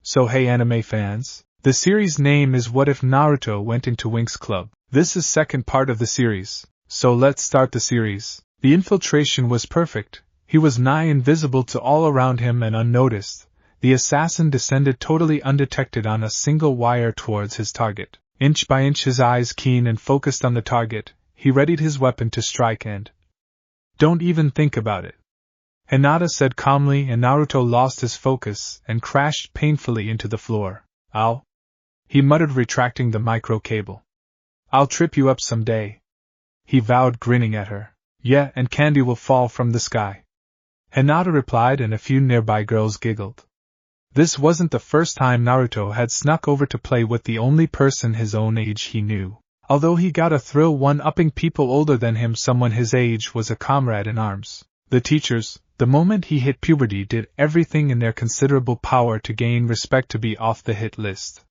So hey anime fans, the series name is What If Naruto Went into Winx Club. This is second part of the series, so let's start the series. The infiltration was perfect. He was nigh invisible to all around him and unnoticed. The assassin descended totally undetected on a single wire towards his target. Inch by inch, his eyes keen and focused on the target, he readied his weapon to strike and... Don't even think about it, Hinata said calmly, and Naruto lost his focus and crashed painfully into the floor. Ow! He muttered, retracting the micro cable. I'll trip you up someday, he vowed, grinning at her. Yeah, and candy will fall from the sky, Hinata replied, and a few nearby girls giggled. This wasn't the first time Naruto had snuck over to play with the only person his own age he knew. Although he got a thrill one-upping people older than him, someone his age was a comrade in arms. The teachers, the moment he hit puberty, did everything in their considerable power to gain respect, to be off the hit list.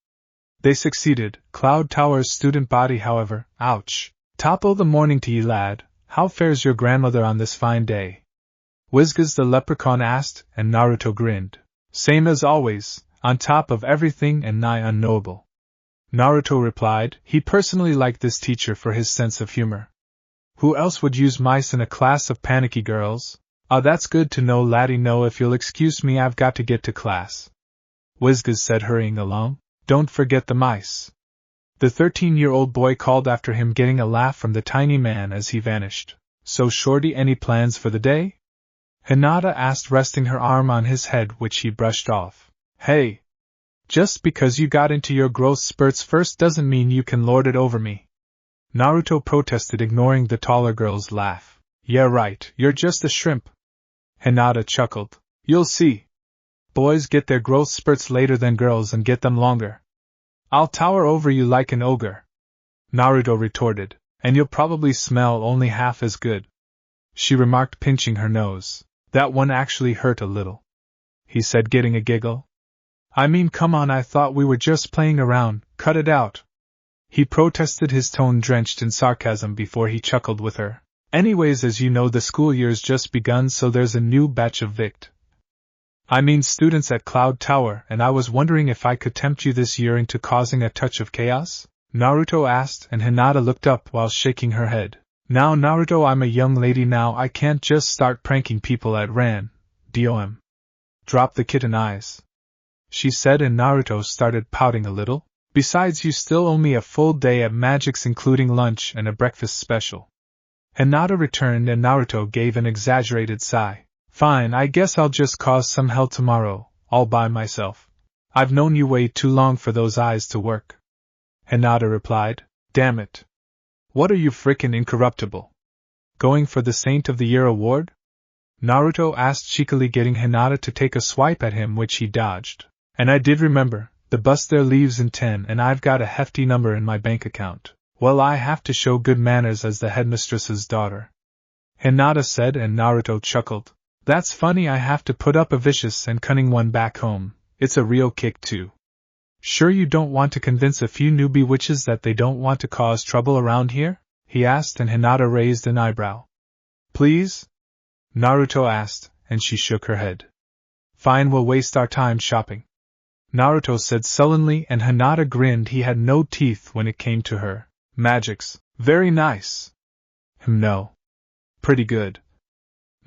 They succeeded. Cloud Tower's student body, however, ouch. Top o' the morning to ye, lad. How fares your grandmother on this fine day? Whizgaz the leprechaun asked, and Naruto grinned. Same as always, on top of everything and nigh unknowable, Naruto replied. He personally liked this teacher for his sense of humor. Who else would use mice in a class of panicky girls? Ah, that's good to know, laddie. No, if you'll excuse me, I've got to get to class, Whizgaz said, hurrying along. Don't forget the mice, the 13-year-old boy called after him, getting a laugh from the tiny man as he vanished. So Shorty, any plans for the day? Hinata asked, resting her arm on his head, which he brushed off. Hey! Just because you got into your growth spurts first doesn't mean you can lord it over me, Naruto protested, ignoring the taller girl's laugh. Yeah right, you're just a shrimp, Hinata chuckled. You'll see. Boys get their growth spurts later than girls, and get them longer. I'll tower over you like an ogre, Naruto retorted, and you'll probably smell only half as good, she remarked, pinching her nose. That one actually hurt a little, he said, getting a giggle. I mean, come on, I thought we were just playing around, cut it out, he protested, his tone drenched in sarcasm before he chuckled with her. Anyways, as you know, the school year's just begun, so there's a new batch of students at Cloud Tower, and I was wondering if I could tempt you this year into causing a touch of chaos? Naruto asked, and Hinata looked up while shaking her head. Now Naruto, I'm a young lady now, I can't just start pranking people at DOM. Drop the kitten eyes, she said, and Naruto started pouting a little. Besides, you still owe me a full day at Magix, including lunch and a breakfast special. Hinata returned, and Naruto gave an exaggerated sigh. Fine, I guess I'll just cause some hell tomorrow, all by myself. I've known you way too long for those eyes to work, Hinata replied. Damn it. What are you, frickin' incorruptible? Going for the Saint of the Year award? Naruto asked cheekily, getting Hinata to take a swipe at him, which he dodged. And I did remember, the bus there leaves in 10 and I've got a hefty number in my bank account. Well, I have to show good manners as the headmistress's daughter, Hinata said, and Naruto chuckled. That's funny, I have to put up a vicious and cunning one back home. It's a real kick too. Sure you don't want to convince a few newbie witches that they don't want to cause trouble around here? He asked, and Hinata raised an eyebrow. Please? Naruto asked, and she shook her head. Fine, we'll waste our time shopping, Naruto said sullenly, and Hinata grinned. He had no teeth when it came to her. Magix. Very nice. No. Pretty good,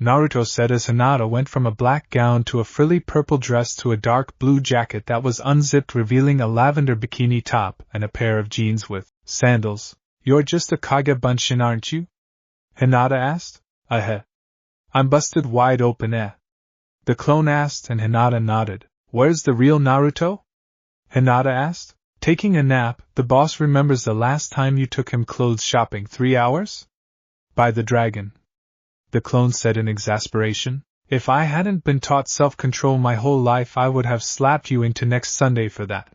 Naruto said, as Hinata went from a black gown to a frilly purple dress to a dark blue jacket that was unzipped, revealing a lavender bikini top and a pair of jeans with sandals. You're just a Kage Bunshin, aren't you? Hinata asked. I'm busted wide open, the clone asked, and Hinata nodded. Where's the real Naruto? Hinata asked. Taking a nap. The boss remembers the last time you took him clothes shopping. 3 hours? By the dragon, the clone said in exasperation. If I hadn't been taught self-control my whole life, I would have slapped you into next Sunday for that,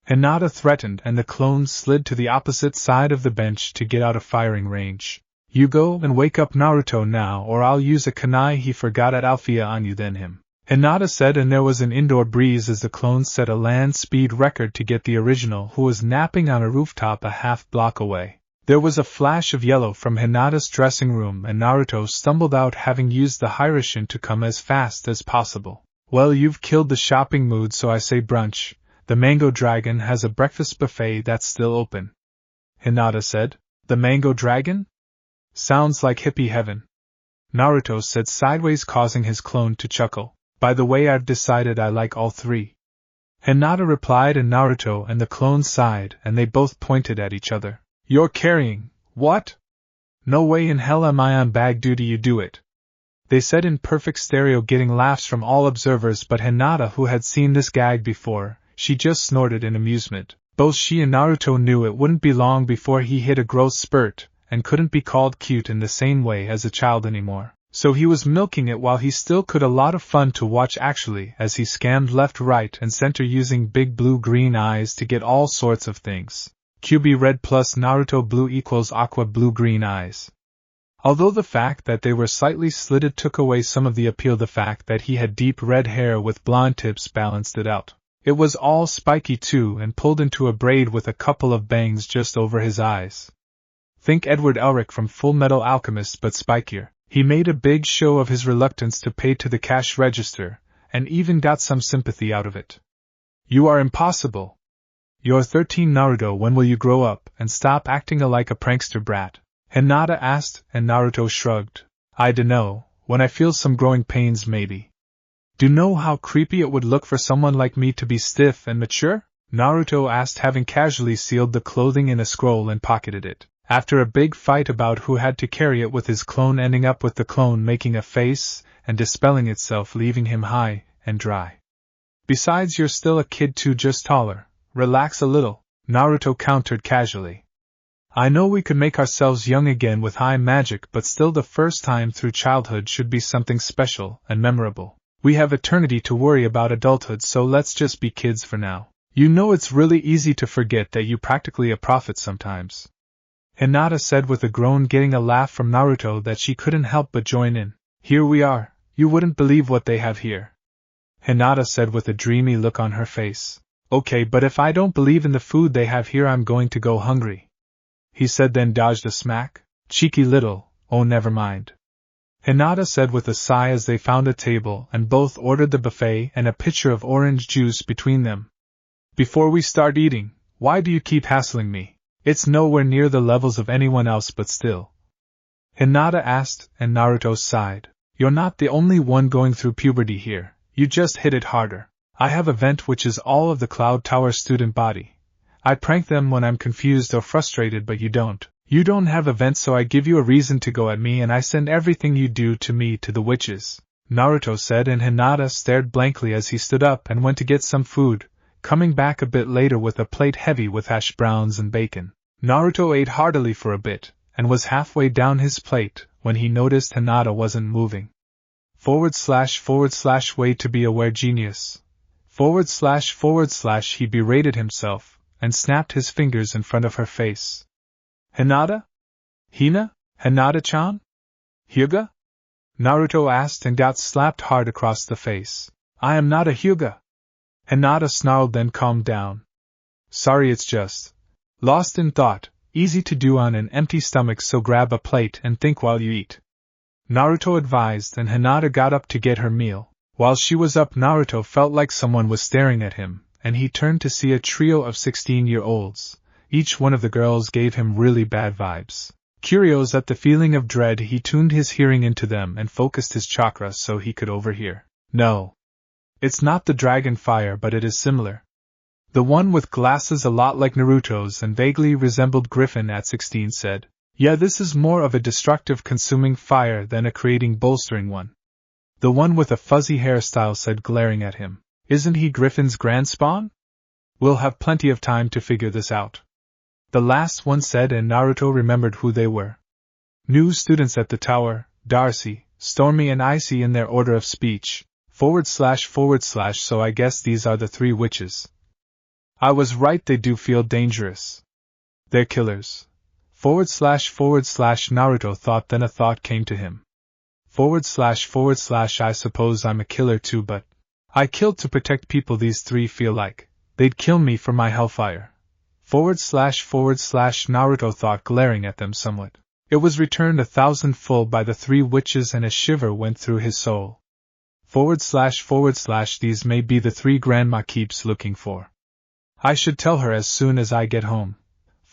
Hinata threatened, and the clone slid to the opposite side of the bench to get out of firing range. You go and wake up Naruto now, or I'll use a kunai he forgot at Alfea on you then him, Hinata said, and there was an indoor breeze as the clone set a land speed record to get the original, who was napping on a rooftop a half block away. There was a flash of yellow from Hinata's dressing room, and Naruto stumbled out, having used the Hiroshin to come as fast as possible. Well, you've killed the shopping mood, so I say Brunch. The Mango Dragon has a breakfast buffet that's still open. Hinata said. The Mango Dragon? Sounds like hippie heaven. Naruto said sideways, causing his clone to chuckle. By the way, I've decided I like all three. Hinata replied, and Naruto and the clone sighed, and they both pointed at each other. You're carrying, what? No way in hell am I on bag duty, you do it. They said in perfect stereo, getting laughs from all observers but Hinata, who had seen this gag before. She just snorted in amusement. Both she and Naruto knew it wouldn't be long before he hit a growth spurt, and couldn't be called cute in the same way as a child anymore. So he was milking it while he still could. A lot of fun to watch actually, as he scanned left, right, and center using big blue-green eyes to get all sorts of things. QB red plus Naruto blue equals aqua blue-green eyes. Although the fact that they were slightly slitted took away some of the appeal, the fact that he had deep red hair with blonde tips balanced it out. It was all spiky too, and pulled into a braid with a couple of bangs just over his eyes. Think Edward Elric from Full Metal Alchemist, but spikier. He made a big show of his reluctance to pay to the cash register, and even got some sympathy out of it. You are impossible. You're 13, Naruto. When will you grow up and stop acting like a prankster brat? Hinata asked, and Naruto shrugged. I dunno, when I feel some growing pains maybe. Do you know how creepy it would look for someone like me to be stiff and mature? Naruto asked, having casually sealed the clothing in a scroll and pocketed it. After a big fight about who had to carry it, with his clone ending up with the clone making a face and dispelling itself, leaving him high and dry. Besides, you're still a kid too, just taller. Relax a little, Naruto countered casually. I know we could make ourselves young again with high magic, but still the first time through childhood should be something special and memorable. We have eternity to worry about adulthood, so let's just be kids for now. You know it's really easy to forget that you're practically a prophet sometimes. Hinata said with a groan, getting a laugh from Naruto that she couldn't help but join in. Here we are, you wouldn't believe what they have here. Hinata said with a dreamy look on her face. Okay, but if I don't believe in the food they have here, I'm going to go hungry. He said, then dodged a smack. Cheeky little, oh never mind. Hinata said with a sigh as they found a table and both ordered the buffet and a pitcher of orange juice between them. Before we start eating, why do you keep hassling me? It's nowhere near the levels of anyone else, but still. Hinata asked, and Naruto sighed. You're not the only one going through puberty here, you just hit it harder. I have a vent which is all of the Cloud Tower student body. I prank them when I'm confused or frustrated, but you don't. You don't have a vent, so I give you a reason to go at me, and I send everything you do to me to the witches, Naruto said, and Hinata stared blankly as he stood up and went to get some food, coming back a bit later with a plate heavy with hash browns and bacon. Naruto ate heartily for a bit, and was halfway down his plate when he noticed Hinata wasn't moving. / way to be aware genius. / he berated himself, and snapped his fingers in front of her face. Hinata? Hina? Hinata-chan? Hyuga? Naruto asked and got slapped hard across the face. I am not a Hyuga. Hinata snarled, then calmed down. Sorry, it's just lost in thought, easy to do on an empty stomach, so grab a plate and think while you eat. Naruto advised, and Hinata got up to get her meal. While she was up, Naruto felt like someone was staring at him, and he turned to see a trio of 16-year-olds. Each one of the girls gave him really bad vibes. Curious at the feeling of dread, he tuned his hearing into them and focused his chakra so he could overhear. No. It's not the dragon fire, but it is similar. The one with glasses a lot like Naruto's and vaguely resembled Griffin at 16 said. Yeah, this is more of a destructive consuming fire than a creating bolstering one. The one with a fuzzy hairstyle said, glaring at him. Isn't he Griffin's grand spawn? We'll have plenty of time to figure this out. The last one said, and Naruto remembered who they were. New students at the tower, Darcy, Stormy and Icy in their order of speech, / so I guess these are the three witches. I was right, they do feel dangerous. They're killers. / Naruto thought, then a thought came to him. / I suppose I'm a killer too, but I killed to protect people. These three feel like they'd kill me for my hellfire. / Naruto thought, glaring at them somewhat. It was returned 1,000 full by the three witches, and a shiver went through his soul. / / these may be the 3 Grandma keeps looking for. I should tell her as soon as I get home.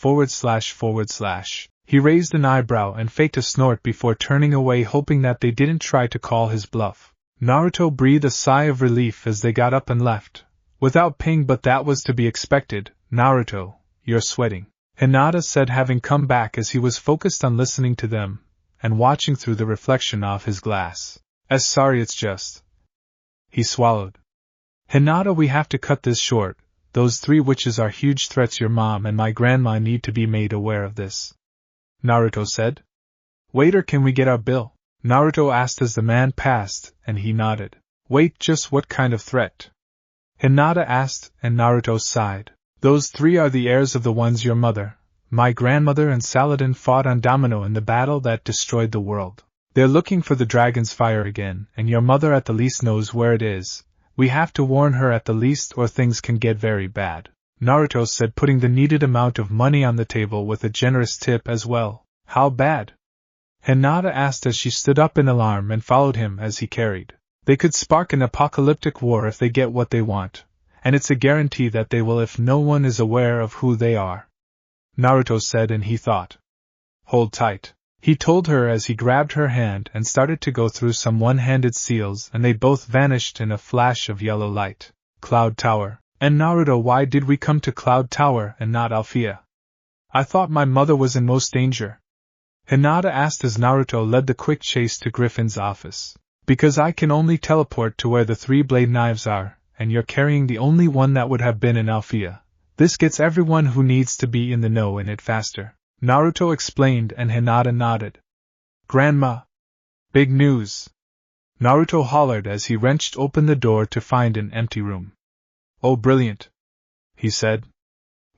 / He raised an eyebrow and faked a snort before turning away, hoping that they didn't try to call his bluff. Naruto breathed a sigh of relief as they got up and left. Without ping, but that was to be expected. Naruto, you're sweating, Hinata said, having come back as he was focused on listening to them and watching through the reflection of his glass. Sorry, it's just. He swallowed. Hinata, we have to cut this short. Those 3 witches are huge threats. Your mom and my grandma need to be made aware of this, Naruto said. Waiter, can we get our bill? Naruto asked as the man passed, and he nodded. Wait, just what kind of threat? Hinata asked, and Naruto sighed. Those 3 are the heirs of the ones your mother, my grandmother, and Saladin fought on Domino in the battle that destroyed the world. They're looking for the dragon's fire again, and your mother at the least knows where it is. We have to warn her at the least, or things can get very bad, Naruto said, putting the needed amount of money on the table with a generous tip as well. How bad? Hinata asked as she stood up in alarm and followed him as he carried. They could spark an apocalyptic war if they get what they want, and it's a guarantee that they will if no one is aware of who they are, Naruto said, and he thought. Hold tight, he told her as he grabbed her hand and started to go through some one-handed seals, and they both vanished in a flash of yellow light. Cloud Tower. And Naruto, why did we come to Cloud Tower and not Alfea? I thought my mother was in most danger, Hinata asked as Naruto led the quick chase to Griffin's office. Because I can only teleport to where the 3 blade knives are, and you're carrying the only one that would have been in Alfea. This gets everyone who needs to be in the know in it faster, Naruto explained, and Hinata nodded. Grandma! Big news! Naruto hollered as he wrenched open the door to find an empty room. Oh, brilliant, he said.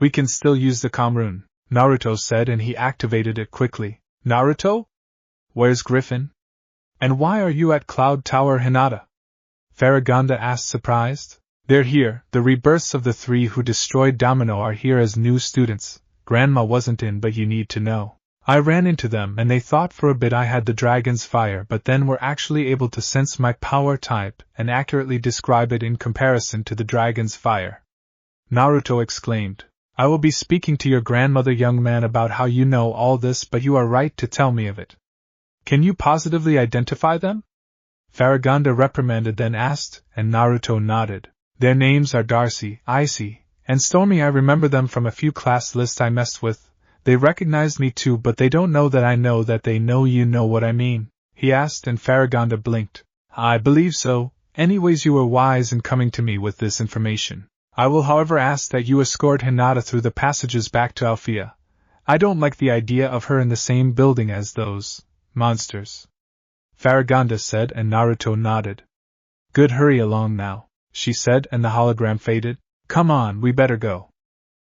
We can still use the comm rune, Naruto said, and he activated it quickly. Naruto? Where's Griffin? And why are you at Cloud Tower, Hinata? Faragonda asked, surprised. They're here. The rebirths of the 3 who destroyed Domino are here as new students. Grandma wasn't in, but you need to know. I ran into them and they thought for a bit I had the dragon's fire, but then were actually able to sense my power type and accurately describe it in comparison to the dragon's fire. Naruto exclaimed. I will be speaking to your grandmother, young man, about how you know all this, but you are right to tell me of it. Can you positively identify them? Faragonda reprimanded, then asked, and Naruto nodded. Their names are Darcy, Icy, and Stormy. I remember them from a few class lists I messed with. They recognized me too, but they don't know that I know that they know. You know what I mean? He asked, and Faragonda blinked. I believe so. Anyways, you were wise in coming to me with this information. I will, however, ask that you escort Hinata through the passages back to Alfea. I don't like the idea of her in the same building as those monsters, Faragonda said, and Naruto nodded. Good, hurry along now, she said, and the hologram faded. Come on, we better go,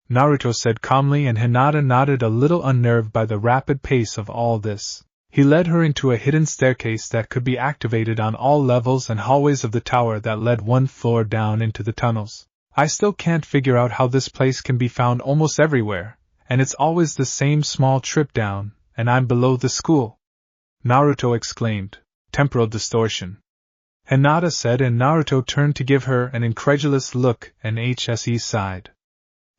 Naruto said calmly, and Hinata nodded, a little unnerved by the rapid pace of all this. He led her into a hidden staircase that could be activated on all levels and hallways of the tower that led 1 floor down into the tunnels. I still can't figure out how this place can be found almost everywhere, and it's always the same small trip down, and I'm below the school, Naruto exclaimed. Temporal distortion, Hinata said, and Naruto turned to give her an incredulous look, and HSE sighed.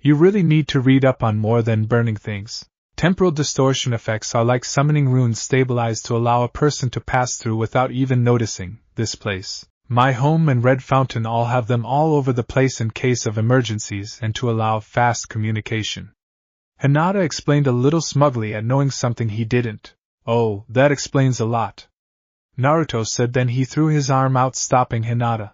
You really need to read up on more than burning things. Temporal distortion effects are like summoning runes stabilized to allow a person to pass through without even noticing. This place, my home, and Red Fountain all have them all over the place in case of emergencies and to allow fast communication. Hinata explained a little smugly at knowing something he didn't. Oh, that explains a lot, Naruto said, then he threw his arm out, stopping Hinata.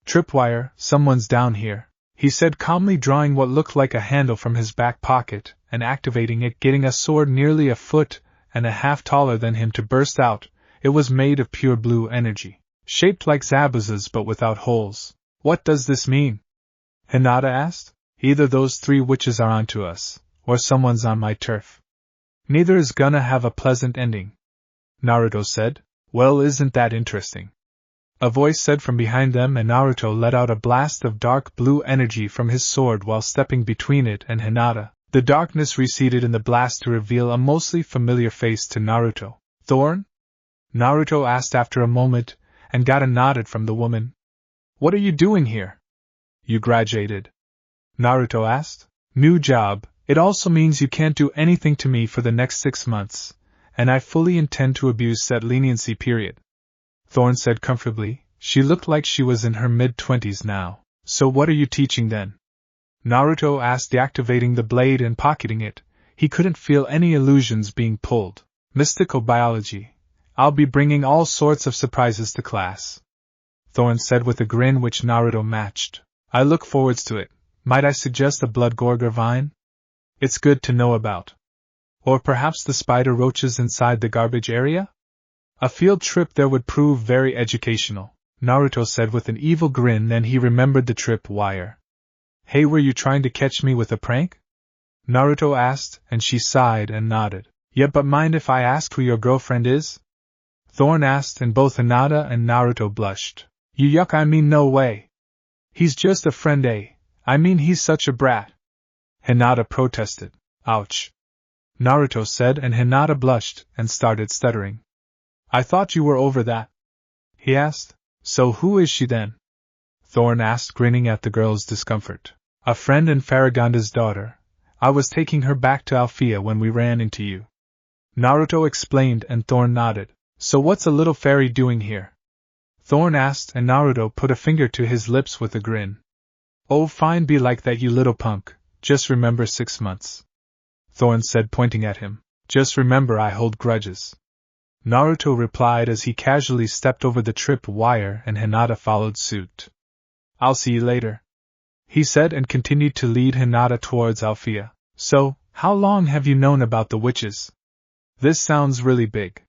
Tripwire, someone's down here, he said calmly, drawing what looked like a handle from his back pocket and activating it, getting a sword nearly 1.5 feet taller than him to burst out. It was made of pure blue energy, shaped like Zabuza's but without holes. What does this mean? Hinata asked. Either those 3 witches are onto us, or someone's on my turf. Neither is gonna have a pleasant ending, Naruto said. Well, isn't that interesting? A voice said from behind them, and Naruto let out a blast of dark blue energy from his sword while stepping between it and Hinata. The darkness receded in the blast to reveal a mostly familiar face to Naruto. Thorn? Naruto asked after a moment, and got a nod from the woman. What are you doing here? You graduated? Naruto asked. New job. It also means you can't do anything to me for the next 6 months, and I fully intend to abuse said leniency period. Thorn said comfortably. She looked like she was in her mid-20s now. So what are you teaching then? Naruto asked, deactivating the blade and pocketing it. He couldn't feel any illusions being pulled. Mystical biology. I'll be bringing all sorts of surprises to class. Thorn said with a grin which Naruto matched. I look forwards to it. Might I suggest a blood gorger vine? It's good to know about. Or perhaps the spider roaches inside the garbage area? A field trip there would prove very educational, Naruto said with an evil grin. Then he remembered the trip wire. Hey, were you trying to catch me with a prank? Naruto asked, and she sighed and nodded. Yeah, but mind if I ask who your girlfriend is? Thorn asked, and both Hinata and Naruto blushed. You yuck, I mean no way. He's just a friend, eh? I mean he's such a brat. Hinata protested. Ouch. Naruto said, and Hinata blushed and started stuttering. I thought you were over that. He asked. So who is she then? Thorn asked, grinning at the girl's discomfort. A friend and Faragonda's daughter. I was taking her back to Alfea when we ran into you. Naruto explained, and Thorn nodded. So what's a little fairy doing here? Thorn asked, and Naruto put a finger to his lips with a grin. Oh, fine, be like that, you little punk. Just remember 6 months. Thorn said, pointing at him. Just remember I hold grudges. Naruto replied as he casually stepped over the trip wire, and Hinata followed suit. I'll see you later, he said, and continued to lead Hinata towards Alfea. So, how long have you known about the witches? This sounds really big.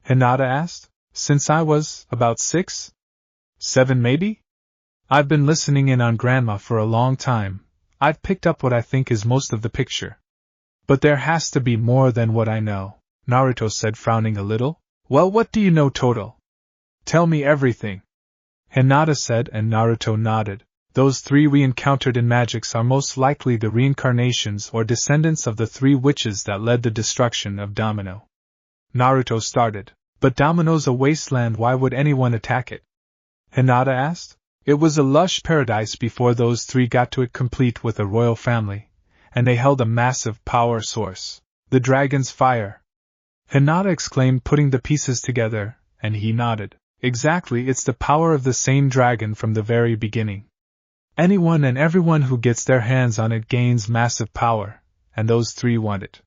Hinata asked. Since I was about 6? 7 maybe? I've been listening in on Grandma for a long time. I've picked up what I think is most of the picture. But there has to be more than what I know, Naruto said, frowning a little. Well, what do you know total? Tell me everything, Hinata said, and Naruto nodded. Those 3 we encountered in Magix are most likely the reincarnations or descendants of the 3 witches that led the destruction of Domino. Naruto started. But Domino's a wasteland, why would anyone attack it? Hinata asked. It was a lush paradise before those 3 got to it, complete with a royal family, and they held a massive power source. The dragon's fire. Hinata exclaimed, putting the pieces together, and he nodded. Exactly, it's the power of the same dragon from the very beginning. Anyone and everyone who gets their hands on it gains massive power, and those 3 want it.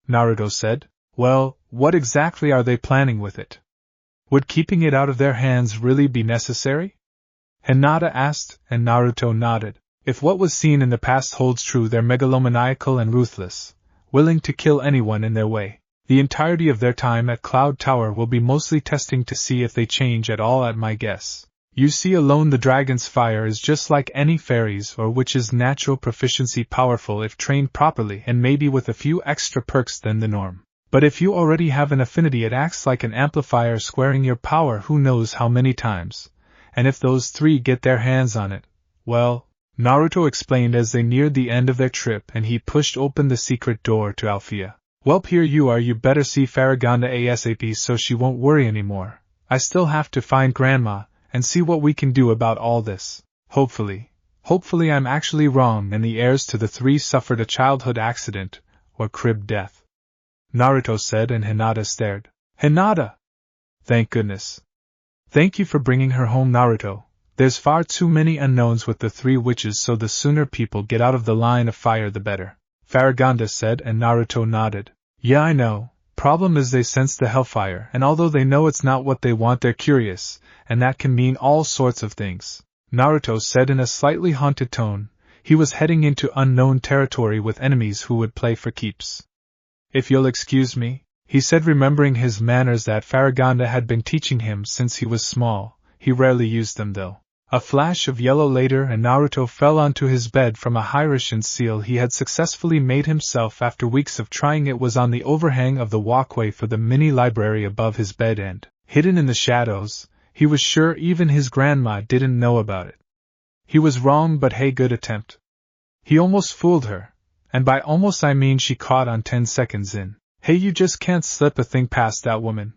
Naruto said. Well, what exactly are they planning with it? Would keeping it out of their hands really be necessary? Hinata asked, and Naruto nodded. If what was seen in the past holds true, they're megalomaniacal and ruthless, willing to kill anyone in their way. The entirety of their time at Cloud Tower will be mostly testing to see if they change at all, at my guess. You see, alone the dragon's fire is just like any fairy's or witch's natural proficiency, powerful if trained properly and maybe with a few extra perks than the norm. But if you already have an affinity, it acts like an amplifier, squaring your power who knows how many times. And if those 3 get their hands on it, well, Naruto explained as they neared the end of their trip, and he pushed open the secret door to Alfea. Welp, here you are, you better see Faragonda ASAP so she won't worry anymore. I still have to find Grandma, and see what we can do about all this. Hopefully I'm actually wrong and the heirs to the 3 suffered a childhood accident, or crib death. Naruto said, and Hinata stared. Hinata! Thank goodness. Thank you for bringing her home, Naruto. There's far too many unknowns with the 3 witches, so the sooner people get out of the line of fire the better. Faragonda said, and Naruto nodded. Yeah, I know. Problem is they sense the hellfire, and although they know it's not what they want, they're curious, and that can mean all sorts of things. Naruto said in a slightly haunted tone. He was heading into unknown territory with enemies who would play for keeps. If you'll excuse me, he said, remembering his manners that Faragonda had been teaching him since he was small. He rarely used them though. A flash of yellow later, and Naruto fell onto his bed from a Hyrule seal he had successfully made himself after weeks of trying. It was on the overhang of the walkway for the mini library above his bed, and, hidden in the shadows, he was sure even his grandma didn't know about it. He was wrong, but hey, good attempt. He almost fooled her, and by almost I mean she caught on 10 seconds in. Hey, you just can't slip a thing past that woman.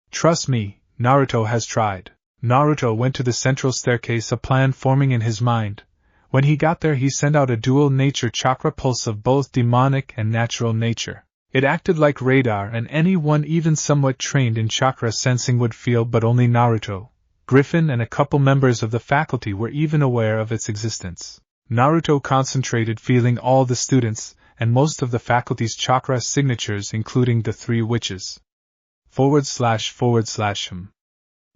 Trust me, Naruto has tried. Naruto went to the central staircase, a plan forming in his mind. When he got there, he sent out a dual nature chakra pulse of both demonic and natural nature. It acted like radar, and anyone even somewhat trained in chakra sensing would feel, but only Naruto, Griffin, and a couple members of the faculty were even aware of its existence. Naruto concentrated, feeling all the students, and most of the faculty's chakra signatures, including the three witches. /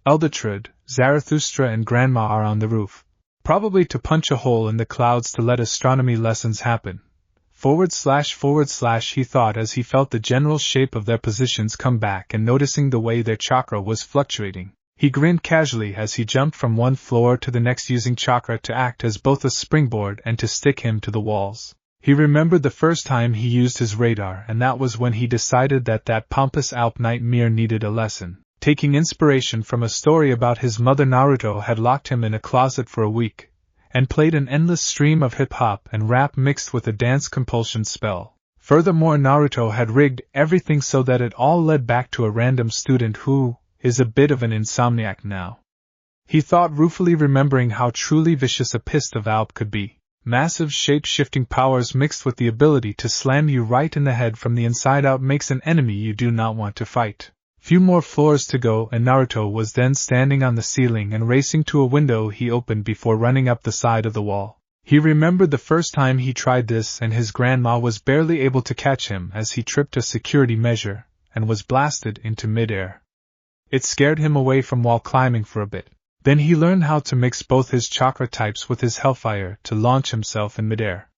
Eldertrud, Zarathustra, and Grandma are on the roof. Probably to punch a hole in the clouds to let astronomy lessons happen. / he thought as he felt the general shape of their positions come back and noticing the way their chakra was fluctuating. He grinned casually as he jumped from one floor to the next, using chakra to act as both a springboard and to stick him to the walls. He remembered the first time he used his radar, and that was when he decided that pompous Alp nightmare needed a lesson. Taking inspiration from a story about his mother, Naruto had locked him in a closet for a week, and played an endless stream of hip-hop and rap mixed with a dance compulsion spell. Furthermore, Naruto had rigged everything so that it all led back to a random student who is a bit of an insomniac now. He thought ruefully, remembering how truly vicious a pist of Alp could be. Massive shape-shifting powers mixed with the ability to slam you right in the head from the inside out makes an enemy you do not want to fight. Few more floors to go, and Naruto was then standing on the ceiling and racing to a window he opened before running up the side of the wall. He remembered the first time he tried this, and his grandma was barely able to catch him as he tripped a security measure and was blasted into midair. It scared him away from wall climbing for a bit. Then he learned how to mix both his chakra types with his hellfire to launch himself in midair.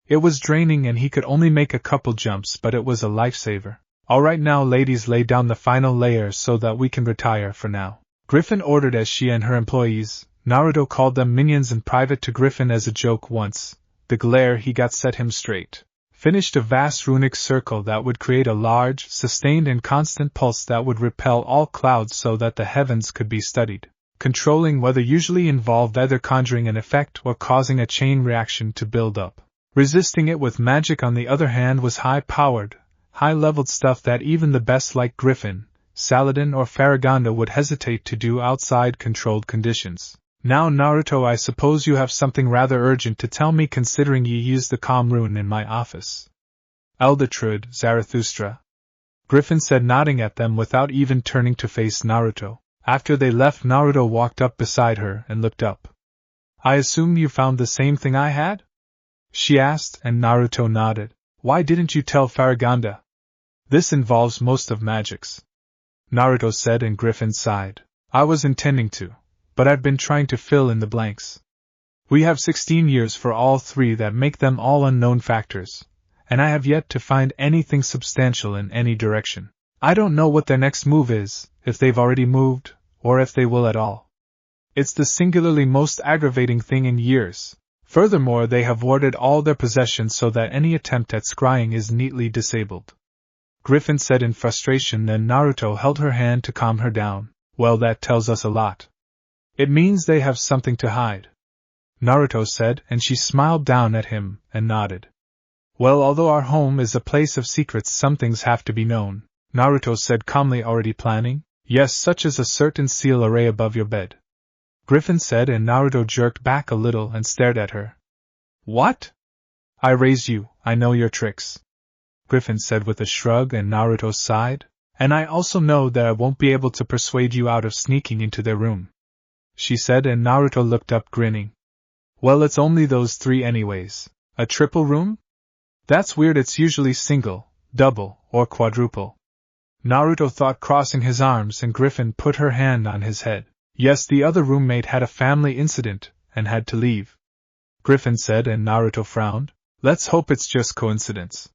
It was draining and he could only make a couple jumps, but it was a lifesaver. Alright now ladies, lay down the final layers so that we can retire for now, Griffin ordered as she and her employees, Naruto called them minions in private to Griffin as a joke once. The glare he got set him straight. Finished a vast runic circle that would create a large, sustained and constant pulse that would repel all clouds so that the heavens could be studied. Controlling weather usually involved either conjuring an effect or causing a chain reaction to build up. Resisting it with magic, on the other hand, was high-powered, high-leveled stuff that even the best like Griffin, Saladin or Faragonda would hesitate to do outside controlled conditions. Now Naruto, I suppose you have something rather urgent to tell me, considering you used the calm rune in my office. Eldertrud, Zarathustra, Griffin said, nodding at them without even turning to face Naruto. After they left, Naruto walked up beside her and looked up. I assume you found the same thing I had? She asked, and Naruto nodded. Why didn't you tell Faragonda? This involves most of Magix, Naruto said, and Griffin sighed. I was intending to, but I've been trying to fill in the blanks. We have 16 years for all three that make them all unknown factors, and I have yet to find anything substantial in any direction. I don't know what their next move is, if they've already moved, or if they will at all. It's the singularly most aggravating thing in years. Furthermore, they have warded all their possessions so that any attempt at scrying is neatly disabled, Griffin said in frustration. Then Naruto held her hand to calm her down. Well, that tells us a lot. It means they have something to hide, Naruto said, and she smiled down at him and nodded. Well, although our home is a place of secrets, some things have to be known, Naruto said calmly. Already planning? Yes, such as a certain seal array above your bed, Griffin said, and Naruto jerked back a little and stared at her. What? I raised you, I know your tricks, Griffin said with a shrug, and Naruto sighed. And I also know that I won't be able to persuade you out of sneaking into their room, she said, and Naruto looked up, grinning. Well, it's only those three anyways. A triple room? That's weird, it's usually single, double, or quadruple, Naruto thought, crossing his arms, and Griffin put her hand on his head. Yes, the other roommate had a family incident and had to leave, Griffin said, and Naruto frowned. Let's hope it's just coincidence.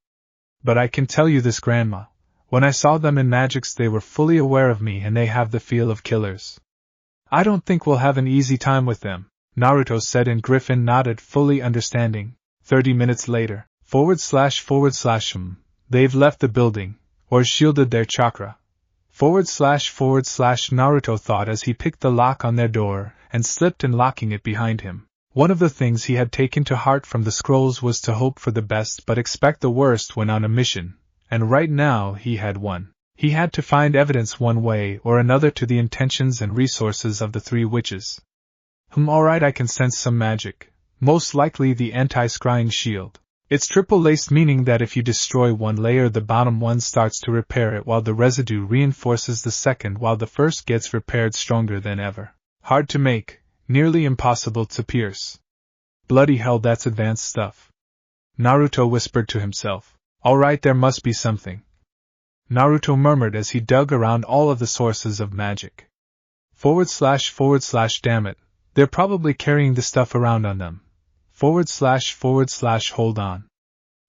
But I can tell you this, Grandma. When I saw them in Magix, they were fully aware of me, and they have the feel of killers. I don't think we'll have an easy time with them, Naruto said, and Griffin nodded, fully understanding. 30 minutes later, / they've left the building, or shielded their chakra. / Naruto thought as he picked the lock on their door and slipped in, locking it behind him. One of the things he had taken to heart from the scrolls was to hope for the best but expect the worst when on a mission, and right now he had one. He had to find evidence one way or another to the intentions and resources of the three witches. Alright, I can sense some magic. Most likely the anti-scrying shield. It's triple-laced, meaning that if you destroy one layer, the bottom one starts to repair it while the residue reinforces the second, while the first gets repaired stronger than ever. Hard to make, nearly impossible to pierce. Bloody hell, that's advanced stuff. Naruto whispered to himself. Alright, there must be something. Naruto murmured as he dug around all of the sources of magic. / damn it, they're probably carrying the stuff around on them. / hold on.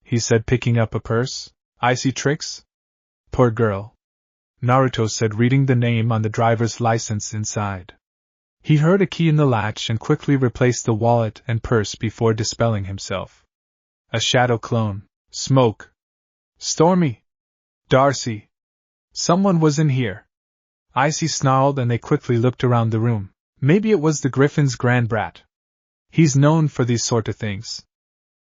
He said, picking up a purse. Icy tricks? Poor girl. Naruto said, reading the name on the driver's license inside. He heard a key in the latch and quickly replaced the wallet and purse before dispelling himself. A shadow clone. Smoke. Stormy. Darcy. Someone was in here. Icy snarled, and they quickly looked around the room. Maybe it was the Griffin's grand brat. He's known for these sort of things.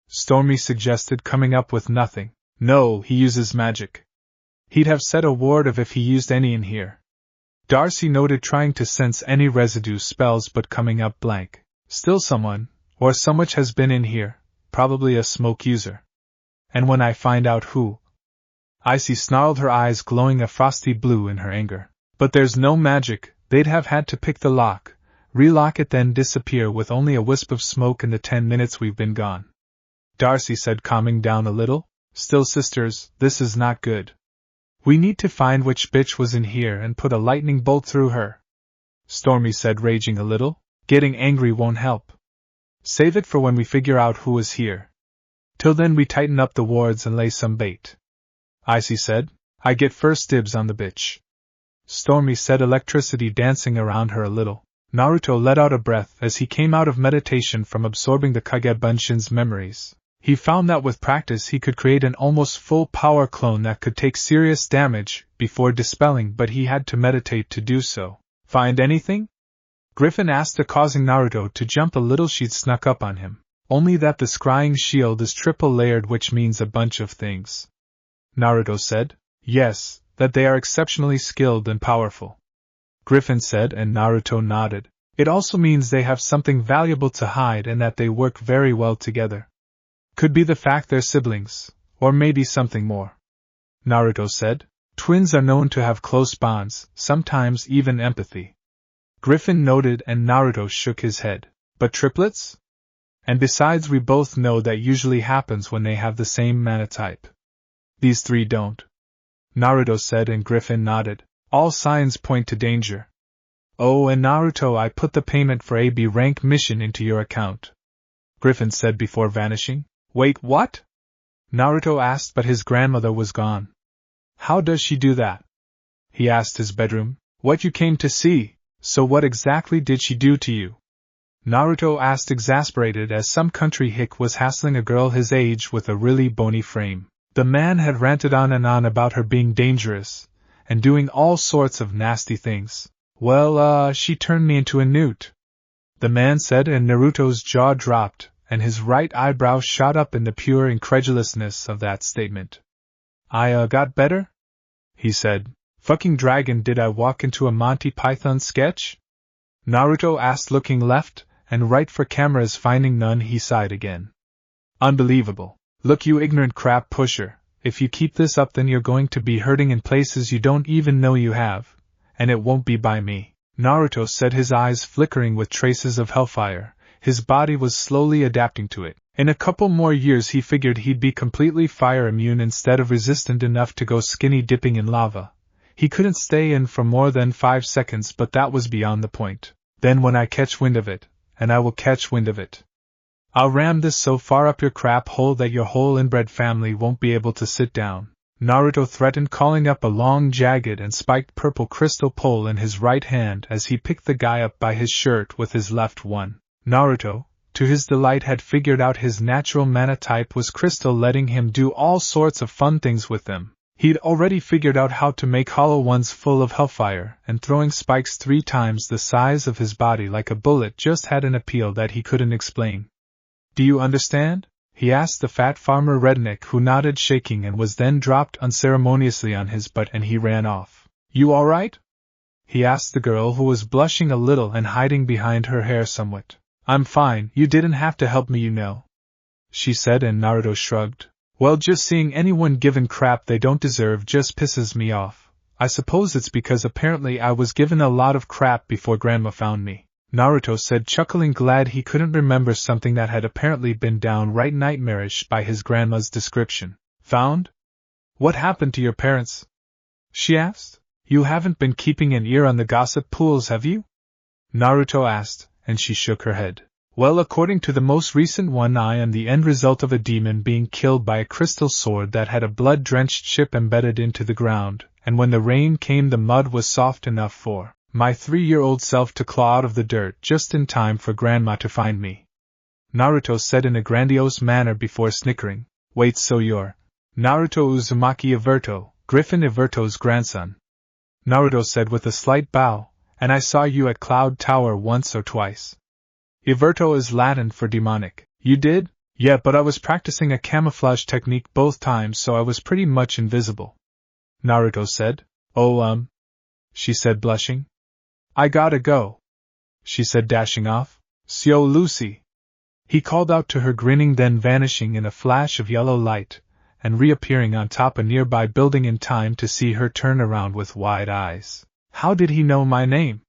Stormy suggested, coming up with nothing. No, he uses magic. He'd have said a word of if he used any in here. Darcy noted, trying to sense any residue spells but coming up blank. Still someone, or so much, has been in here, probably a smoke user. And when I find out who... Icy snarled, her eyes glowing a frosty blue in her anger. But there's no magic, they'd have had to pick the lock, relock it, then disappear with only a wisp of smoke in the 10 minutes we've been gone. Darcy said, calming down a little. Still, sisters, this is not good. We need to find which bitch was in here and put a lightning bolt through her. Stormy said, raging a little. Getting angry won't help. Save it for when we figure out who is here. Till then we tighten up the wards and lay some bait. Icy said, I get first dibs on the bitch. Stormy said, electricity dancing around her a little. Naruto let out a breath as he came out of meditation from absorbing the Kage Bunshin's memories. He found that with practice he could create an almost full power clone that could take serious damage before dispelling, but he had to meditate to do so. Find anything? Griffin asked, causing Naruto to jump a little. She'd snuck up on him. Only that the scrying shield is triple layered, which means a bunch of things. Naruto said. Yes, that they are exceptionally skilled and powerful. Griffin said, and Naruto nodded. It also means they have something valuable to hide and that they work very well together. Could be the fact they're siblings, or maybe something more. Naruto said. Twins are known to have close bonds, sometimes even empathy. Griffin noted, and Naruto shook his head. But triplets? And besides, we both know that usually happens when they have the same mana type. These three don't. Naruto said, and Griffin nodded. All signs point to danger. Oh, and Naruto, I put the payment for a B rank mission into your account. Griffin said before vanishing. Wait, what? Naruto asked, but his grandmother was gone. How does she do that? He asked his bedroom. What you came to see, so what exactly did she do to you? Naruto asked, exasperated, as some country hick was hassling a girl his age with a really bony frame. The man had ranted on and on about her being dangerous, and doing all sorts of nasty things. Well, she turned me into a newt, the man said, and Naruto's jaw dropped, and his right eyebrow shot up in the pure incredulousness of that statement. I got better? He said. Fucking dragon, did I walk into a Monty Python sketch? Naruto asked, looking left and right for cameras. Finding none, he sighed again. Unbelievable. Look, you ignorant crap pusher, if you keep this up then you're going to be hurting in places you don't even know you have, and it won't be by me. Naruto said, his eyes flickering with traces of hellfire. His body was slowly adapting to it. In a couple more years he figured he'd be completely fire immune instead of resistant enough to go skinny dipping in lava. He couldn't stay in for more than 5 seconds, but that was beyond the point. Then when I catch wind of it, and I will catch wind of it, I'll ram this so far up your crap hole that your whole inbred family won't be able to sit down. Naruto threatened, calling up a long, jagged and spiked purple crystal pole in his right hand as he picked the guy up by his shirt with his left one. Naruto, to his delight, had figured out his natural mana type was crystal, letting him do all sorts of fun things with them. He'd already figured out how to make hollow ones full of hellfire, and throwing spikes 3 times the size of his body like a bullet just had an appeal that he couldn't explain. Do you understand? he asked the fat farmer redneck, who nodded shaking and was then dropped unceremoniously on his butt and he ran off. You alright? He asked the girl, who was blushing a little and hiding behind her hair somewhat. I'm fine, you didn't have to help me, you know, she said, and Naruto shrugged. Well, just seeing anyone given crap they don't deserve just pisses me off. I suppose it's because apparently I was given a lot of crap before Grandma found me, Naruto said, chuckling, glad he couldn't remember something that had apparently been downright nightmarish by his grandma's description. Found? What happened to your parents? She asked. You haven't been keeping an ear on the gossip pools, have you? Naruto asked, and she shook her head. Well, according to the most recent one, I am the end result of a demon being killed by a crystal sword that had a blood-drenched chip embedded into the ground, and when the rain came the mud was soft enough for my 3-year-old self to claw out of the dirt just in time for Grandma to find me, Naruto said in a grandiose manner before snickering. Wait, so you're Naruto Uzumaki Everto, Griffin Everto's grandson? Naruto said with a slight bow, and I saw you at Cloud Tower once or twice. Everto is Latin for demonic. You did? Yeah, but I was practicing a camouflage technique both times, so I was pretty much invisible, Naruto said. Oh, she said, blushing. I gotta go, she said, dashing off. Sio Lucy, he called out to her, grinning, then vanishing in a flash of yellow light, and reappearing on top a nearby building in time to see her turn around with wide eyes. How did he know my name?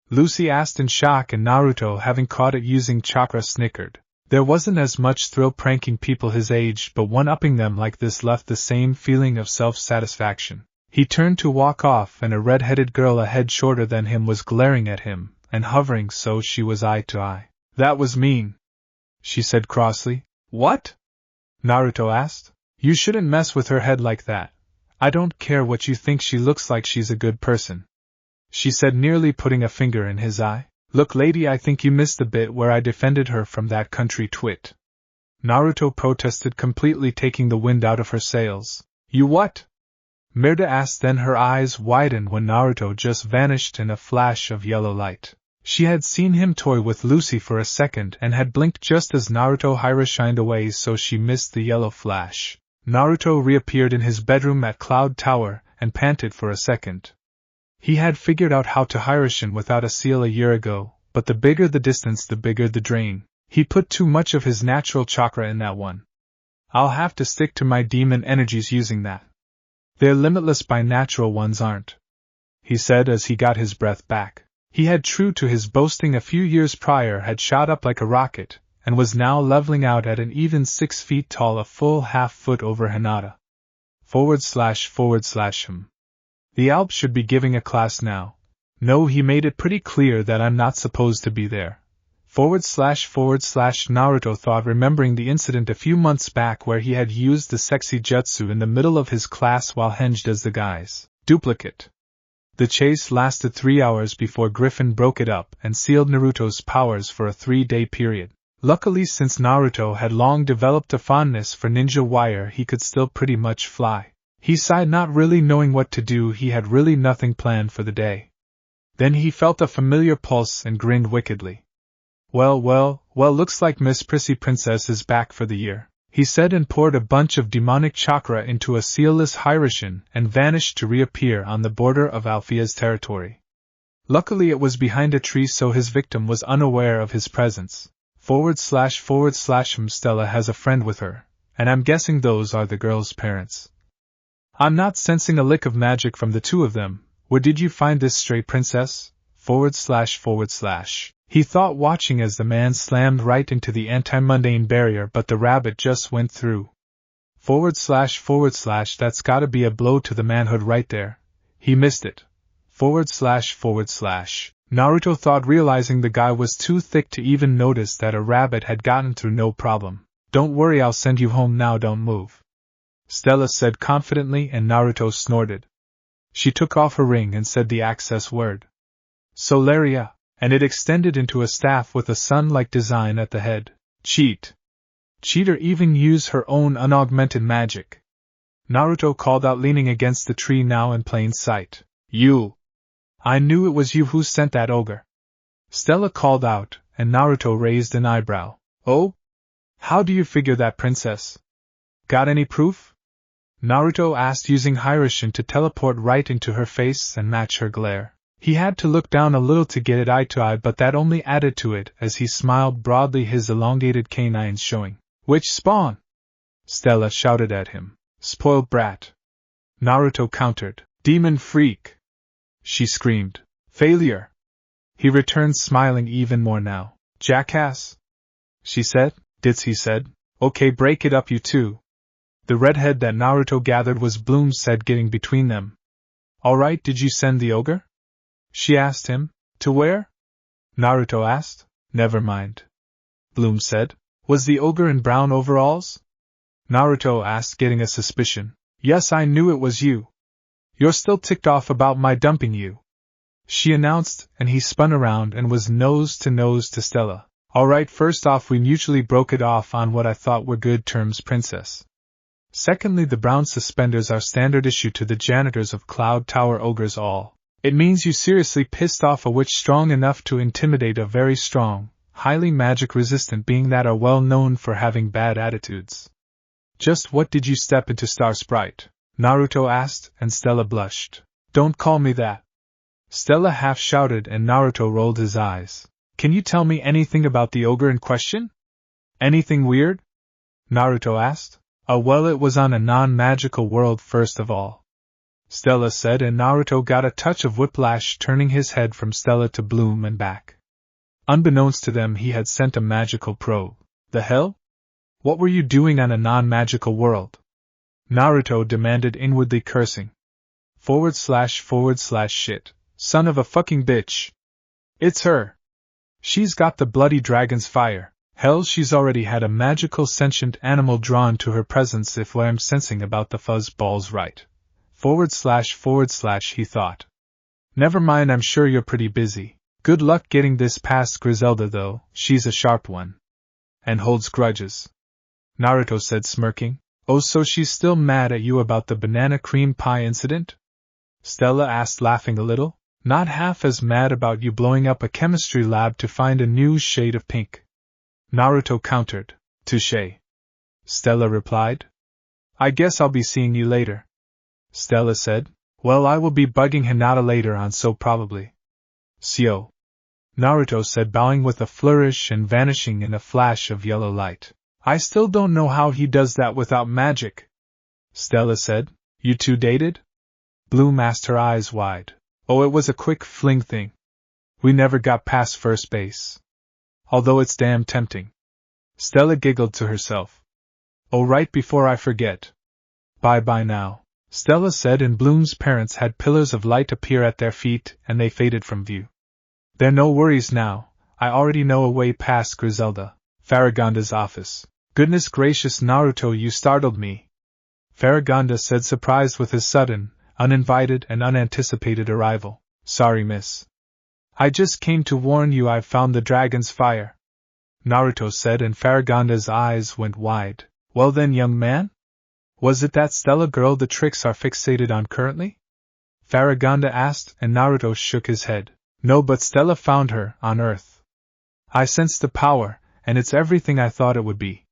Lucy asked in shock, and Naruto, having caught it using chakra, snickered. There wasn't as much thrill pranking people his age, but one-upping them like this left the same feeling of self-satisfaction. He turned to walk off, and a red-headed girl a head shorter than him was glaring at him, and hovering so she was eye to eye. That was mean, she said crossly. What? Naruto asked. You shouldn't mess with her head like that. I don't care what you think, she looks like she's a good person, she said, nearly putting a finger in his eye. Look, lady, I think you missed the bit where I defended her from that country twit, Naruto protested, completely taking the wind out of her sails. You what? Mirda asked, then her eyes widened when Naruto just vanished in a flash of yellow light. She had seen him toy with Lucy for a second and had blinked just as Naruto Hira shined away, so she missed the yellow flash. Naruto reappeared in his bedroom at Cloud Tower and panted for a second. He had figured out how to Hirashin without a seal a year ago, but the bigger the distance, the bigger the drain. He put too much of his natural chakra in that one. I'll have to stick to my demon energies using that. They're limitless, by natural ones aren't, he said as he got his breath back. He had, true to his boasting a few years prior, had shot up like a rocket, and was now leveling out at an even 6 feet tall, a full half-foot over Hinata. // The Alp should be giving a class now. No, he made it pretty clear that I'm not supposed to be there. / Naruto thought, remembering the incident a few months back where he had used the sexy jutsu in the middle of his class while henged as the guy's duplicate. The chase lasted 3 hours before Griffin broke it up and sealed Naruto's powers for a 3-day period. Luckily, since Naruto had long developed a fondness for ninja wire, he could still pretty much fly. He sighed, not really knowing what to do. He had really nothing planned for the day. Then he felt a familiar pulse and grinned wickedly. Well, looks like Miss Prissy Princess is back for the year, he said, and poured a bunch of demonic chakra into a sealless Hirashin and vanished to reappear on the border of Alfea's territory. Luckily it was behind a tree, so his victim was unaware of his presence. / Stella has a friend with her, and I'm guessing those are the girl's parents. I'm not sensing a lick of magic from the two of them. Where did you find this stray princess? / He thought, watching as the man slammed right into the anti-mundane barrier, but the rabbit just went through. / That's gotta be a blow to the manhood right there. He missed it. / Naruto thought, realizing the guy was too thick to even notice that a rabbit had gotten through no problem. Don't worry, I'll send you home now, don't move, Stella said confidently, and Naruto snorted. She took off her ring and said the access word. Solaria, and it extended into a staff with a sun-like design at the head. Cheater, even use her own unaugmented magic, Naruto called out, leaning against the tree now in plain sight. You! I knew it was you who sent that ogre, Stella called out, and Naruto raised an eyebrow. Oh? How do you figure that, princess? Got any proof? Naruto asked, using Hyrule to teleport right into her face and match her glare. He had to look down a little to get it eye to eye, but that only added to it as he smiled broadly, his elongated canines showing. Which spawn? Stella shouted at him. Spoiled brat. Naruto countered. Demon freak. She screamed. Failure. He returned, smiling even more now. Jackass. She said. Dits, he said. Okay, break it up, you two. The redhead that Naruto gathered was Bloom, said, getting between them. Alright, did you send the ogre? She asked him. To where? Naruto asked. Never mind. Bloom said. Was the ogre in brown overalls? Naruto asked, getting a suspicion. Yes, I knew it was you. You're still ticked off about my dumping you, she announced, and he spun around and was nose to Stella. Alright, first off, we mutually broke it off on what I thought were good terms, princess. Secondly, the brown suspenders are standard issue to the janitors of Cloud Tower ogres all. It means you seriously pissed off a witch strong enough to intimidate a very strong, highly magic resistant being that are well known for having bad attitudes. Just what did you step into, Star Sprite? Naruto asked, and Stella blushed. Don't call me that. Stella half shouted, and Naruto rolled his eyes. Can you tell me anything about the ogre in question? Anything weird? Naruto asked. Well, it was on a non-magical world first of all, Stella said, and Naruto got a touch of whiplash, turning his head from Stella to Bloom and back. Unbeknownst to them, he had sent a magical probe. The hell? What were you doing on a non-magical world? Naruto demanded, inwardly cursing. / shit. Son of a fucking bitch. It's her. She's got the bloody dragon's fire. Hell, she's already had a magical sentient animal drawn to her presence, if what I'm sensing about the fuzzball's right. / he thought. Never mind, I'm sure you're pretty busy. Good luck getting this past Griselda, though, she's a sharp one. And holds grudges. Naruto said, smirking. Oh, so she's still mad at you about the banana cream pie incident? Stella asked, laughing a little. Not half as mad about you blowing up a chemistry lab to find a new shade of pink. Naruto countered. Touché. Stella replied. I guess I'll be seeing you later. Stella said. Well, I will be bugging Hinata later on, so probably. Sio. Naruto said, bowing with a flourish and vanishing in a flash of yellow light. I still don't know how he does that without magic. Stella said. You two dated? Bloom asked, her eyes wide. Oh, it was a quick fling thing. We never got past first base. Although it's damn tempting. Stella giggled to herself. Oh, right before I forget. Bye-bye now, Stella said, and Bloom's parents had pillars of light appear at their feet, and they faded from view. There no worries now, I already know a way past Griselda, Faragonda's office. Goodness gracious, Naruto, you startled me, Faragonda said, surprised with his sudden, uninvited and unanticipated arrival. Sorry, miss. I just came to warn you I've found the dragon's fire, Naruto said, and Faragonda's eyes went wide. Well then, young man? Was it that Stella girl the tricks are fixated on currently? Faragonda asked, and Naruto shook his head. No, but Stella found her, on Earth. I sensed the power, and it's everything I thought it would be.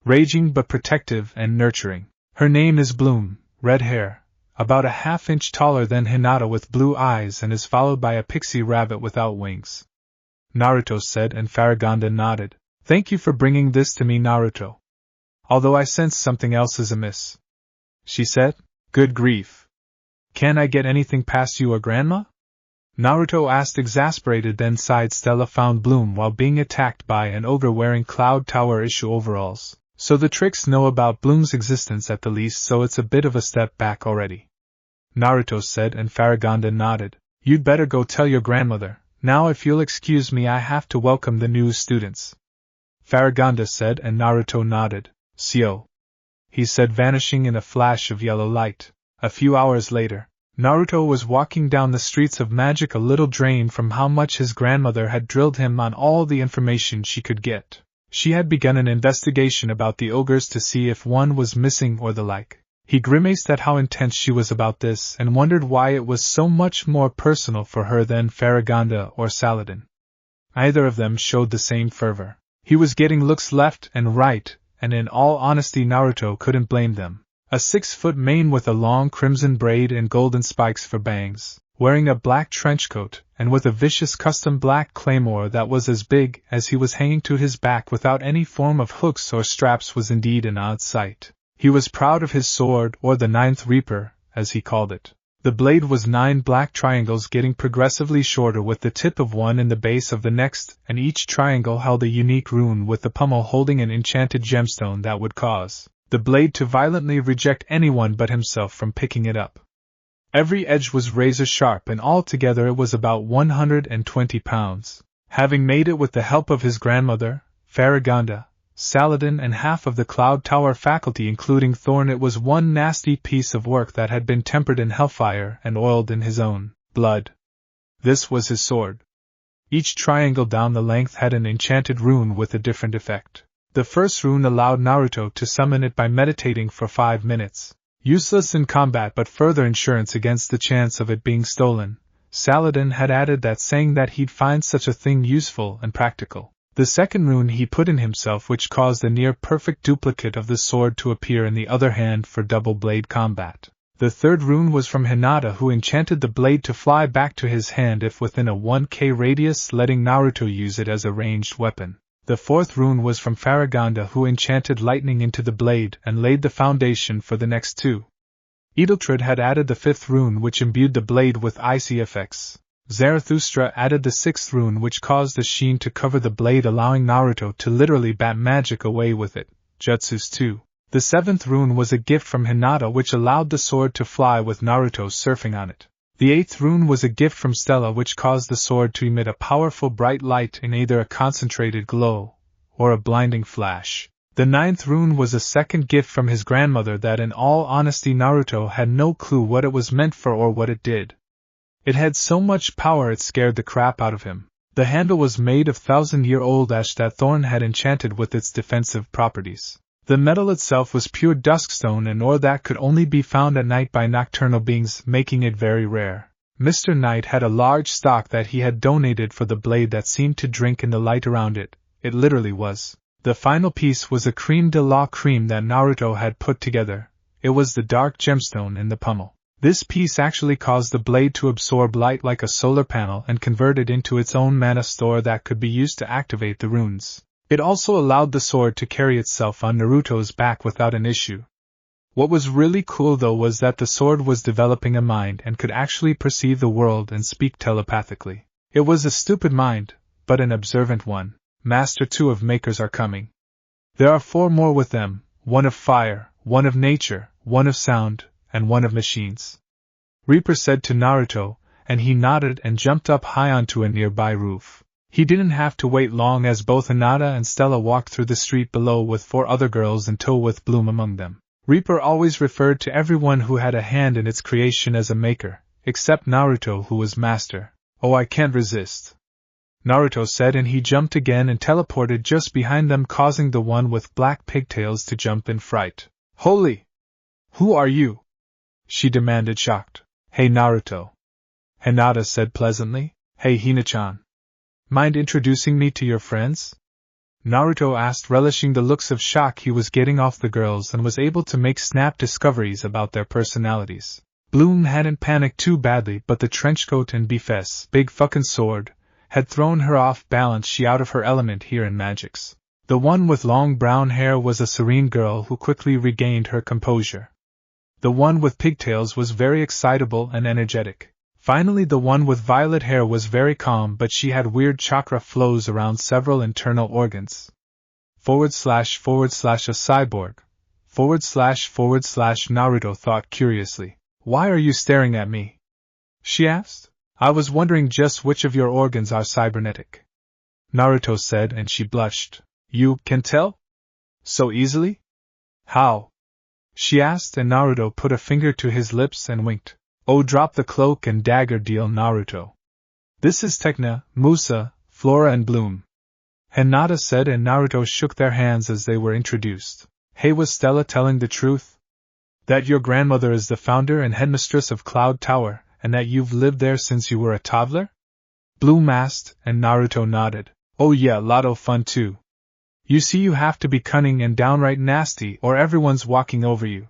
Raging but protective and nurturing. Her name is Bloom, red hair, about a half-inch taller than Hinata with blue eyes, and is followed by a pixie rabbit without wings. Naruto said, and Faragonda nodded. Thank you for bringing this to me, Naruto. Although I sense something else is amiss, she said. Good grief. Can I get anything past you or Grandma? Naruto asked, exasperated, then sighed. Stella found Bloom while being attacked by an ogre wearing Cloud Tower issue overalls, so the tricks know about Bloom's existence at the least, so it's a bit of a step back already. Naruto said, and Faragonda nodded. You'd better go tell your grandmother. Now if you'll excuse me, I have to welcome the new students. Faragonda said, and Naruto nodded. Sio, he said, vanishing in a flash of yellow light. A few hours later, Naruto was walking down the streets of magic, a little drained from how much his grandmother had drilled him on all the information she could get. She had begun an investigation about the ogres to see if one was missing or the like. He grimaced at how intense she was about this and wondered why it was so much more personal for her than Faragonda or Saladin. Either of them showed the same fervor. He was getting looks left and right, and in all honesty Naruto couldn't blame them. A 6-foot mane with a long crimson braid and golden spikes for bangs, wearing a black trench coat, and with a vicious custom black claymore that was as big as he was hanging to his back without any form of hooks or straps was indeed an odd sight. He was proud of his sword, or the Ninth Reaper, as he called it. The blade was 9 black triangles getting progressively shorter with the tip of one in the base of the next, and each triangle held a unique rune with the pommel holding an enchanted gemstone that would cause the blade to violently reject anyone but himself from picking it up. Every edge was razor sharp and altogether it was about 120 pounds. Having made it with the help of his grandmother, Faragonda, Saladin and half of the Cloud Tower faculty including Thorn, it was one nasty piece of work that had been tempered in hellfire and oiled in his own blood. This was his sword. Each triangle down the length had an enchanted rune with a different effect. The first rune allowed Naruto to summon it by meditating for 5 minutes. Useless in combat but further insurance against the chance of it being stolen, Saladin had added that saying that he'd find such a thing useful and practical. The second rune he put in himself which caused a near-perfect duplicate of the sword to appear in the other hand for double-blade combat. The third rune was from Hinata who enchanted the blade to fly back to his hand if within a 1k radius, letting Naruto use it as a ranged weapon. The fourth rune was from Faragonda who enchanted lightning into the blade and laid the foundation for the next 2. Edeltraed had added the fifth rune which imbued the blade with icy effects. Zarathustra added the sixth rune which caused a sheen to cover the blade allowing Naruto to literally bat magic away with it, Jutsus 2. The seventh rune was a gift from Hinata which allowed the sword to fly with Naruto surfing on it. The eighth rune was a gift from Stella which caused the sword to emit a powerful bright light in either a concentrated glow or a blinding flash. The ninth rune was a second gift from his grandmother that in all honesty Naruto had no clue what it was meant for or what it did. It had so much power it scared the crap out of him. The handle was made of 1,000-year-old ash that Thorn had enchanted with its defensive properties. The metal itself was pure duskstone and ore that could only be found at night by nocturnal beings, making it very rare. Mr. Knight had a large stock that he had donated for the blade that seemed to drink in the light around it. It literally was. The final piece was a creme de la creme that Naruto had put together. It was the dark gemstone in the pommel. This piece actually caused the blade to absorb light like a solar panel and convert it into its own mana store that could be used to activate the runes. It also allowed the sword to carry itself on Naruto's back without an issue. What was really cool though was that the sword was developing a mind and could actually perceive the world and speak telepathically. It was a stupid mind, but an observant one. Master 2 of Makers are coming. There are 4 more with them, one of fire, one of nature, one of sound, and one of machines. Reaper said to Naruto, and he nodded and jumped up high onto a nearby roof. He didn't have to wait long as both Hinata and Stella walked through the street below with 4 other girls in tow with Bloom among them. Reaper always referred to everyone who had a hand in its creation as a maker, except Naruto who was master. Oh, I can't resist, Naruto said, and he jumped again and teleported just behind them, causing the one with black pigtails to jump in fright. Holy! Who are you? She demanded, shocked. Hey Naruto, Hinata said pleasantly. Hey Hina-chan. Mind introducing me to your friends? Naruto asked, relishing the looks of shock he was getting off the girls and was able to make snap discoveries about their personalities. Bloom hadn't panicked too badly, but the trenchcoat and Bifes, big fucking sword, had thrown her off balance. She out of her element here in Magix. The one with long brown hair was a serene girl who quickly regained her composure. The one with pigtails was very excitable and energetic. Finally, the one with violet hair was very calm, but she had weird chakra flows around several internal organs. / a cyborg. / Naruto thought curiously. Why are you staring at me? She asked. I was wondering just which of your organs are cybernetic, Naruto said, and she blushed. You can tell? So easily? How? She asked, and Naruto put a finger to his lips and winked. Oh, drop the cloak and dagger deal, Naruto. This is Tekna, Musa, Flora and Bloom, Hinata said, and Naruto shook their hands as they were introduced. Hey, was Stella telling the truth? That your grandmother is the founder and headmistress of Cloud Tower, and that you've lived there since you were a toddler? Bloom asked, and Naruto nodded. Oh yeah, lot of fun too. You see, you have to be cunning and downright nasty or everyone's walking over you.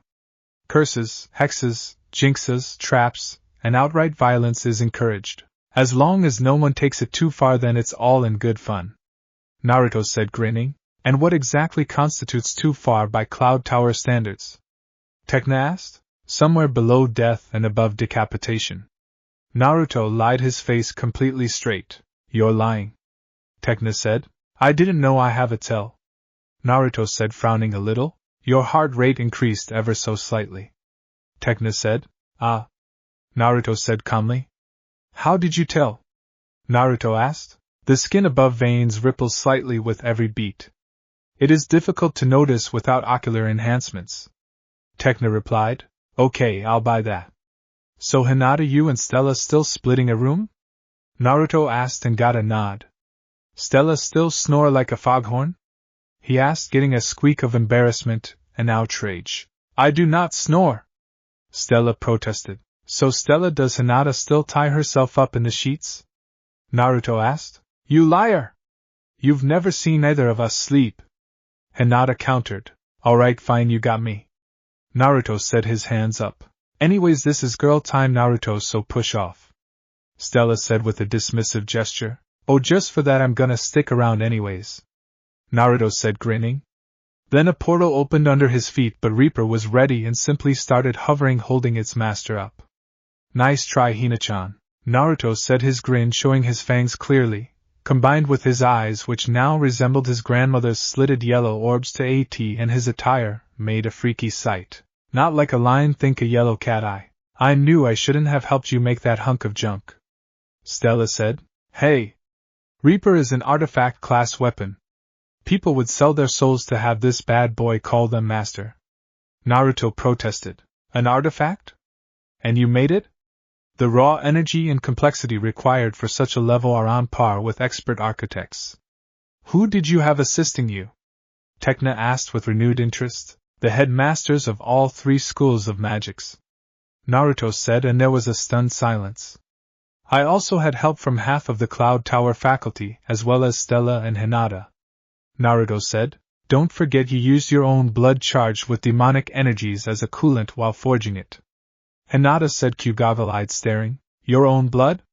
Curses, hexes, jinxes, traps, and outright violence is encouraged. As long as no one takes it too far, then it's all in good fun. Naruto said, grinning. And what exactly constitutes too far by Cloud Tower standards? Tecna asked. Somewhere below death and above decapitation. Naruto lied, his face completely straight. You're lying. Tecna said. I didn't know I have a tell. Naruto said, frowning a little. Your heart rate increased ever so slightly. Tecna said. Ah. Naruto said calmly. How did you tell? Naruto asked. The skin above veins ripples slightly with every beat. It is difficult to notice without ocular enhancements. Tecna replied. Okay, I'll buy that. So Hinata, you and Stella still splitting a room? Naruto asked and got a nod. Stella still snore like a foghorn? He asked, getting a squeak of embarrassment and outrage. I do not snore, Stella protested. So Stella, does Hinata still tie herself up in the sheets? Naruto asked. You liar! You've never seen either of us sleep. Hinata countered. Alright, fine, you got me. Naruto said, his hands up. Anyways, this is girl time, Naruto, so push off. Stella said with a dismissive gesture. Oh, just for that I'm gonna stick around anyways. Naruto said, grinning. Then a portal opened under his feet, but Reaper was ready and simply started hovering, holding its master up. Nice try, Hina-chan, Naruto said, his grin showing his fangs clearly, combined with his eyes, which now resembled his grandmother's slitted yellow orbs to AT, and his attire made a freaky sight. Not like a lion, think a yellow cat eye. I knew I shouldn't have helped you make that hunk of junk. Stella said. Hey! Reaper is an artifact class weapon. People would sell their souls to have this bad boy call them master. Naruto protested. An artifact? And you made it? The raw energy and complexity required for such a level are on par with expert architects. Who did you have assisting you? Tecna asked with renewed interest. The headmasters of all 3 schools of Magix. Naruto said, and there was a stunned silence. I also had help from half of the Cloud Tower faculty, as well as Stella and Hinata. Naruto said. Don't forget you used your own blood charged with demonic energies as a coolant while forging it. Hinata said, goggle-eyed, staring. Your own blood?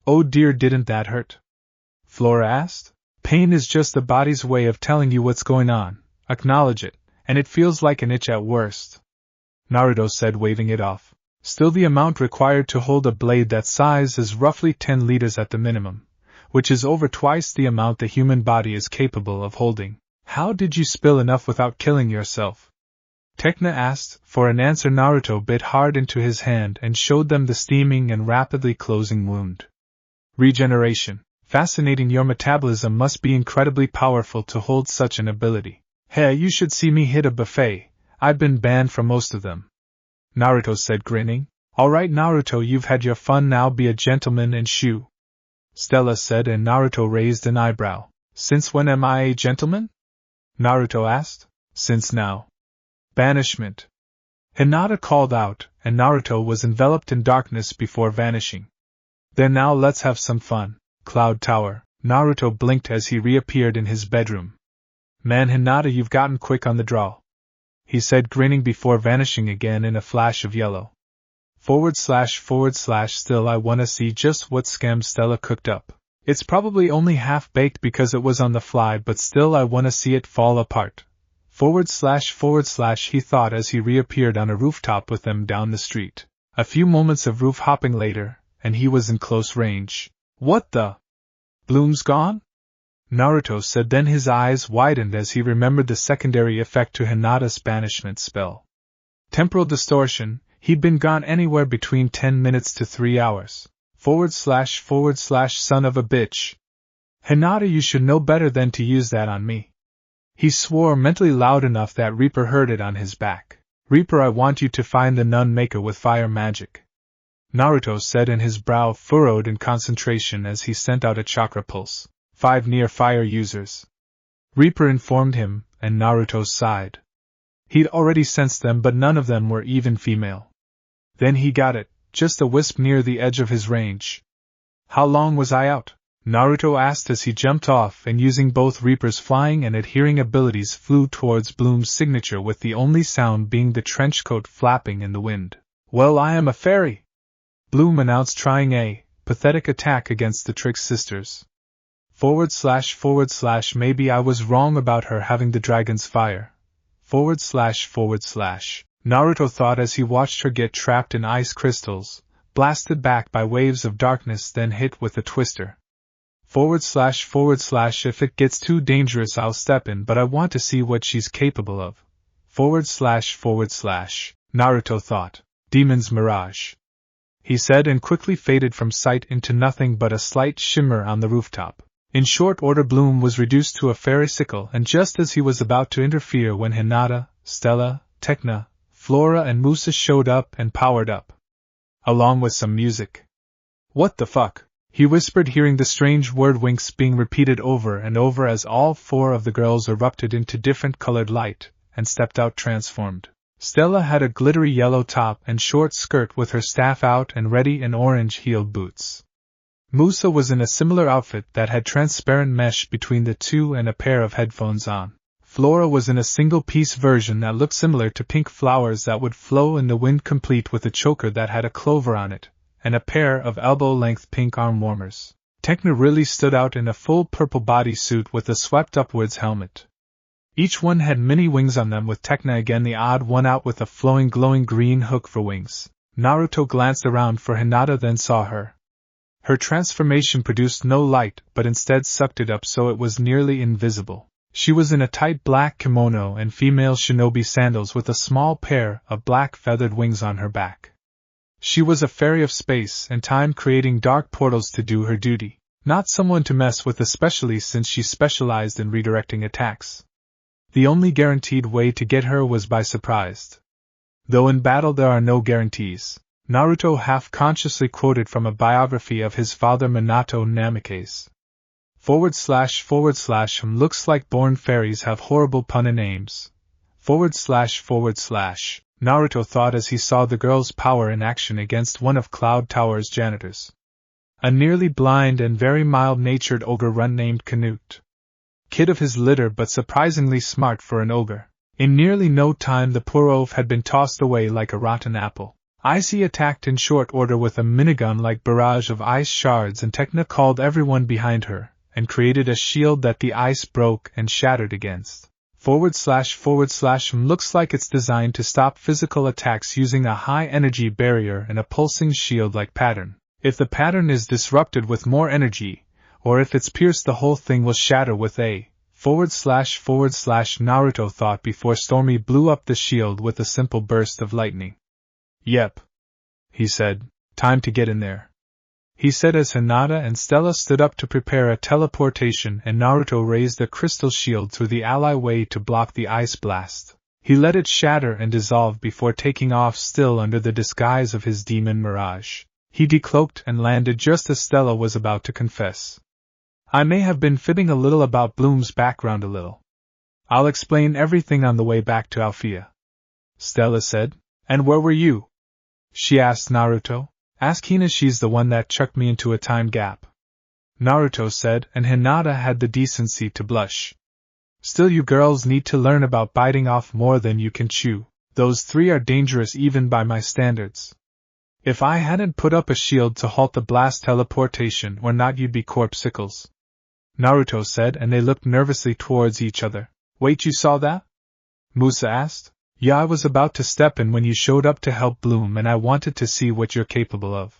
Oh dear, didn't that hurt? Flora asked. Pain is just the body's way of telling you what's going on. Acknowledge it, and it feels like an itch at worst. Naruto said, waving it off. Still, the amount required to hold a blade that size is roughly 10 liters at the minimum, which is over twice the amount the human body is capable of holding. How did you spill enough without killing yourself? Tecna asked. For an answer, Naruto bit hard into his hand and showed them the steaming and rapidly closing wound. Regeneration. Fascinating, your metabolism must be incredibly powerful to hold such an ability. Hey, you should see me hit a buffet. I've been banned from most of them. Naruto said, grinning. Alright, Naruto, you've had your fun, now be a gentleman and shoo. Stella said, and Naruto raised an eyebrow. Since when am I a gentleman? Naruto asked. Since now. Banishment. Hinata called out, and Naruto was enveloped in darkness before vanishing. Then now let's have some fun. Cloud Tower. Naruto blinked as he reappeared in his bedroom. Man, Hinata, you've gotten quick on the draw, he said, grinning before vanishing again in a flash of yellow. / still I wanna see just what scam Stella cooked up. It's probably only half-baked because it was on the fly, but still I wanna see it fall apart. / he thought as he reappeared on a rooftop with them down the street. A few moments of roof hopping later, and he was in close range. What the? Bloom's gone? Naruto said, then his eyes widened as he remembered the secondary effect to Hinata's banishment spell. Temporal distortion. He'd been gone anywhere between 10 minutes to 3 hours. / son of a bitch. Hinata, you should know better than to use that on me. He swore mentally loud enough that Reaper heard it on his back. Reaper, I want you to find the nun maker with fire magic, Naruto said, and his brow furrowed in concentration as he sent out a chakra pulse. 5 near fire users. Reaper informed him, and Naruto sighed. He'd already sensed them, but none of them were even female. Then he got it, just a wisp near the edge of his range. How long was I out? Naruto asked as he jumped off and using both Reaper's flying and adhering abilities flew towards Bloom's signature with the only sound being the trenchcoat flapping in the wind. Well, I am a fairy! Bloom announced, trying a pathetic attack against the Trick Sisters. / maybe I was wrong about her having the dragon's fire. / Naruto thought as he watched her get trapped in ice crystals, blasted back by waves of darkness, then hit with a twister. / if it gets too dangerous I'll step in, but I want to see what she's capable of. / Naruto thought. Demon's Mirage, he said, and quickly faded from sight into nothing but a slight shimmer on the rooftop. In short order Bloom was reduced to a fairy sickle, and just as he was about to interfere when Hinata, Stella, Tecna, Flora and Musa showed up and powered up. Along with some music. What the fuck? He whispered, hearing the strange word Winx being repeated over and over as all 4 of the girls erupted into different colored light and stepped out transformed. Stella had a glittery yellow top and short skirt with her staff out and ready and orange-heeled boots. Musa was in a similar outfit that had transparent mesh between the two and a pair of headphones on. Flora was in a single-piece version that looked similar to pink flowers that would flow in the wind, complete with a choker that had a clover on it, and a pair of elbow-length pink arm warmers. Tecna really stood out in a full purple bodysuit with a swept-upwards helmet. Each one had mini wings on them, with Tecna again the odd one out with a flowing glowing green hook for wings. Naruto glanced around for Hinata, then saw her. Her transformation produced no light, but instead sucked it up so it was nearly invisible. She was in a tight black kimono and female shinobi sandals with a small pair of black feathered wings on her back. She was a fairy of space and time, creating dark portals to do her duty. Not someone to mess with, especially since she specialized in redirecting attacks. The only guaranteed way to get her was by surprise. Though in battle there are no guarantees. Naruto half-consciously quoted from a biography of his father Minato Namikaze. / looks like born fairies have horrible pun names. / Naruto thought as he saw the girl's power in action against one of Cloud Tower's janitors. A nearly blind and very mild-natured ogre run named Canute. Kid of his litter, but surprisingly smart for an ogre. In nearly no time the poor oaf had been tossed away like a rotten apple. Icy attacked in short order with a minigun-like barrage of ice shards, and Tecna called everyone behind her, and created a shield that the ice broke and shattered against. / looks like it's designed to stop physical attacks using a high-energy barrier and a pulsing shield-like pattern. If the pattern is disrupted with more energy, or if it's pierced, the whole thing will shatter with a / Naruto thought before Stormy blew up the shield with a simple burst of lightning. Yep, he said, time to get in there. He said as Hinata and Stella stood up to prepare a teleportation, and Naruto raised a crystal shield through the alleyway to block the ice blast. He let it shatter and dissolve before taking off, still under the disguise of his demon mirage. He decloaked and landed just as Stella was about to confess. I may have been fibbing a little about Bloom's background a little. I'll explain everything on the way back to Alfea, Stella said. And where were you? She asked Naruto. Ask Hina, she's the one that chucked me into a time gap, Naruto said, and Hinata had the decency to blush. Still, you girls need to learn about biting off more than you can chew. Those 3 are dangerous even by my standards. If I hadn't put up a shield to halt the blast teleportation or not, you'd be corpsicles, Naruto said, and they looked nervously towards each other. Wait, you saw that? Musa asked. Yeah, I was about to step in when you showed up to help Bloom, and I wanted to see what you're capable of.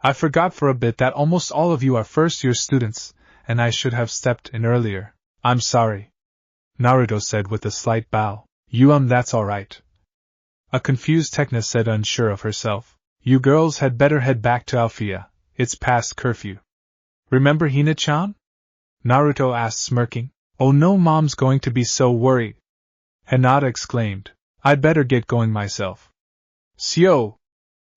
I forgot for a bit that almost all of you are first-year students, and I should have stepped in earlier. I'm sorry, Naruto said with a slight bow. That's alright. A confused Tecna said, unsure of herself. You girls had better head back to Alfea. It's past curfew. Remember Hina-chan? Naruto asked, smirking. Oh no, Mom's going to be so worried, Hinata exclaimed. I'd better get going myself. Syo!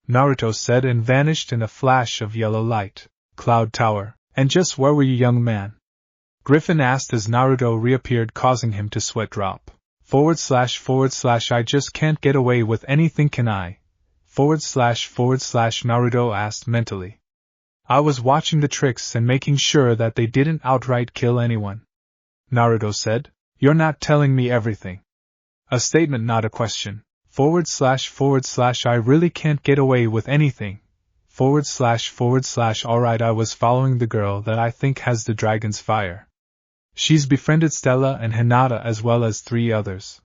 Naruto said and vanished in a flash of yellow light. Cloud Tower. And just where were you, young man? Griffin asked as Naruto reappeared, causing him to sweat drop. / I just can't get away with anything, can I? / Naruto asked mentally. I was watching the tricks and making sure that they didn't outright kill anyone. Naruto said. You're not telling me everything. A statement, not a question. / I really can't get away with anything. / Alright, I was following the girl that I think has the dragon's fire. She's befriended Stella and Hinata as well as 3 others.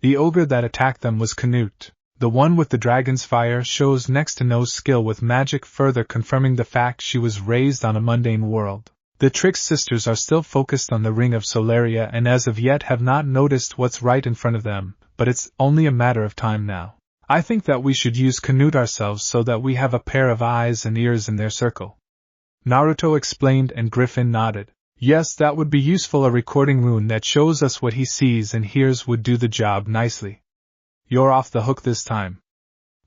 The ogre that attacked them was Canute. The one with the dragon's fire shows next to no skill with magic, further confirming the fact she was raised on a mundane world. The Trix sisters are still focused on the Ring of Solaria and as of yet have not noticed what's right in front of them, but it's only a matter of time now. I think that we should use Canute ourselves so that we have a pair of eyes and ears in their circle. Naruto explained and Griffin nodded. Yes, that would be useful. A recording rune that shows us what he sees and hears would do the job nicely. You're off the hook this time.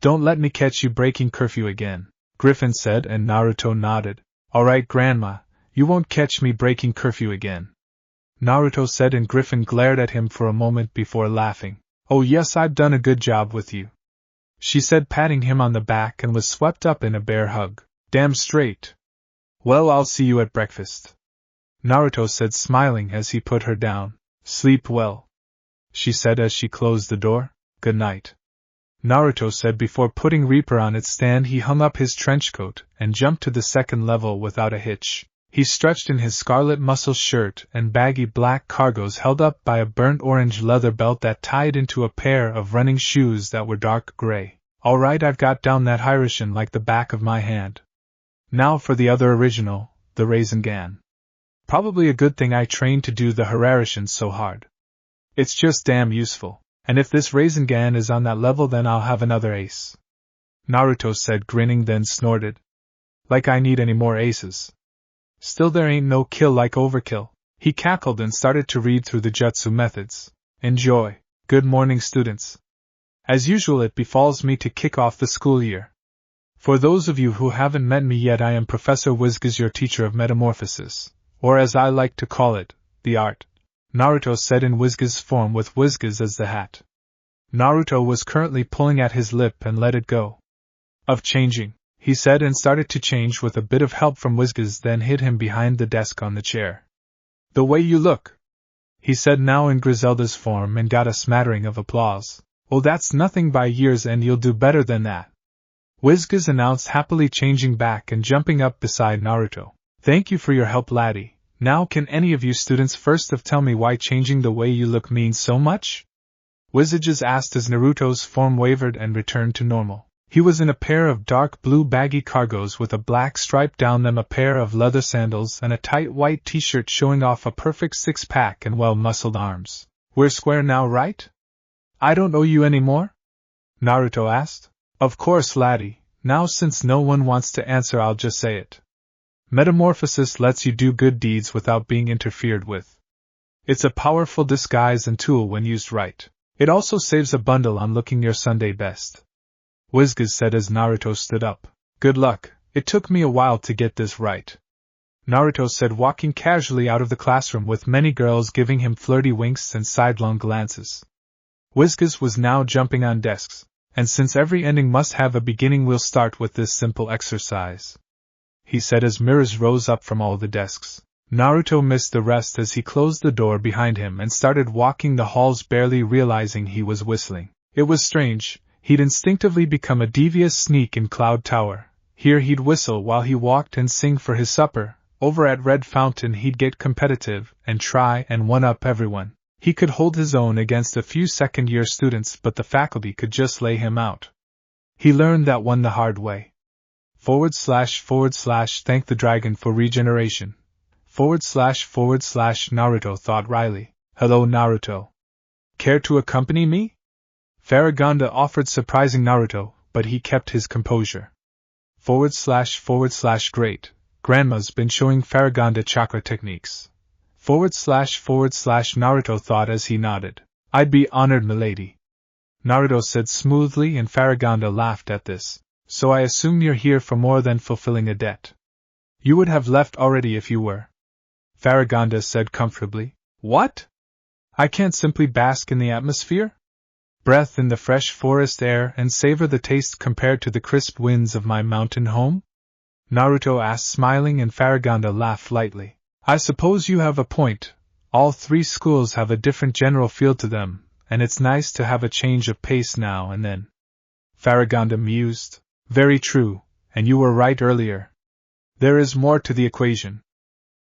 Don't let me catch you breaking curfew again, Griffin said and Naruto nodded. Alright, Grandma, you won't catch me breaking curfew again, Naruto said and Griffin glared at him for a moment before laughing. Oh yes, I've done a good job with you, she said, patting him on the back, and was swept up in a bear hug. Damn straight. Well, I'll see you at breakfast, Naruto said, smiling as he put her down. Sleep well, she said as she closed the door. Good night, Naruto said before putting Reaper on its stand. He hung up his trenchcoat and jumped to the 2nd level without a hitch. He stretched in his scarlet muscle shirt and baggy black cargos held up by a burnt orange leather belt that tied into a pair of running shoes that were dark gray. Alright, I've got down that Hiraishin like the back of my hand. Now for the other original, the Rasengan. Probably a good thing I trained to do the Hiraishin so hard. It's just damn useful. And if this Rasengan is on that level, then I'll have another ace, Naruto said, grinning, then snorted. Like I need any more aces. Still, there ain't no kill like overkill. He cackled and started to read through the jutsu methods. Enjoy. Good morning, students. As usual, it befalls me to kick off the school year. For those of you who haven't met me yet, I am Professor Whizgaz, your teacher of metamorphosis, or as I like to call it, the art, Naruto said in Whizgaz's form with Whizgaz as the hat. Naruto was currently pulling at his lip and let it go. Of changing, he said, and started to change with a bit of help from Whizgaz, then hid him behind the desk on the chair. The way you look, he said now in Griselda's form, and got a smattering of applause. Oh, that's nothing by years, and you'll do better than that, Whizgaz announced, happily changing back and jumping up beside Naruto. Thank you for your help, laddie. Now can any of you students first of tell me why changing the way you look means so much? Whizgaz asked as Naruto's form wavered and returned to normal. He was in a pair of dark blue baggy cargos with a black stripe down them, a pair of leather sandals, and a tight white t-shirt showing off a perfect 6-pack and well-muscled arms. We're square now, right? I don't owe you any more? Naruto asked. Of course, laddie. Now since no one wants to answer, I'll just say it. Metamorphosis lets you do good deeds without being interfered with. It's a powerful disguise and tool when used right. It also saves a bundle on looking your Sunday best, Whizgaz said as Naruto stood up. Good luck, it took me a while to get this right, Naruto said, walking casually out of the classroom with many girls giving him flirty winks and sidelong glances. Whizgaz was now jumping on desks, and since every ending must have a beginning, we'll start with this simple exercise, he said as mirrors rose up from all the desks. Naruto missed the rest as he closed the door behind him and started walking the halls, barely realizing he was whistling. It was strange, he'd instinctively become a devious sneak in Cloud Tower. Here he'd whistle while he walked and sing for his supper. Over at Red Fountain he'd get competitive and try and one-up everyone. He could hold his own against a few second-year students, but the faculty could just lay him out. He learned that one the hard way. / Thank the dragon for regeneration. / Naruto thought wryly. Hello, Naruto. Care to accompany me? Faragonda offered, surprising Naruto, but he kept his composure. / Great. Grandma's been showing Faragonda chakra techniques. / Naruto thought as he nodded. I'd be honored, milady, Naruto said smoothly, and Faragonda laughed at this. So I assume you're here for more than fulfilling a debt. You would have left already if you were, Faragonda said comfortably. What? I can't simply bask in the atmosphere? Breath in the fresh forest air and savor the taste compared to the crisp winds of my mountain home? Naruto asked, smiling, and Faragonda laughed lightly. I suppose you have a point. All three schools have a different general feel to them, and it's nice to have a change of pace now and then. Faragonda mused. Very true, and you were right earlier. There is more to the equation.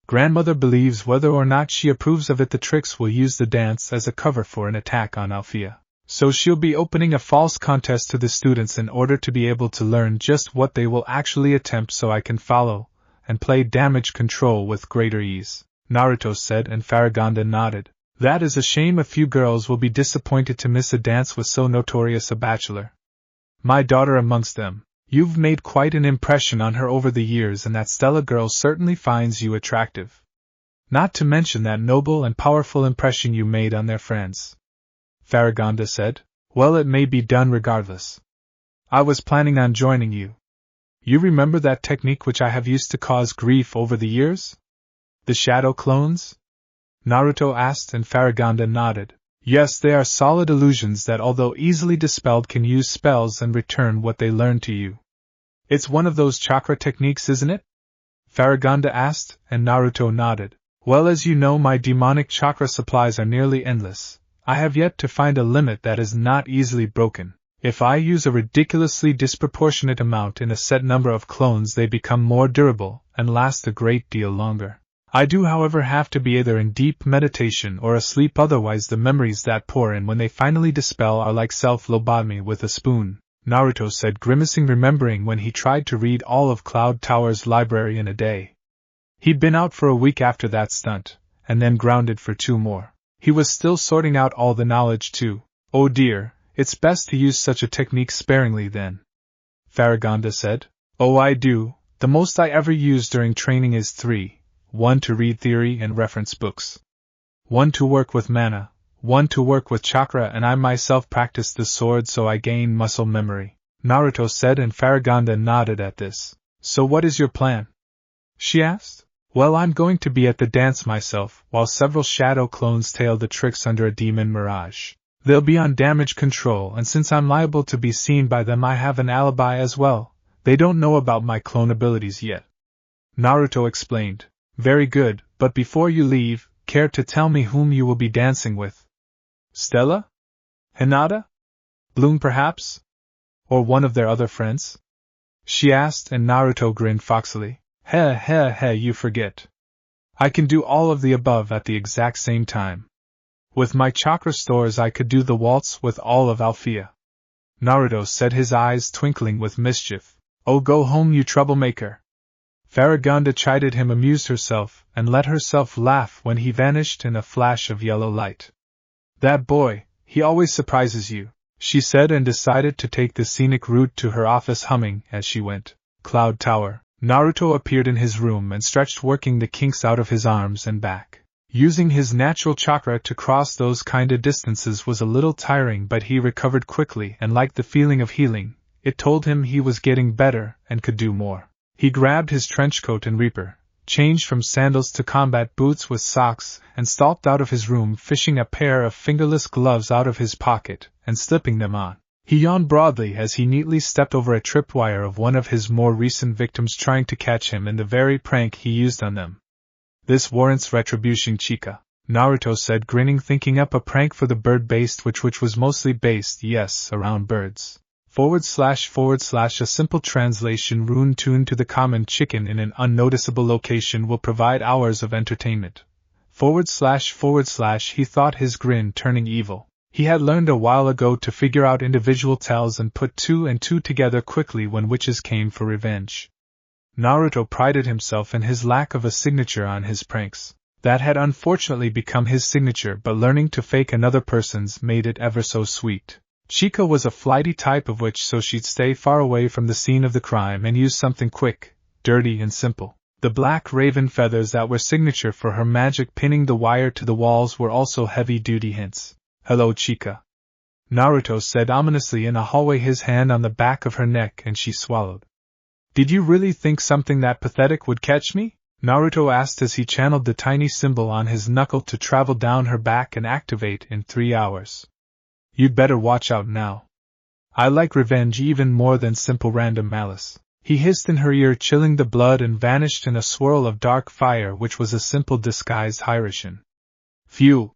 Grandmother believes whether or not she approves of it, the tricks will use the dance as a cover for an attack on Alfea. So she'll be opening a false contest to the students in order to be able to learn just what they will actually attempt, so I can follow and play damage control with greater ease, Naruto said, and Faragonda nodded. That is a shame. A few girls will be disappointed to miss a dance with so notorious a bachelor. My daughter amongst them. You've made quite an impression on her over the years, and that Stella girl certainly finds you attractive. Not to mention that noble and powerful impression you made on their friends. Faragonda said. Well, it may be done regardless. I was planning on joining you. You remember that technique which I have used to cause grief over the years? The shadow clones? Naruto asked, and Faragonda nodded. Yes, they are solid illusions that, although easily dispelled, can use spells and return what they learn to you. It's one of those chakra techniques, isn't it? Faragonda asked, and Naruto nodded. Well, as you know, my demonic chakra supplies are nearly endless. I have yet to find a limit that is not easily broken. If I use a ridiculously disproportionate amount in a set number of clones, they become more durable and last a great deal longer. I do, however, have to be either in deep meditation or asleep, otherwise the memories that pour in when they finally dispel are like self-lobotomy with a spoon, Naruto said, grimacing, remembering when he tried to read all of Cloud Tower's library in a day. He'd been out for a week after that stunt, and then grounded for 2 more. He was still sorting out all the knowledge too. Oh dear, it's best to use such a technique sparingly then, Faragonda said. Oh, I do. The most I ever use during training is 3. 1 to read theory and reference books. 1 to work with mana, 1 to work with chakra, and I myself practice the sword so I gain muscle memory, Naruto said, and Faragonda nodded at this. So what is your plan? She asked. Well, I'm going to be at the dance myself, while several shadow clones tail the tricks under a demon mirage. They'll be on damage control, and since I'm liable to be seen by them, I have an alibi as well. They don't know about my clone abilities yet. Naruto explained. Very good, but before you leave, care to tell me whom you will be dancing with? Stella? Hinata? Bloom perhaps? Or one of their other friends? She asked, and Naruto grinned foxily. Heh, you forget. I can do all of the above at the exact same time. With my chakra stores I could do the waltz with all of Alfea. Naruto said, his eyes twinkling with mischief. Oh, go home, you troublemaker. Faragonda chided him, amused herself, and let herself laugh when he vanished in a flash of yellow light. That boy, he always surprises you, she said, and decided to take the scenic route to her office, humming as she went. Cloud Tower. Naruto appeared in his room and stretched, working the kinks out of his arms and back. Using his natural chakra to cross those kinda distances was a little tiring, but he recovered quickly and liked the feeling of healing. It told him he was getting better and could do more. He grabbed his trenchcoat and reaper, changed from sandals to combat boots with socks, and stalked out of his room, fishing a pair of fingerless gloves out of his pocket and slipping them on. He yawned broadly as he neatly stepped over a tripwire of one of his more recent victims, trying to catch him in the very prank he used on them. This warrants retribution, Chica, Naruto said, grinning, thinking up a prank for the bird-based which was mostly based, yes, around birds. / a simple translation rune tuned to the common chicken in an unnoticeable location will provide hours of entertainment. / he thought, his grin turning evil. He had learned a while ago to figure out individual tells and put 2 and 2 together quickly when witches came for revenge. Naruto prided himself in his lack of a signature on his pranks. That had unfortunately become his signature, but learning to fake another person's made it ever so sweet. Chica was a flighty type of witch, so she'd stay far away from the scene of the crime and use something quick, dirty, and simple. The black raven feathers that were signature for her magic pinning the wire to the walls were also heavy-duty hints. Hello, Chica, Naruto said ominously in a hallway, his hand on the back of her neck, and she swallowed. Did you really think something that pathetic would catch me? Naruto asked as he channeled the tiny symbol on his knuckle to travel down her back and activate in 3 hours. You'd better watch out now. I like revenge even more than simple random malice. He hissed in her ear, chilling the blood, and vanished in a swirl of dark fire which was a simple disguised Hirashin. Phew!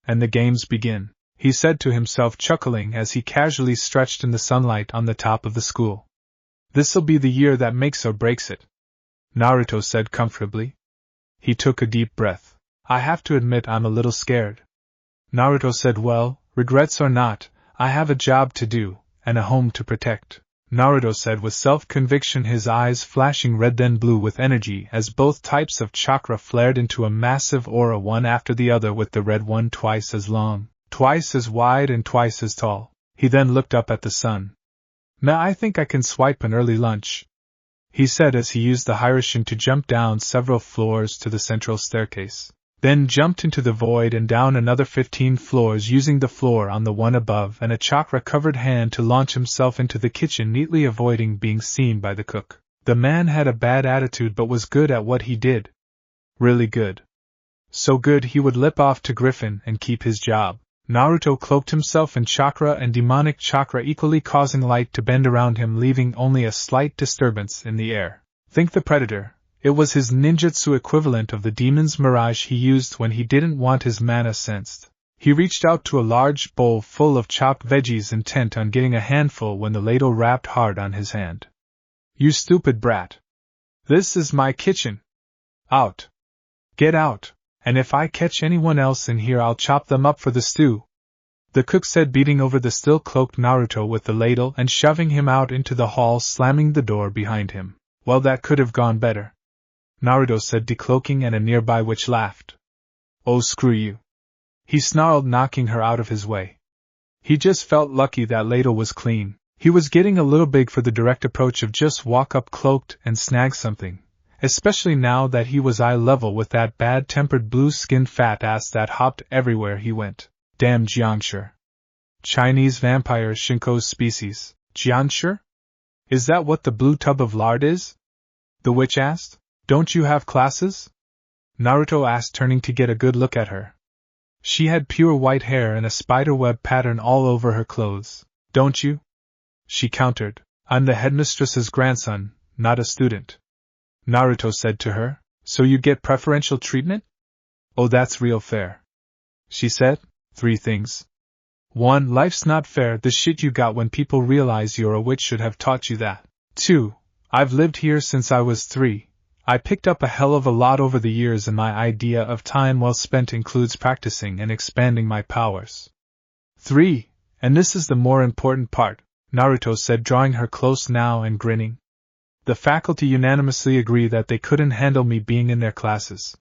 And the games begin, he said to himself, chuckling as he casually stretched in the sunlight on the top of the school. This'll be the year that makes or breaks it, Naruto said comfortably. He took a deep breath. I have to admit I'm a little scared. Naruto said, well, regrets or not, I have a job to do, and a home to protect, Naruto said with self-conviction, his eyes flashing red then blue with energy as both types of chakra flared into a massive aura, one after the other, with the red one twice as long, twice as wide, and twice as tall. He then looked up at the sun. I think I can swipe an early lunch, he said as he used the Hirashin to jump down several floors to the central staircase, then jumped into the void and down another 15 floors, using the floor on the one above and a chakra-covered hand to launch himself into the kitchen, neatly avoiding being seen by the cook. The man had a bad attitude but was good at what he did. Really good. So good he would lip off to Griffin and keep his job. Naruto cloaked himself in chakra and demonic chakra equally, causing light to bend around him, leaving only a slight disturbance in the air. Think the Predator. It was his ninjutsu equivalent of the demon's mirage he used when he didn't want his mana sensed. He reached out to a large bowl full of chopped veggies, intent on getting a handful when the ladle rapped hard on his hand. You stupid brat. This is my kitchen. Out. Get out. And if I catch anyone else in here, I'll chop them up for the stew, the cook said, beating over the still cloaked Naruto with the ladle and shoving him out into the hall, slamming the door behind him. Well, that could have gone better, Naruto said, decloaking at a nearby witch laughed. Oh, screw you, he snarled, knocking her out of his way. He just felt lucky that ladle was clean. He was getting a little big for the direct approach of just walk up cloaked and snag something, especially now that he was eye level with that bad-tempered blue-skinned fat ass that hopped everywhere he went. Damn Jiangshi. Chinese vampire Shinko's species. Jiangshi? Is that what the blue tub of lard is? The witch asked. Don't you have classes? Naruto asked, turning to get a good look at her. She had pure white hair and a spiderweb pattern all over her clothes. Don't you? She countered. I'm the headmistress's grandson, not a student, Naruto said to her. So you get preferential treatment? Oh, that's real fair, she said. 3 things. 1. Life's not fair. The shit you got when people realize you're a witch should have taught you that. 2. I've lived here since I was 3. I picked up a hell of a lot over the years, and my idea of time well spent includes practicing and expanding my powers. 3. And this is the more important part, Naruto said, drawing her close now and grinning. The faculty unanimously agree that they couldn't handle me being in their classes,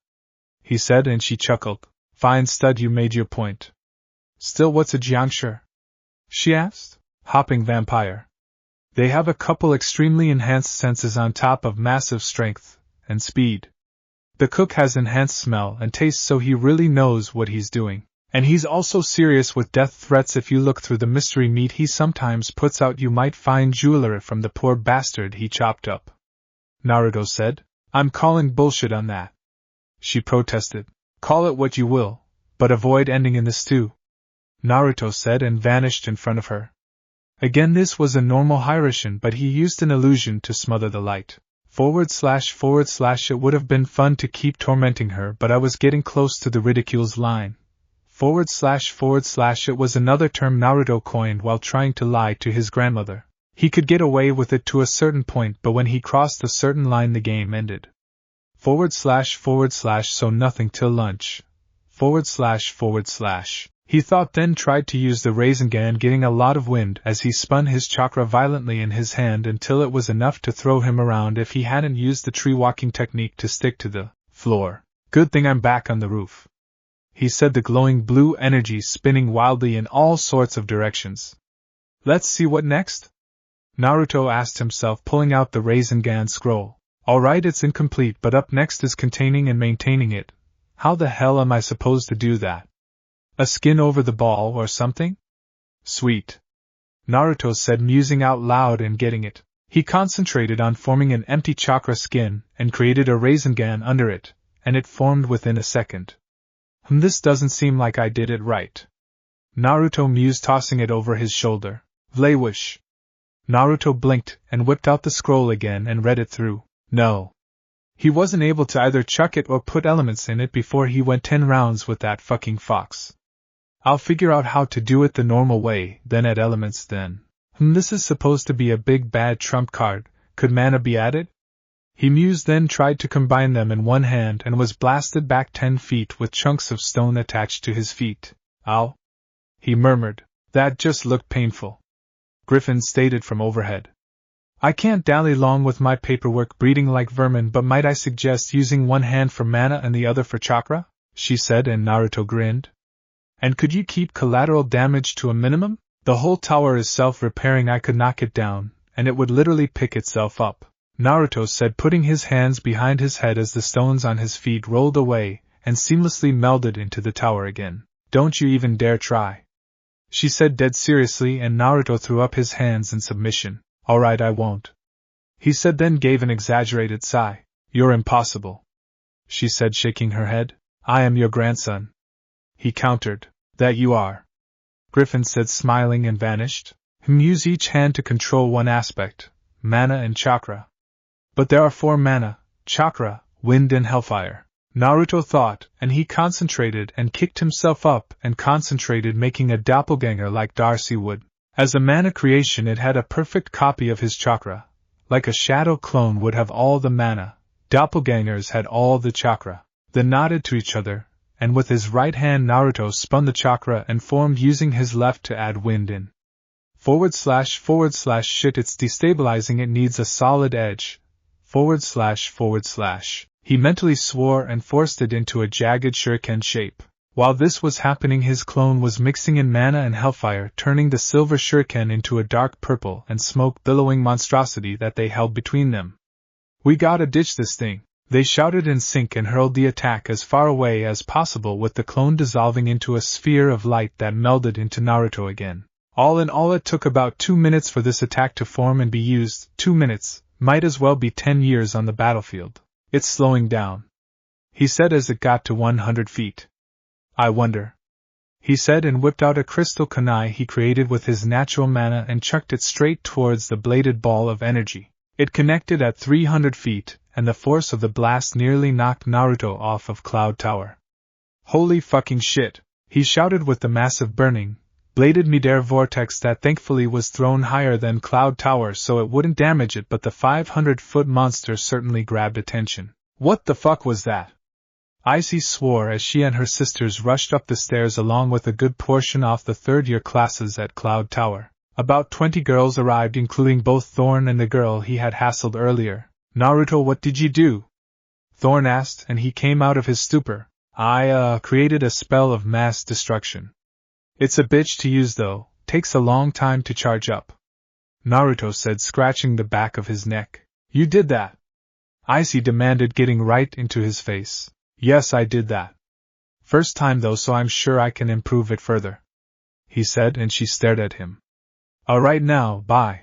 he said, and she chuckled. Fine stud, you made your point. Still, what's a jiangshi? She asked. Hopping vampire. They have a couple extremely enhanced senses on top of massive strength and speed. The cook has enhanced smell and taste, so he really knows what he's doing. And he's also serious with death threats. If you look through the mystery meat he sometimes puts out, you might find jewelry from the poor bastard he chopped up, Naruto said. I'm calling bullshit on that, she protested. Call it what you will, but avoid ending in the stew, Naruto said, and vanished in front of her. Again, this was a normal Hirashin, but he used an illusion to smother the light. // It would have been fun to keep tormenting her, but I was getting close to the ridicule's line. // It was another term Naruto coined while trying to lie to his grandmother. He could get away with it to a certain point, but when he crossed a certain line the game ended. // So nothing till lunch. // He thought, then tried to use the Rasengan, getting a lot of wind as he spun his chakra violently in his hand until it was enough to throw him around if he hadn't used the tree walking technique to stick to the floor. Good thing I'm back on the roof, he said, the glowing blue energy spinning wildly in all sorts of directions. Let's see what next? Naruto asked himself, pulling out the Rasengan scroll. Alright, it's incomplete, but up next is containing and maintaining it. How the hell am I supposed to do that? A skin over the ball or something? Sweet, Naruto said, musing out loud and getting it. He concentrated on forming an empty chakra skin and created a Rasengan under it, and it formed within a second. This doesn't seem like I did it right, Naruto mused, tossing it over his shoulder. Vleiwish. Naruto blinked and whipped out the scroll again and read it through. No. He wasn't able to either chuck it or put elements in it before he went 10 rounds with that fucking fox. I'll figure out how to do it the normal way, then add elements then. This is supposed to be a big bad trump card, could mana be added? He mused, then tried to combine them in one hand and was blasted back 10 feet with chunks of stone attached to his feet. Ow! He murmured. That just looked painful. Griffin stated from overhead. I can't dally long with my paperwork breeding like vermin, but might I suggest using one hand for mana and the other for chakra? She said, and Naruto grinned. And could you keep collateral damage to a minimum? The whole tower is self-repairing, I could knock it down, and it would literally pick itself up. Naruto said, putting his hands behind his head as the stones on his feet rolled away and seamlessly melded into the tower again. Don't you even dare try. She said dead seriously, and Naruto threw up his hands in submission. Alright, I won't. He said, then gave an exaggerated sigh. You're impossible. She said, shaking her head. I am your grandson. He countered. That you are. Griffin said, smiling, and vanished. Use each hand to control one aspect, mana and chakra. But there are 4 mana, chakra, wind and hellfire. Naruto thought, and he concentrated and kicked himself up and concentrated, making a doppelganger like Darcy would. As a mana creation, it had a perfect copy of his chakra. Like a shadow clone would have all the mana, doppelgangers had all the chakra. They nodded to each other, and with his right hand Naruto spun the chakra and formed using his left to add wind in. / shit, it's destabilizing, it needs a solid edge. / He mentally swore and forced it into a jagged shuriken shape. While this was happening, his clone was mixing in mana and hellfire, turning the silver shuriken into a dark purple and smoke-billowing monstrosity that they held between them. We gotta ditch this thing, they shouted in sync and hurled the attack as far away as possible, with the clone dissolving into a sphere of light that melded into Naruto again. All in all, it took about 2 minutes for this attack to form and be used. 2 minutes, might as well be 10 years on the battlefield. It's slowing down, he said as it got to 100 feet. I wonder, he said, and whipped out a crystal kunai he created with his natural mana and chucked it straight towards the bladed ball of energy. It connected at 300 feet, and the force of the blast nearly knocked Naruto off of Cloud Tower. Holy fucking shit, he shouted with the massive burning, bladed midair vortex that thankfully was thrown higher than Cloud Tower so it wouldn't damage it, but the 500-foot monster certainly grabbed attention. What the fuck was that? Icy swore as she and her sisters rushed up the stairs along with a good portion of the third-year classes at Cloud Tower. About 20 girls arrived, including both Thorn and the girl he had hassled earlier. Naruto, what did you do? Thorn asked, and he came out of his stupor. I created a spell of mass destruction. It's a bitch to use though, takes a long time to charge up. Naruto said, scratching the back of his neck. You did that? Icy demanded, getting right into his face. Yes, I did that. First time though, so I'm sure I can improve it further, he said, and she stared at him. Alright now, bye,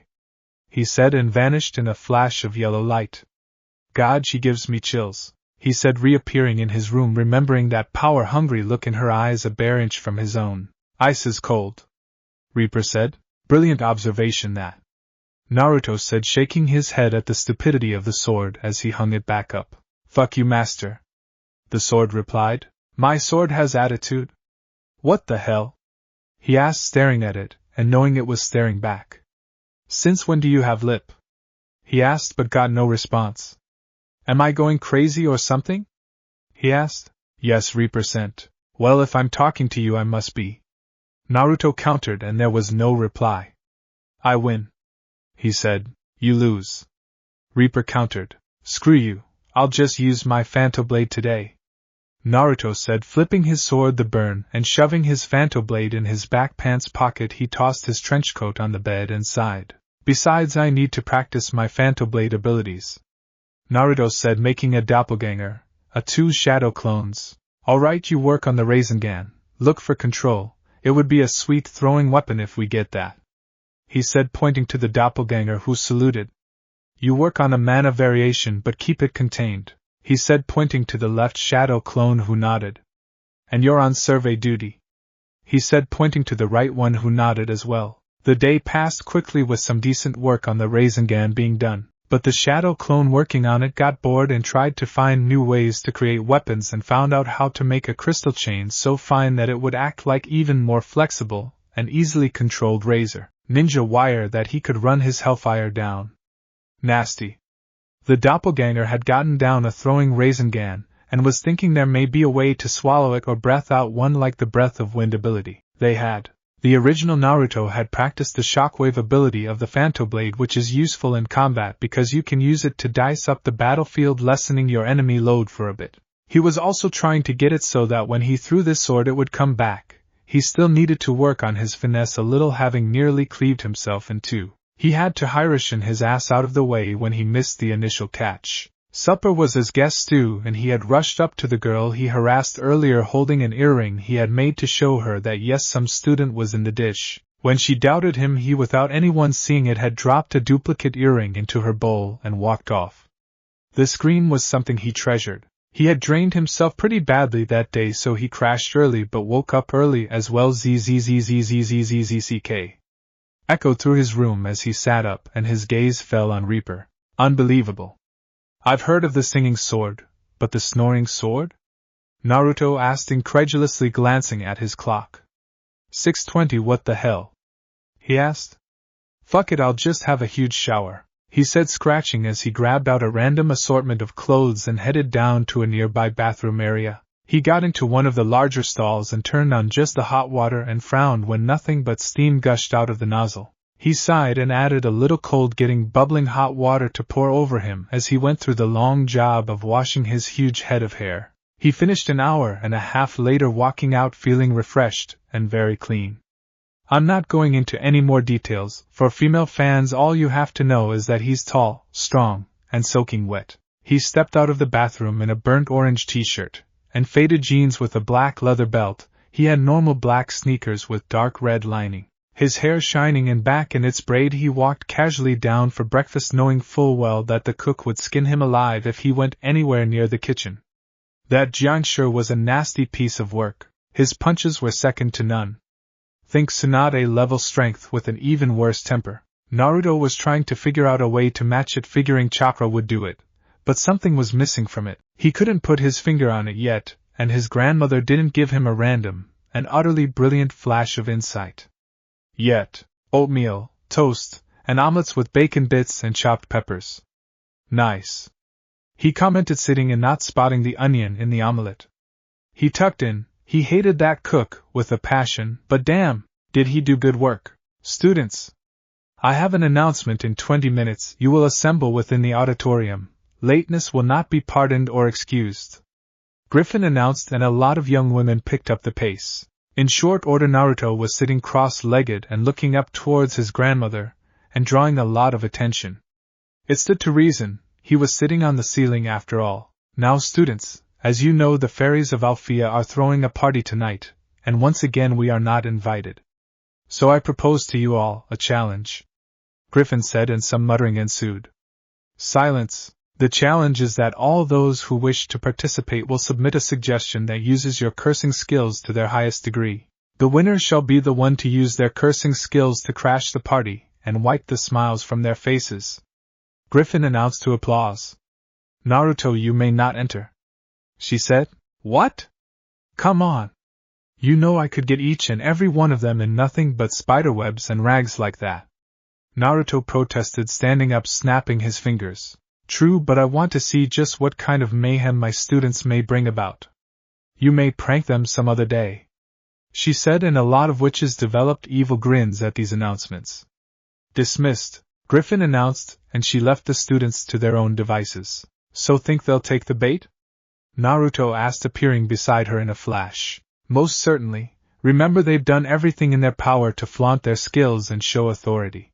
he said, and vanished in a flash of yellow light. God, she gives me chills, he said, reappearing in his room, remembering that power-hungry look in her eyes a bare inch from his own. Ice is cold, Reaper said. Brilliant observation that, Naruto said, shaking his head at the stupidity of the sword as he hung it back up. Fuck you, master, the sword replied. My sword has attitude? What the hell? He asked, staring at it, and knowing it was staring back. Since when do you have lip? He asked, but got no response. Am I going crazy or something? He asked. Yes, Reaper sent. Well, if I'm talking to you, I must be. Naruto countered, and there was no reply. I win, he said. You lose, Reaper countered. Screw you, I'll just use my Phantom Blade today, Naruto said, flipping his sword the burn and shoving his Phantom Blade in his back pants pocket. He tossed his trenchcoat on the bed and sighed. Besides, I need to practice my Phantom Blade abilities, Naruto said, making a doppelganger, 2 shadow clones. Alright, you work on the Rasengan, look for control, it would be a sweet throwing weapon if we get that, he said, pointing to the doppelganger, who saluted. You work on a mana variation, but keep it contained, he said, pointing to the left shadow clone, who nodded. And you're on survey duty, he said, pointing to the right one, who nodded as well. The day passed quickly with some decent work on the Rasengan being done, but the shadow clone working on it got bored and tried to find new ways to create weapons and found out how to make a crystal chain so fine that it would act like even more flexible and easily controlled razor ninja wire that he could run his hellfire down. Nasty. The doppelganger had gotten down a throwing Rasengan, and was thinking there may be a way to swallow it or breath out one like the breath of wind ability. They had. The original Naruto had practiced the shockwave ability of the Phantoblade, which is useful in combat because you can use it to dice up the battlefield, lessening your enemy load for a bit. He was also trying to get it so that when he threw this sword it would come back. He still needed to work on his finesse a little, having nearly cleaved himself in two. He had to Hiroshin his ass out of the way when he missed the initial catch. Supper was his guest stew, and he had rushed up to the girl he harassed earlier holding an earring he had made to show her that yes, some student was in the dish. When she doubted him, he, without anyone seeing it, had dropped a duplicate earring into her bowl and walked off. The screen was something he treasured. He had drained himself pretty badly that day, so he crashed early but woke up early as well. ZZZZZZZZZK echoed through his room as he sat up, and his gaze fell on Reaper. Unbelievable. I've heard of the singing sword, but the snoring sword? Naruto asked incredulously, glancing at his clock. 6:20. What the hell? He asked. Fuck it, I'll just have a huge shower, he said, scratching as he grabbed out a random assortment of clothes and headed down to a nearby bathroom area. He got into one of the larger stalls and turned on just the hot water and frowned when nothing but steam gushed out of the nozzle. He sighed and added a little cold, getting bubbling hot water to pour over him as he went through the long job of washing his huge head of hair. He finished an hour and a half later, walking out feeling refreshed and very clean. I'm not going into any more details. For female fans, all you have to know is that he's tall, strong, and soaking wet. He stepped out of the bathroom in a burnt orange t-shirt and faded jeans with a black leather belt. He had normal black sneakers with dark red lining. His hair shining and back in its braid, he walked casually down for breakfast, knowing full well that the cook would skin him alive if he went anywhere near the kitchen. That Jiang sure was a nasty piece of work. His punches were second to none. Think Tsunade level strength with an even worse temper. Naruto was trying to figure out a way to match it, figuring chakra would do it, but something was missing from it. He couldn't put his finger on it yet, and his grandmother didn't give him a random and utterly brilliant flash of insight. Yet, oatmeal, toast, and omelets with bacon bits and chopped peppers. Nice. He commented, sitting and not spotting the onion in the omelet. He tucked in. He hated that cook with a passion, but damn, did he do good work. Students, I have an announcement. In 20 minutes you will assemble within the auditorium. Lateness will not be pardoned or excused, Griffin announced, and a lot of young women picked up the pace. In short order, Naruto was sitting cross-legged and looking up towards his grandmother, and drawing a lot of attention. It stood to reason, he was sitting on the ceiling after all. Now students, as you know, the fairies of Alfea are throwing a party tonight, and once again we are not invited. So I propose to you all a challenge, Griffin said, and some muttering ensued. Silence. The challenge is that all those who wish to participate will submit a suggestion that uses your cursing skills to their highest degree. The winner shall be the one to use their cursing skills to crash the party and wipe the smiles from their faces, Griffin announced to applause. Naruto, you may not enter, she said. What? Come on. You know I could get each and every one of them in nothing but spiderwebs and rags like that, Naruto protested, standing up, snapping his fingers. True, but I want to see just what kind of mayhem my students may bring about. You may prank them some other day, she said, and a lot of witches developed evil grins at these announcements. Dismissed, Griffin announced, and she left the students to their own devices. So think they'll take the bait? Naruto asked, appearing beside her in a flash. Most certainly. Remember, they've done everything in their power to flaunt their skills and show authority.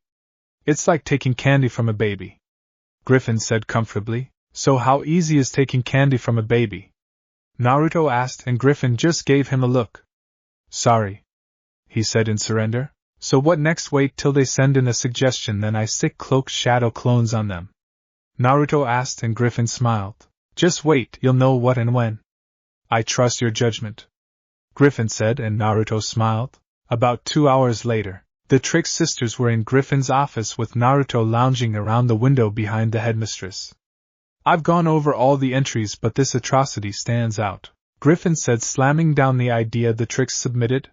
It's like taking candy from a baby, Griffin said comfortably. So how easy is taking candy from a baby? Naruto asked, and Griffin just gave him a look. Sorry, he said in surrender. So what next? Wait till they send in a suggestion, then I stick cloaked shadow clones on them, Naruto asked, and Griffin smiled. Just wait, you'll know what and when. I trust your judgment, Griffin said, and Naruto smiled. About 2 hours later, The Trick sisters were in Griffin's office with Naruto lounging around the window behind the headmistress. I've gone over all the entries, but this atrocity stands out, Griffin said, slamming down the idea the Tricks submitted.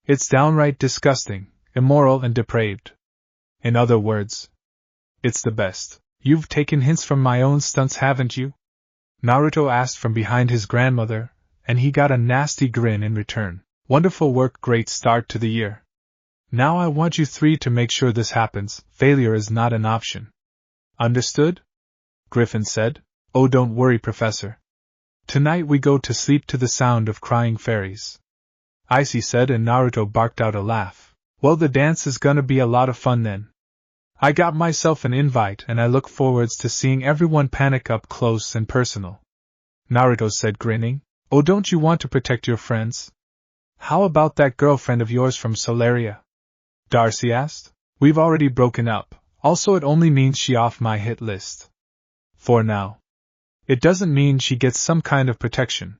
It's downright disgusting, immoral and depraved. In other words, it's the best. You've taken hints from my own stunts, haven't you? Naruto asked from behind his grandmother, and he got a nasty grin in return. Wonderful work, great start to the year. Now I want you three to make sure this happens. Failure is not an option. Understood? Griffin said. Oh, don't worry, Professor. Tonight we go to sleep to the sound of crying fairies. Icy said, and Naruto barked out a laugh. Well, the dance is gonna be a lot of fun then. I got myself an invite and I look forwards to seeing everyone panic up close and personal. Naruto said, grinning. Oh, don't you want to protect your friends? How about that girlfriend of yours from Solaria? Darcy asked. We've already broken up, also it only means she off my hit list. For now. It doesn't mean she gets some kind of protection.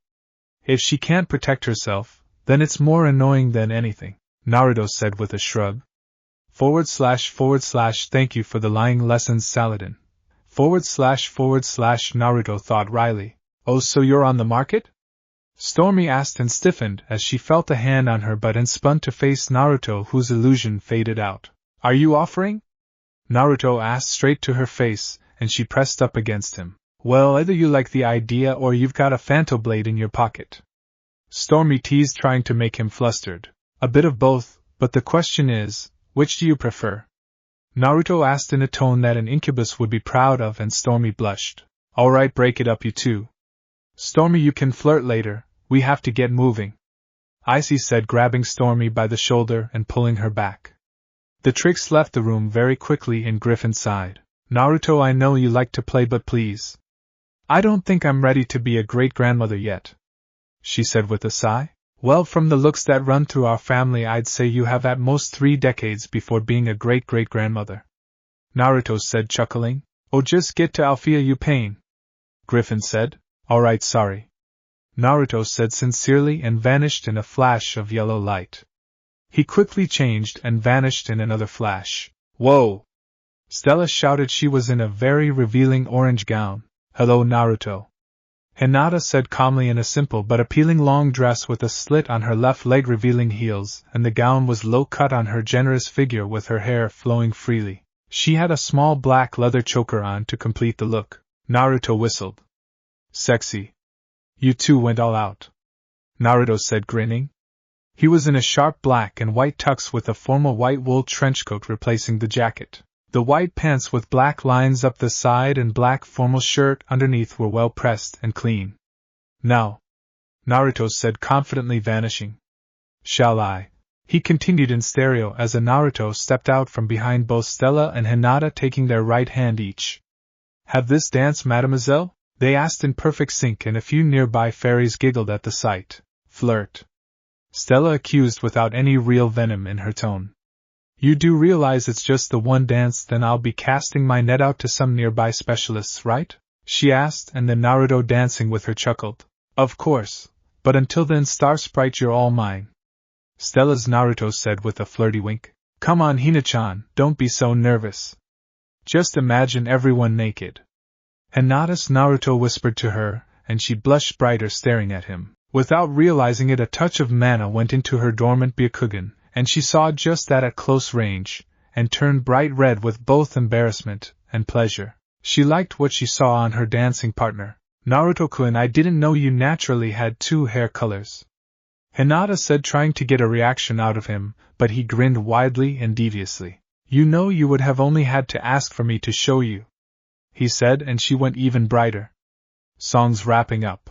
If she can't protect herself, then it's more annoying than anything, Naruto said with a shrug. / thank you for the lying lessons, Saladin. / Naruto thought wryly. Oh, so you're on the market? Stormy asked and stiffened as she felt a hand on her butt and spun to face Naruto, whose illusion faded out. Are you offering? Naruto asked straight to her face, and she pressed up against him. Well, either you like the idea or you've got a Phanto Blade in your pocket. Stormy teased, trying to make him flustered. A bit of both, but the question is, which do you prefer? Naruto asked in a tone that an incubus would be proud of, and Stormy blushed. Alright, break it up, you two. Stormy, you can flirt later, we have to get moving. Icy said, grabbing Stormy by the shoulder and pulling her back. The Tricks left the room very quickly, and Griffin sighed. Naruto, I know you like to play, but please. I don't think I'm ready to be a great-grandmother yet, she said with a sigh. Well, from the looks that run through our family, I'd say you have at most 3 decades before being a great-great-grandmother. Naruto said, chuckling. Oh, just get to Alfea, you pain. Griffin said. Alright, sorry. Naruto said sincerely and vanished in a flash of yellow light. He quickly changed and vanished in another flash. Whoa! Stella shouted. She was in a very revealing orange gown. Hello, Naruto. Hinata said calmly, in a simple but appealing long dress with a slit on her left leg revealing heels, and the gown was low-cut on her generous figure with her hair flowing freely. She had a small black leather choker on to complete the look. Naruto whistled. Sexy. You two went all out. Naruto said, grinning. He was in a sharp black and white tux with a formal white wool trenchcoat replacing the jacket. The white pants with black lines up the side and black formal shirt underneath were well pressed and clean. Now, Naruto said confidently, vanishing. Shall I? He continued in stereo as a Naruto stepped out from behind both Stella and Hinata, taking their right hand each. Have this dance, mademoiselle? They asked in perfect sync, and a few nearby fairies giggled at the sight. Flirt? Stella accused without any real venom in her tone. You do realize it's just the one dance, then I'll be casting my net out to some nearby specialists, right? She asked, and then Naruto, dancing with her, chuckled. Of course, but until then, Star Sprite, you're all mine. Stella's Naruto said with a flirty wink. Come on, Hina-chan, don't be so nervous. Just imagine everyone naked. Hinata's Naruto whispered to her, and she blushed brighter, staring at him. Without realizing it, a touch of mana went into her dormant Byakugan, and she saw just that at close range, and turned bright red with both embarrassment and pleasure. She liked what she saw on her dancing partner. Naruto-kun, I didn't know you naturally had 2 hair colors. Hinata said, trying to get a reaction out of him, but he grinned widely and deviously. You know, you would have only had to ask for me to show you, he said, and she went even brighter. Song's wrapping up.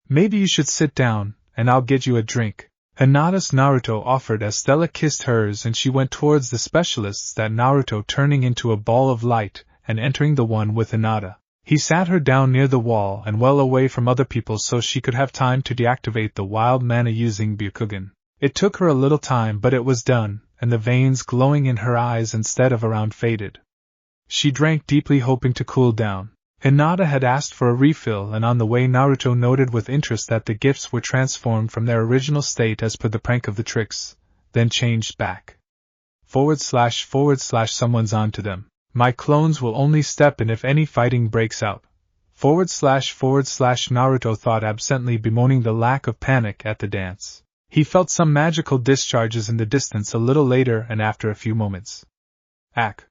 Maybe you should sit down, and I'll get you a drink. Hinata's Naruto offered as Stella kissed hers, and she went towards the specialists, that Naruto turning into a ball of light and entering the one with Hinata. He sat her down near the wall and well away from other people so she could have time to deactivate the wild mana using Byakugan. It took her a little time, but it was done, and the veins glowing in her eyes instead of around faded. She drank deeply, hoping to cool down. Hinata had asked for a refill, and on the way Naruto noted with interest that the gifts were transformed from their original state as per the prank of the Tricks, then changed back. / someone's on to them. My clones will only step in if any fighting breaks out. / Naruto thought absently, bemoaning the lack of panic at the dance. He felt some magical discharges in the distance a little later and after a few moments. Ack!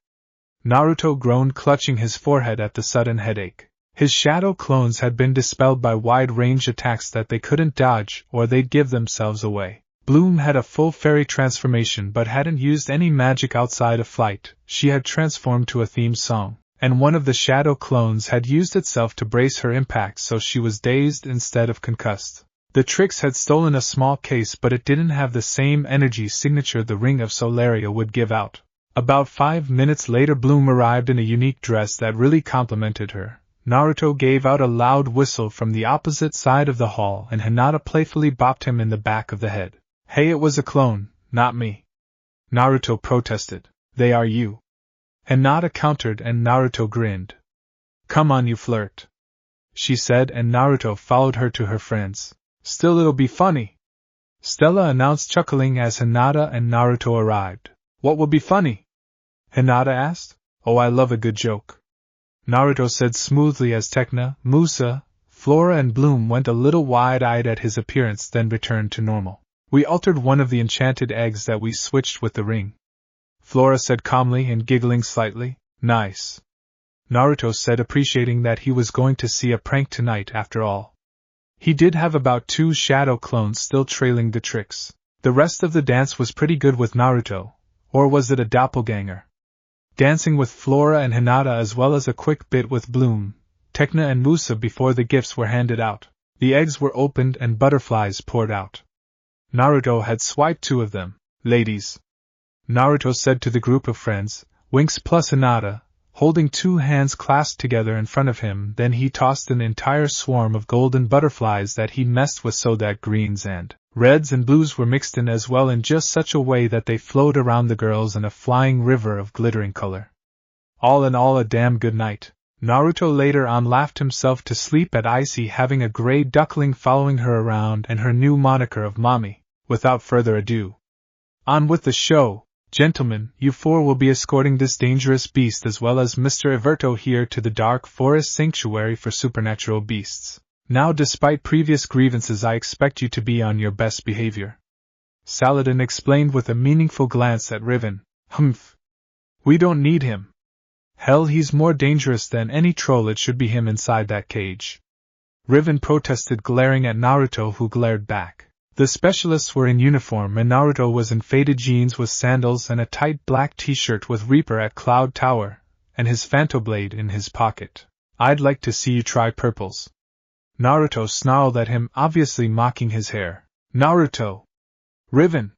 Naruto groaned, clutching his forehead at the sudden headache. His shadow clones had been dispelled by wide-range attacks that they couldn't dodge or they'd give themselves away. Bloom had a full fairy transformation but hadn't used any magic outside of flight. She had transformed to a theme song, and one of the shadow clones had used itself to brace her impact, so she was dazed instead of concussed. The Trix had stolen a small case, but it didn't have the same energy signature the Ring of Solaria would give out. About 5 minutes later, Bloom arrived in a unique dress that really complimented her. Naruto gave out a loud whistle from the opposite side of the hall, and Hinata playfully bopped him in the back of the head. Hey, it was a clone, not me. Naruto protested. They are you. Hinata countered, and Naruto grinned. Come on, you flirt, she said, and Naruto followed her to her friends. Still, it'll be funny, Stella announced, chuckling as Hinata and Naruto arrived. What will be funny? Hinata asked. Oh, I love a good joke, Naruto said smoothly as Tecna, Musa, Flora and Bloom went a little wide-eyed at his appearance, then returned to normal. We altered one of the enchanted eggs that we switched with the ring, Flora said calmly and giggling slightly. Nice, Naruto said, appreciating that he was going to see a prank tonight after all. He did have about 2 shadow clones still trailing the Trix. The rest of the dance was pretty good with Naruto, or was it a doppelganger? Dancing with Flora and Hinata, as well as a quick bit with Bloom, Tecna and Musa before the gifts were handed out. The eggs were opened and butterflies poured out. Naruto had swiped 2 of them. Ladies, Naruto said to the group of friends, Winx plus Hinata, holding 2 hands clasped together in front of him. Then he tossed an entire swarm of golden butterflies that he messed with so that greens and reds and blues were mixed in as well, in just such a way that they flowed around the girls in a flying river of glittering color. All in all, a damn good night. Naruto later on laughed himself to sleep at Icy having a gray duckling following her around and her new moniker of Mommy. Without further ado, on with the show. Gentlemen, you 4 will be escorting this dangerous beast as well as Mr. Everto here to the Dark Forest Sanctuary for supernatural beasts. Now, despite previous grievances, I expect you to be on your best behavior, Saladin explained with a meaningful glance at Riven. Humph. We don't need him. Hell, he's more dangerous than any troll. It should be him inside that cage, Riven protested, glaring at Naruto, who glared back. The specialists were in uniform and Naruto was in faded jeans with sandals and a tight black t-shirt with Reaper at Cloud Tower, and his Phantoblade in his pocket. I'd like to see you try purples, Naruto snarled at him, obviously mocking his hair. Naruto! Riven!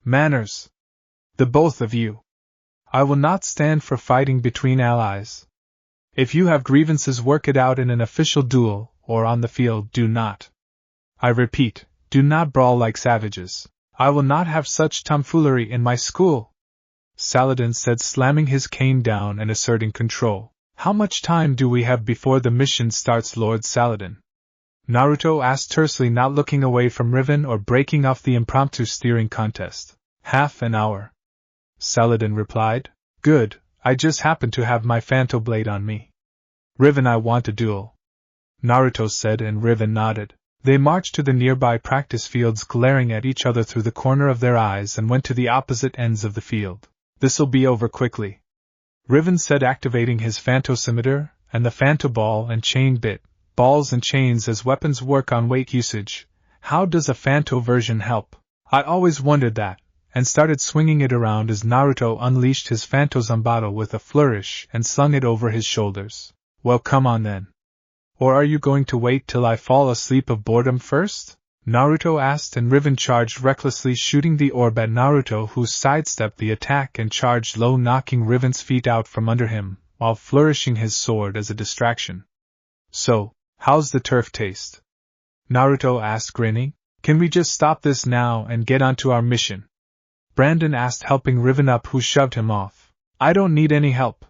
Manners! The both of you! I will not stand for fighting between allies. If you have grievances, work it out in an official duel, or on the field. Do not, I repeat, do not brawl like savages. I will not have such tomfoolery in my school, Saladin said, slamming his cane down and asserting control. How much time do we have before the mission starts, Lord Saladin? Naruto asked tersely, not looking away from Riven or breaking off the impromptu steering contest. Half an hour, Saladin replied. Good, I just happen to have my Phantoblade on me. Riven, I want a duel, Naruto said, and Riven nodded. They marched to the nearby practice fields, glaring at each other through the corner of their eyes, and went to the opposite ends of the field. This'll be over quickly, Riven said, activating his Phantosimeter and the Phantoball and chain bit. Balls and chains as weapons work on weight usage. How does a Phantoversion help? I always wondered that, and started swinging it around as Naruto unleashed his Phantozambato with a flourish and slung it over his shoulders. Well, come on then. Or are you going to wait till I fall asleep of boredom first? Naruto asked, and Riven charged recklessly, shooting the orb at Naruto, who sidestepped the attack and charged low, knocking Riven's feet out from under him, while flourishing his sword as a distraction. So, how's the turf taste? Naruto asked, grinning. Can we just stop this now and get on to our mission? Brandon asked, helping Riven up, who shoved him off. I don't need any help,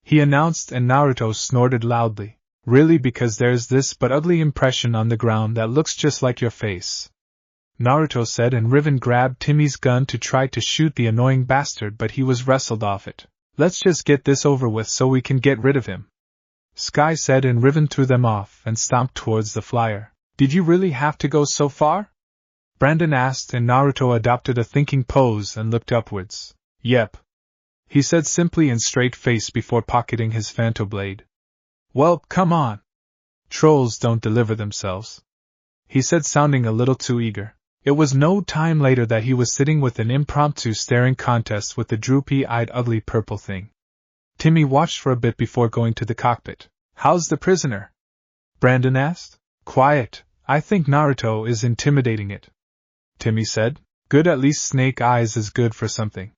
he announced, and Naruto snorted loudly. Really, because there's this but ugly impression on the ground that looks just like your face. Naruto said, and Riven grabbed Timmy's gun to try to shoot the annoying bastard, but he was wrestled off it. Let's just get this over with so we can get rid of him, Sky said, and Riven threw them off and stomped towards the flyer. Did you really have to go so far? Brandon asked, and Naruto adopted a thinking pose and looked upwards. Yep, he said simply and straight-faced before pocketing his Phanto blade. Well, come on. Trolls don't deliver themselves, he said, sounding a little too eager. It was no time later that he was sitting with an impromptu staring contest with the droopy-eyed ugly purple thing. Timmy watched for a bit before going to the cockpit. How's the prisoner? Brandon asked. Quiet, I think Naruto is intimidating it, Timmy said. Good, at least Snake Eyes is good for something,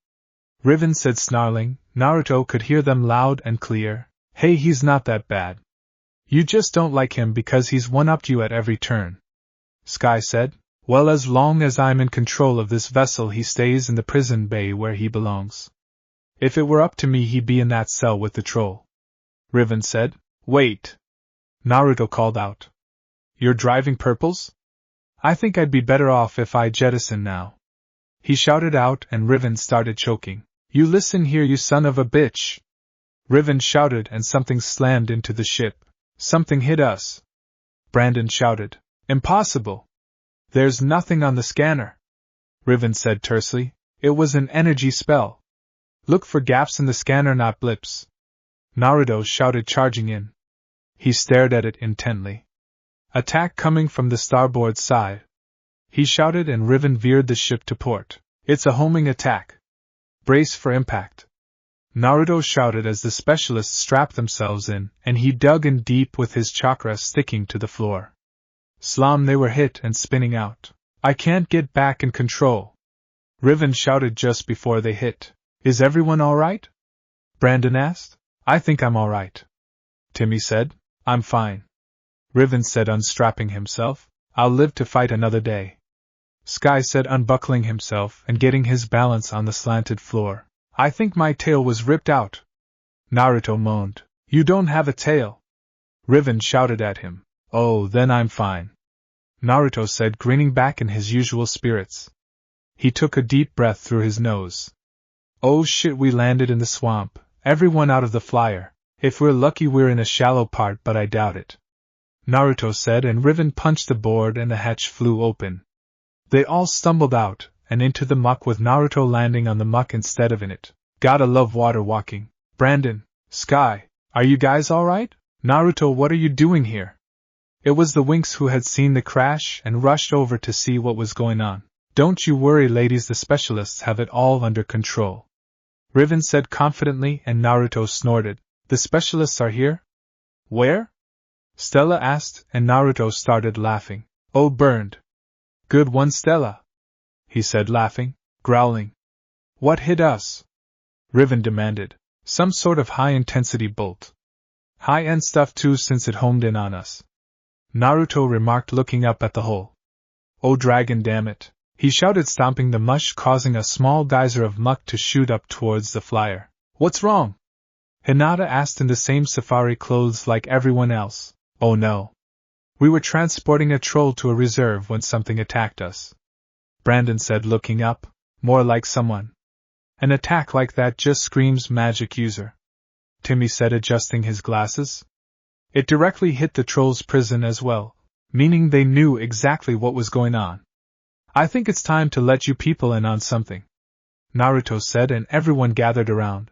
Riven said, snarling. Naruto could hear them loud and clear. Hey, he's not that bad. You just don't like him because he's one-upped you at every turn, Sky said. Well, as long as I'm in control of this vessel, he stays in the prison bay where he belongs. If it were up to me, he'd be in that cell with the troll, Riven said. Wait, Naruto called out. You're driving purples? I think I'd be better off if I jettison now, he shouted out, and Riven started choking. You listen here, you son of a bitch, Riven shouted, and something slammed into the ship. Something hit us, Brandon shouted. Impossible. There's nothing on the scanner, Riven said tersely. It was an energy spell. Look for gaps in the scanner, not blips, Naruto shouted, charging in. He stared at it intently. Attack coming from the starboard side, he shouted, and Riven veered the ship to port. It's a homing attack. Brace for impact, Naruto shouted as the specialists strapped themselves in, and he dug in deep with his chakra sticking to the floor. Slam, they were hit and spinning out. I can't get back in control, Riven shouted just before they hit. Is everyone alright? Brandon asked. I think I'm alright, Timmy said. I'm fine, Riven said, unstrapping himself. I'll live to fight another day, Sky said, unbuckling himself and getting his balance on the slanted floor. I think my tail was ripped out, Naruto moaned. You don't have a tail, Riven shouted at him. Oh, then I'm fine, Naruto said, grinning back in his usual spirits. He took a deep breath through his nose. Oh shit, we landed in the swamp, everyone out of the flyer. If we're lucky, we're in a shallow part, but I doubt it, Naruto said, and Riven punched the board and the hatch flew open. They all stumbled out and into the muck, with Naruto landing on the muck instead of in it. Gotta love water walking. Brandon, Sky, are you guys alright? Naruto, what are you doing here? It was the Winx who had seen the crash and rushed over to see what was going on. Don't you worry, ladies, the specialists have it all under control, Riven said confidently, and Naruto snorted. The specialists are here? Where? Stella asked, and Naruto started laughing. Oh, burned. Good one, Stella, he said, laughing. Growling. What hit us? Riven demanded. Some sort of high-intensity bolt. High-end stuff too, since it homed in on us, Naruto remarked, looking up at the hole. Oh, dragon, damn it, he shouted, stomping the mush, causing a small geyser of muck to shoot up towards the flyer. What's wrong? Hinata asked, in the same safari clothes like everyone else. Oh no. We were transporting a troll to a reserve when something attacked us, Brandon said, looking up. More like someone. An attack like that just screams magic user, Timmy said, adjusting his glasses. It directly hit the troll's prison as well, meaning they knew exactly what was going on. I think it's time to let you people in on something, Naruto said, and everyone gathered around.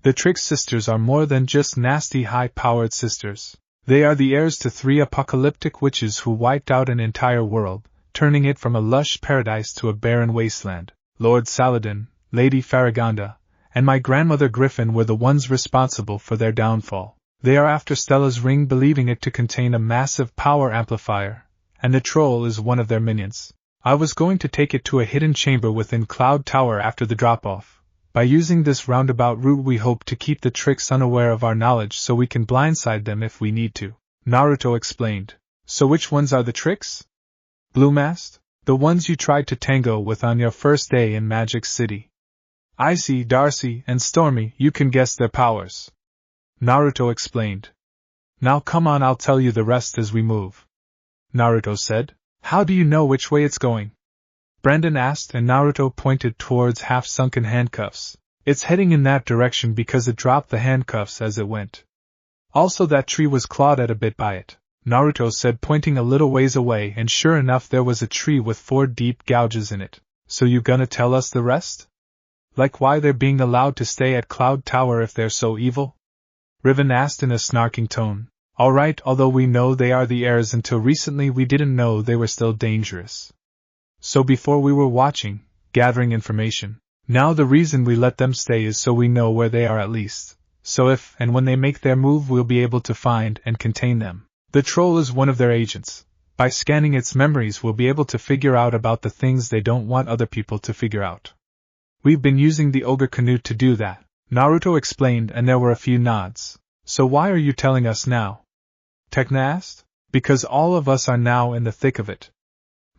The Trick Sisters are more than just nasty high-powered sisters. They are the heirs to 3 apocalyptic witches who wiped out an entire world, turning it from a lush paradise to a barren wasteland. Lord Saladin, Lady Faragonda, and my grandmother Griffin were the ones responsible for their downfall. They are after Stella's ring, believing it to contain a massive power amplifier, and the troll is one of their minions. I was going to take it to a hidden chamber within Cloud Tower after the drop-off. By using this roundabout route, we hope to keep the Tricks unaware of our knowledge so we can blindside them if we need to, Naruto explained. So which ones are the Tricks? Bloom asked. The ones you tried to tango with on your first day in Magix City. Icy, Darcy, and Stormy, you can guess their powers, Naruto explained. Now come on, I'll tell you the rest as we move, Naruto said. How do you know which way it's going? Brandon asked, and Naruto pointed towards half-sunken handcuffs. It's heading in that direction because it dropped the handcuffs as it went. Also that tree was clawed at a bit by it, Naruto said, pointing a little ways away, and sure enough there was a tree with 4 deep gouges in it. So you gonna tell us the rest? Like why they're being allowed to stay at Cloud Tower if they're so evil? Riven asked in a snarking tone. Alright, although we know they are the heirs, until recently we didn't know they were still dangerous. So before we were watching, gathering information. Now the reason we let them stay is so we know where they are at least. So if and when they make their move we'll be able to find and contain them. The troll is one of their agents. By scanning its memories we'll be able to figure out about the things they don't want other people to figure out. We've been using the ogre canoe to do that, Naruto explained, and there were a few nods. So why are you telling us now? Tecna asked. Because all of us are now in the thick of it.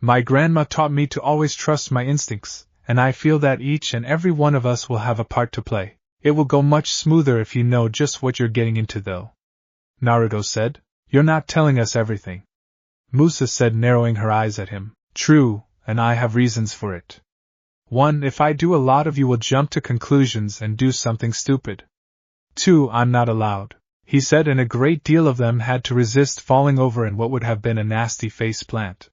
My grandma taught me to always trust my instincts, and I feel that each and every one of us will have a part to play. It will go much smoother if you know just what you're getting into though. Naruto said. You're not telling us everything. Musa said, narrowing her eyes at him. True, and I have reasons for it. 1. If I do, a lot of you will jump to conclusions and do something stupid. 2. I'm not allowed, he said, and a great deal of them had to resist falling over in what would have been a nasty face plant.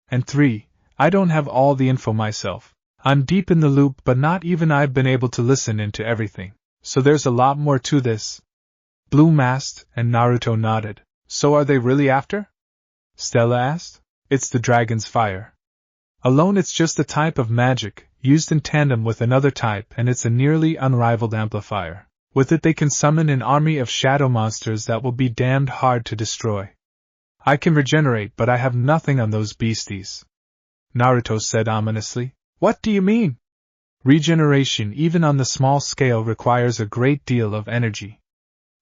And 3. I don't have all the info myself. I'm deep in the loop, but not even I've been able to listen into everything. So there's a lot more to this. Bloom asked, and Naruto nodded. So are they really after? Stella asked. It's the dragon's fire. Alone it's just a type of magic, used in tandem with another type, and it's a nearly unrivaled amplifier. With it they can summon an army of shadow monsters that will be damned hard to destroy. I can regenerate, but I have nothing on those beasties. Naruto said ominously. What do you mean? Regeneration, even on the small scale, requires a great deal of energy.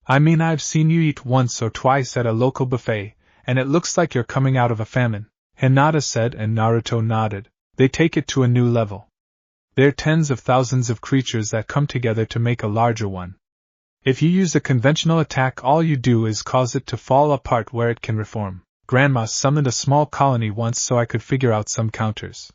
I mean, I've seen you eat once or twice at a local buffet, and it looks like you're coming out of a famine, Hinata said, and Naruto nodded. They take it to a new level. They're tens of thousands of creatures that come together to make a larger one. If you use a conventional attack, all you do is cause it to fall apart where it can reform. Grandma summoned a small colony once so I could figure out some counters.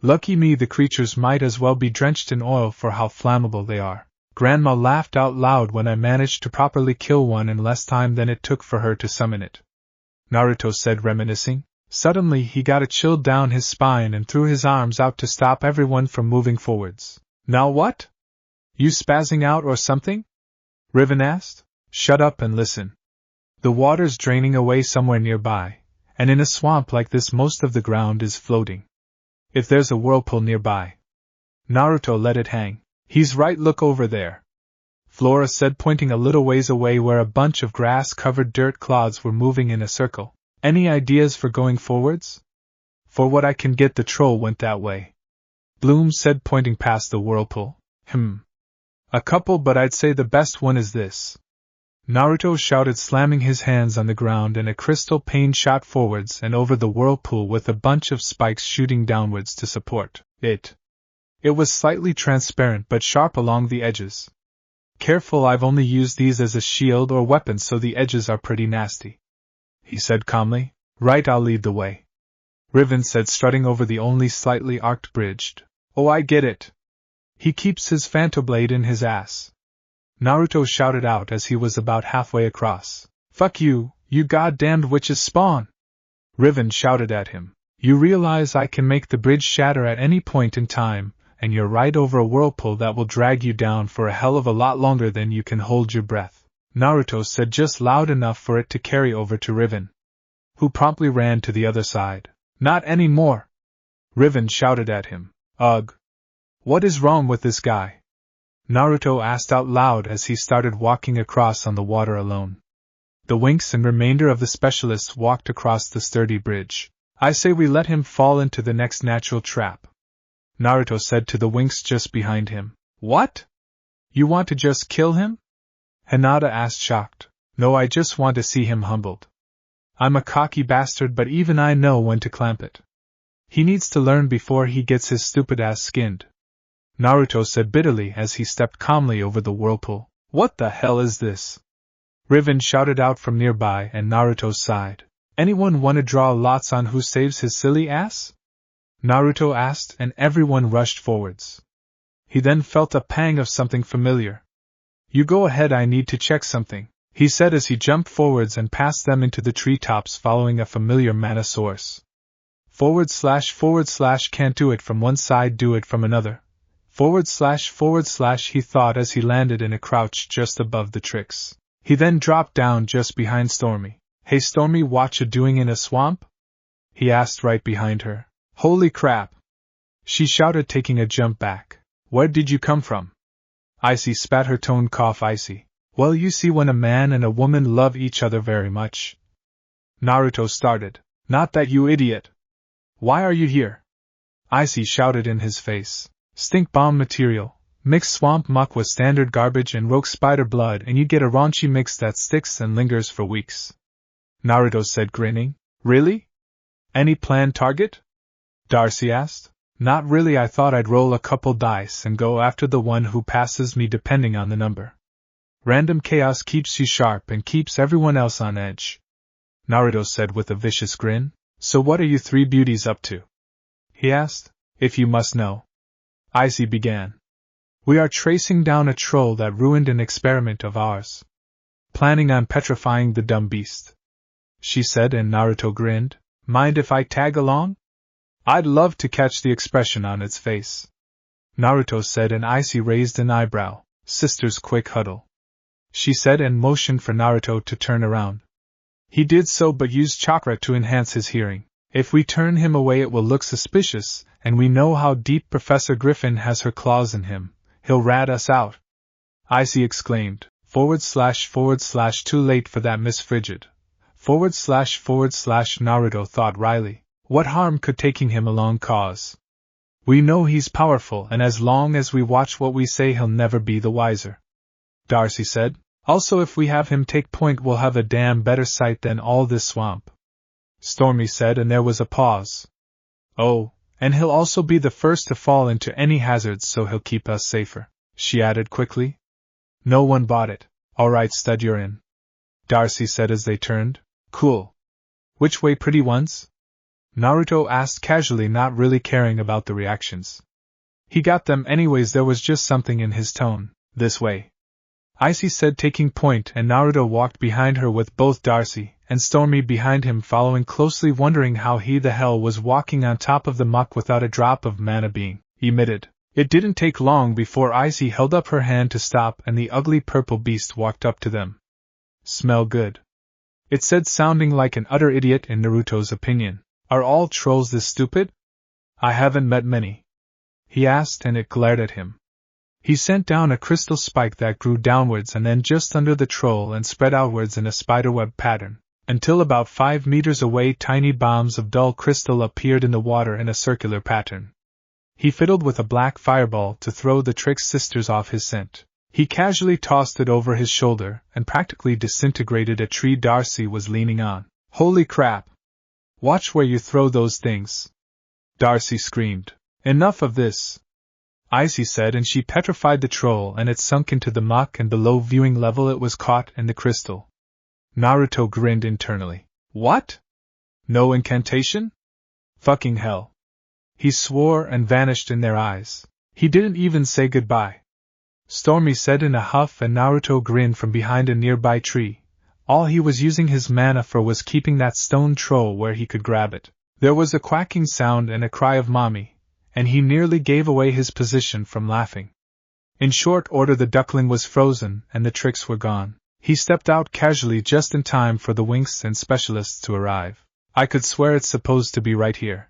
Lucky me, the creatures might as well be drenched in oil for how flammable they are. Grandma laughed out loud when I managed to properly kill one in less time than it took for her to summon it. Naruto said, reminiscing. Suddenly he got a chill down his spine and threw his arms out to stop everyone from moving forwards. Now what? You spazzing out or something? Riven asked. Shut up and listen. The water's draining away somewhere nearby, and in a swamp like this most of the ground is floating. If there's a whirlpool nearby. Naruto let it hang. He's right, look over there. Flora said, pointing a little ways away where a bunch of grass-covered dirt clods were moving in a circle. Any ideas for going forwards? For what I can get, the troll went that way. Bloom said, pointing past the whirlpool. A couple, but I'd say the best one is this. Naruto shouted, slamming his hands on the ground, and a crystal pane shot forwards and over the whirlpool with a bunch of spikes shooting downwards to support it. It was slightly transparent but sharp along the edges. Careful, I've only used these as a shield or weapon, so the edges are pretty nasty. He said calmly. Right, I'll lead the way. Riven said, strutting over the only slightly arced bridge. Oh, I get it. He keeps his Phantoblade in his ass. Naruto shouted out as he was about halfway across. Fuck you, you goddamned witch's spawn! Riven shouted at him. You realize I can make the bridge shatter at any point in time, and you're right over a whirlpool that will drag you down for a hell of a lot longer than you can hold your breath, Naruto said, just loud enough for it to carry over to Riven, who promptly ran to the other side. Not anymore! Riven shouted at him. Ugh! What is wrong with this guy? Naruto asked out loud as he started walking across on the water alone. The Winx and remainder of the specialists walked across the sturdy bridge. I say we let him fall into the next natural trap, Naruto said to the Winx just behind him. What? You want to just kill him? Hinata asked, shocked. No, I just want to see him humbled. I'm a cocky bastard, but even I know when to clamp it. He needs to learn before he gets his stupid ass skinned, Naruto said bitterly as he stepped calmly over the whirlpool. What the hell is this? Riven shouted out from nearby, and Naruto sighed. Anyone want to draw lots on who saves his silly ass? Naruto asked, and everyone rushed forwards. He then felt a pang of something familiar. You go ahead, I need to check something, he said as he jumped forwards and passed them into the treetops following a familiar mana source. / can't do it from one side, do it from another. / he thought as he landed in a crouch just above the tricks. He then dropped down just behind Stormy. Hey Stormy, what you doing in a swamp? He asked right behind her. Holy crap! She shouted, taking a jump back. Where did you come from? Icy spat her tone cough. Icy. Well, you see, when a man and a woman love each other very much. Naruto started. Not that, you idiot! Why are you here? Icy shouted in his face. Stink bomb material. Mixed swamp muck with standard garbage and rogue spider blood, and you get a raunchy mix that sticks and lingers for weeks. Naruto said, grinning. Really? Any planned target? Darcy asked. Not really, I thought I'd roll a couple dice and go after the one who passes me depending on the number. Random chaos keeps you sharp and keeps everyone else on edge. Naruto said with a vicious grin. So what are you three beauties up to? He asked. If you must know. Icy began. We are tracing down a troll that ruined an experiment of ours. Planning on petrifying the dumb beast. She said, and Naruto grinned. Mind if I tag along? I'd love to catch the expression on its face. Naruto said, and Icy raised an eyebrow. Sisters, quick huddle. She said, and motioned for Naruto to turn around. He did so, but used chakra to enhance his hearing. If we turn him away it will look suspicious, and we know how deep Professor Griffin has her claws in him. He'll rat us out. Icy exclaimed. / too late for that, Miss Frigid. / Naruto thought wryly. What harm could taking him along cause? We know he's powerful, and as long as we watch what we say he'll never be the wiser. Darcy said. Also, if we have him take point we'll have a damn better sight than all this swamp. Stormy said, and there was a pause. Oh, and he'll also be the first to fall into any hazards, so he'll keep us safer, she added quickly. No one bought it. Alright, stud, you're in. Darcy said as they turned. Cool. Which way, pretty ones? Naruto asked casually, not really caring about the reactions. He got them anyways, there was just something in his tone. This way. Icy said, taking point, and Naruto walked behind her with both Darcy and Stormy behind him following closely, wondering how he the hell was walking on top of the muck without a drop of mana being emitted. It didn't take long before Icy held up her hand to stop and the ugly purple beast walked up to them. Smell good. It said, sounding like an utter idiot in Naruto's opinion. Are all trolls this stupid? I haven't met many. He asked, and it glared at him. He sent down a crystal spike that grew downwards and then just under the troll and spread outwards in a spiderweb pattern, until about 5 meters away tiny bombs of dull crystal appeared in the water in a circular pattern. He fiddled with a black fireball to throw the trick's sisters off his scent. He casually tossed it over his shoulder and practically disintegrated a tree Darcy was leaning on. Holy crap! Watch where you throw those things! Darcy screamed. Enough of this! Icy said, and she petrified the troll and it sunk into the muck, and below viewing level it was caught in the crystal. Naruto grinned internally. What? No incantation? Fucking hell. He swore and vanished in their eyes. He didn't even say goodbye. Stormy said in a huff, and Naruto grinned from behind a nearby tree. All he was using his mana for was keeping that stone troll where he could grab it. There was a quacking sound and a cry of mommy, and he nearly gave away his position from laughing. In short order the duckling was frozen and the tricks were gone. He stepped out casually just in time for the Winx and specialists to arrive. I could swear it's supposed to be right here,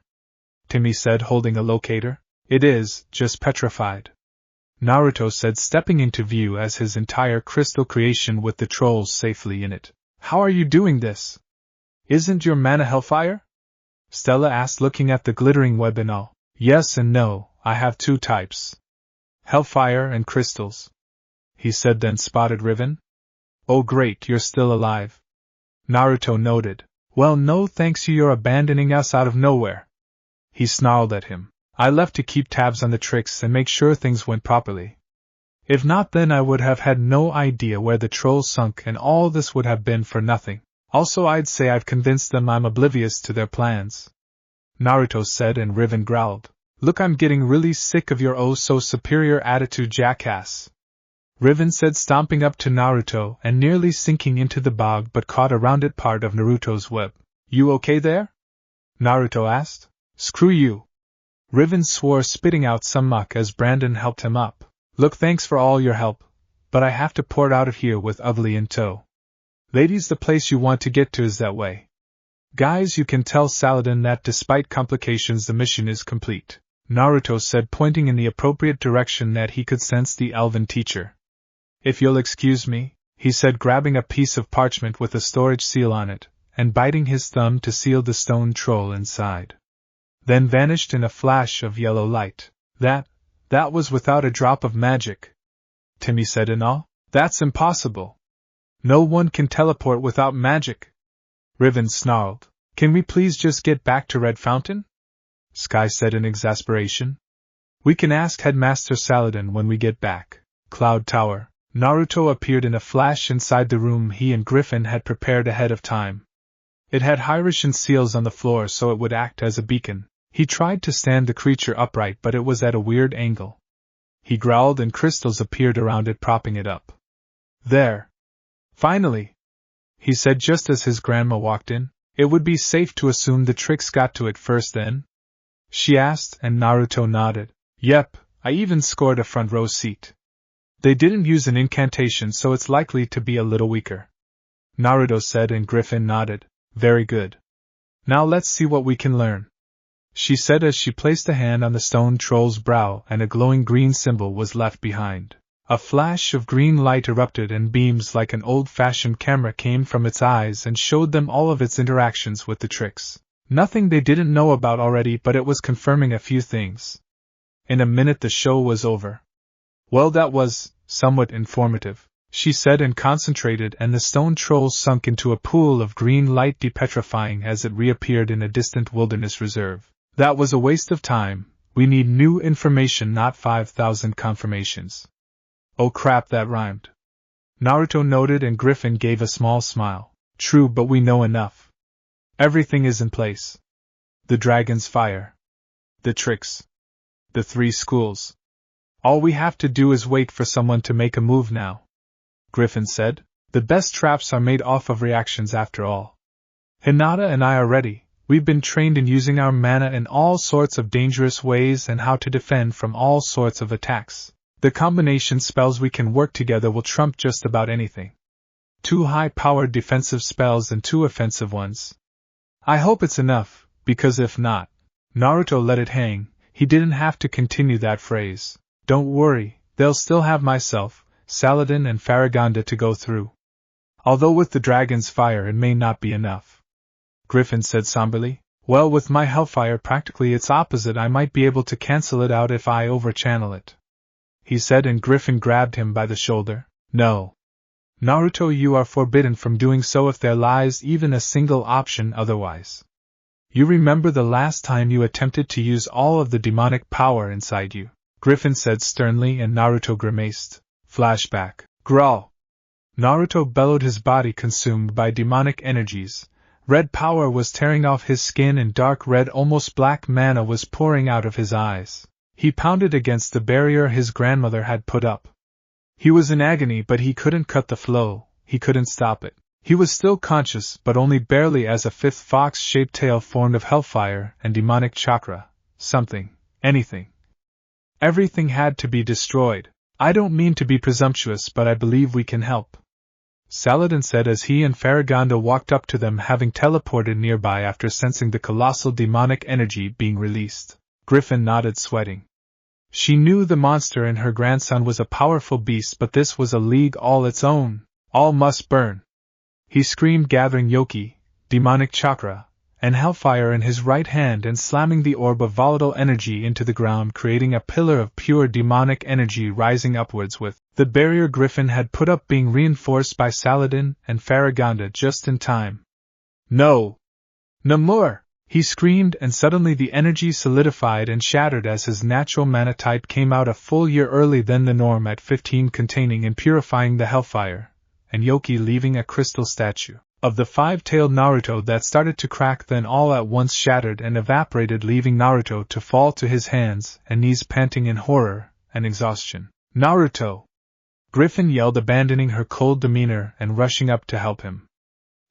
Timmy said, holding a locator. It is, just petrified. Naruto said, stepping into view as his entire crystal creation with the trolls safely in it. How are you doing this? Isn't your mana hellfire? Stella asked, looking at the glittering web and all. Yes and no, I have 2 types. Hellfire and crystals. He said, then spotted Riven. Oh great, you're still alive. Naruto noted. Well, no thanks, you're abandoning us out of nowhere. He snarled at him. I left to keep tabs on the tricks and make sure things went properly. If not, then I would have had no idea where the troll sunk, and all this would have been for nothing. Also, I'd say I've convinced them I'm oblivious to their plans. Naruto said, and Riven growled. Look, I'm getting really sick of your oh-so-superior attitude, jackass. Riven said, stomping up to Naruto and nearly sinking into the bog but caught around it part of Naruto's web. You okay there? Naruto asked. Screw you. Riven swore, spitting out some muck as Brandon helped him up. Look, thanks for all your help, but I have to port out of here with Ugly in tow. Ladies, the place you want to get to is that way. Guys, you can tell Saladin that despite complications the mission is complete, Naruto said, pointing in the appropriate direction that he could sense the elven teacher. If you'll excuse me, he said, grabbing a piece of parchment with a storage seal on it, and biting his thumb to seal the stone troll inside. Then vanished in a flash of yellow light. That was without a drop of magic, Timmy said in awe. That's impossible. No one can teleport without magic. Riven snarled. Can we please just get back to Red Fountain? Sky said in exasperation. We can ask Headmaster Saladin when we get back. Cloud Tower. Naruto appeared in a flash inside the room he and Griffin had prepared ahead of time. It had Hyrician seals on the floor so it would act as a beacon. He tried to stand the creature upright, but it was at a weird angle. He growled and crystals appeared around it, propping it up. There. Finally, he said just as his grandma walked in. It would be safe to assume the tricks got to it first then? She asked, and Naruto nodded. Yep, I even scored a front row seat. They didn't use an incantation, so it's likely to be a little weaker. Naruto said, and Griffin nodded. Very good. Now let's see what we can learn, she said as she placed a hand on the stone troll's brow and a glowing green symbol was left behind. A flash of green light erupted and beams like an old-fashioned camera came from its eyes and showed them all of its interactions with the tricks. Nothing they didn't know about already, but it was confirming a few things. In a minute the show was over. Well, that was somewhat informative, she said, and concentrated, and the stone troll sunk into a pool of green light, depetrifying as it reappeared in a distant wilderness reserve. That was a waste of time. We need new information, not 5,000 confirmations. Oh crap, that rhymed. Naruto noted, and Griffin gave a small smile. True, but we know enough. Everything is in place. The dragon's fire. The tricks. The 3 schools. All we have to do is wait for someone to make a move now. Griffin said. The best traps are made off of reactions after all. Hinata and I are ready. We've been trained in using our mana in all sorts of dangerous ways and how to defend from all sorts of attacks. The combination spells we can work together will trump just about anything. 2 high-powered defensive spells and 2 offensive ones. I hope it's enough, because if not, Naruto let it hang. He didn't have to continue that phrase. Don't worry, they'll still have myself, Saladin and Faragonda to go through. Although with the dragon's fire it may not be enough. Griffin said somberly. Well, with my hellfire practically its opposite, I might be able to cancel it out if I overchannel it, he said, and Griffin grabbed him by the shoulder. No. Naruto, you are forbidden from doing so if there lies even a single option otherwise. You remember the last time you attempted to use all of the demonic power inside you, Griffin said sternly, and Naruto grimaced. Flashback. Growl. Naruto bellowed, his body consumed by demonic energies. Red power was tearing off his skin and dark red, almost black mana was pouring out of his eyes. He pounded against the barrier his grandmother had put up. He was in agony, but he couldn't cut the flow, he couldn't stop it. He was still conscious, but only barely, as a 5th fox-shaped tail formed of hellfire and demonic chakra. Something, anything. Everything had to be destroyed. I don't mean to be presumptuous, but I believe we can help, Saladin said as he and Faragonda walked up to them, having teleported nearby after sensing the colossal demonic energy being released. Griffin nodded, sweating. She knew the monster in her grandson was a powerful beast, but this was a league all its own. All must burn. He screamed, gathering Yoki, demonic chakra, and hellfire in his right hand and slamming the orb of volatile energy into the ground, creating a pillar of pure demonic energy rising upwards, with the barrier Griffin had put up being reinforced by Saladin and Faragonda just in time. No! No more! He screamed, and suddenly the energy solidified and shattered as his natural mana type came out a full year early than the norm at 15, containing and purifying the hellfire, and Yoki leaving a crystal statue. of the five-tailed Naruto that started to crack, then all at once shattered and evaporated, leaving Naruto to fall to his hands and knees panting in horror and exhaustion. "Naruto!" Griffin yelled, abandoning her cold demeanor and rushing up to help him.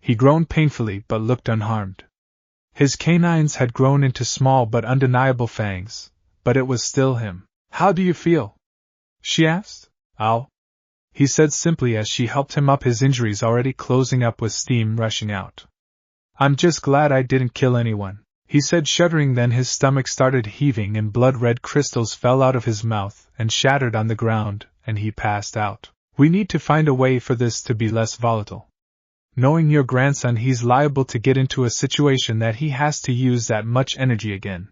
He groaned painfully but looked unharmed. His canines had grown into small but undeniable fangs, but it was still him. "How do you feel?" she asked. "Ow," he said simply as she helped him up, his injuries already closing up with steam rushing out. "I'm just glad I didn't kill anyone," he said, shuddering. Then his stomach started heaving and blood-red crystals fell out of his mouth and shattered on the ground, and he passed out. "We need to find a way for this to be less volatile. Knowing your grandson, he's liable to get into a situation that he has to use that much energy again,"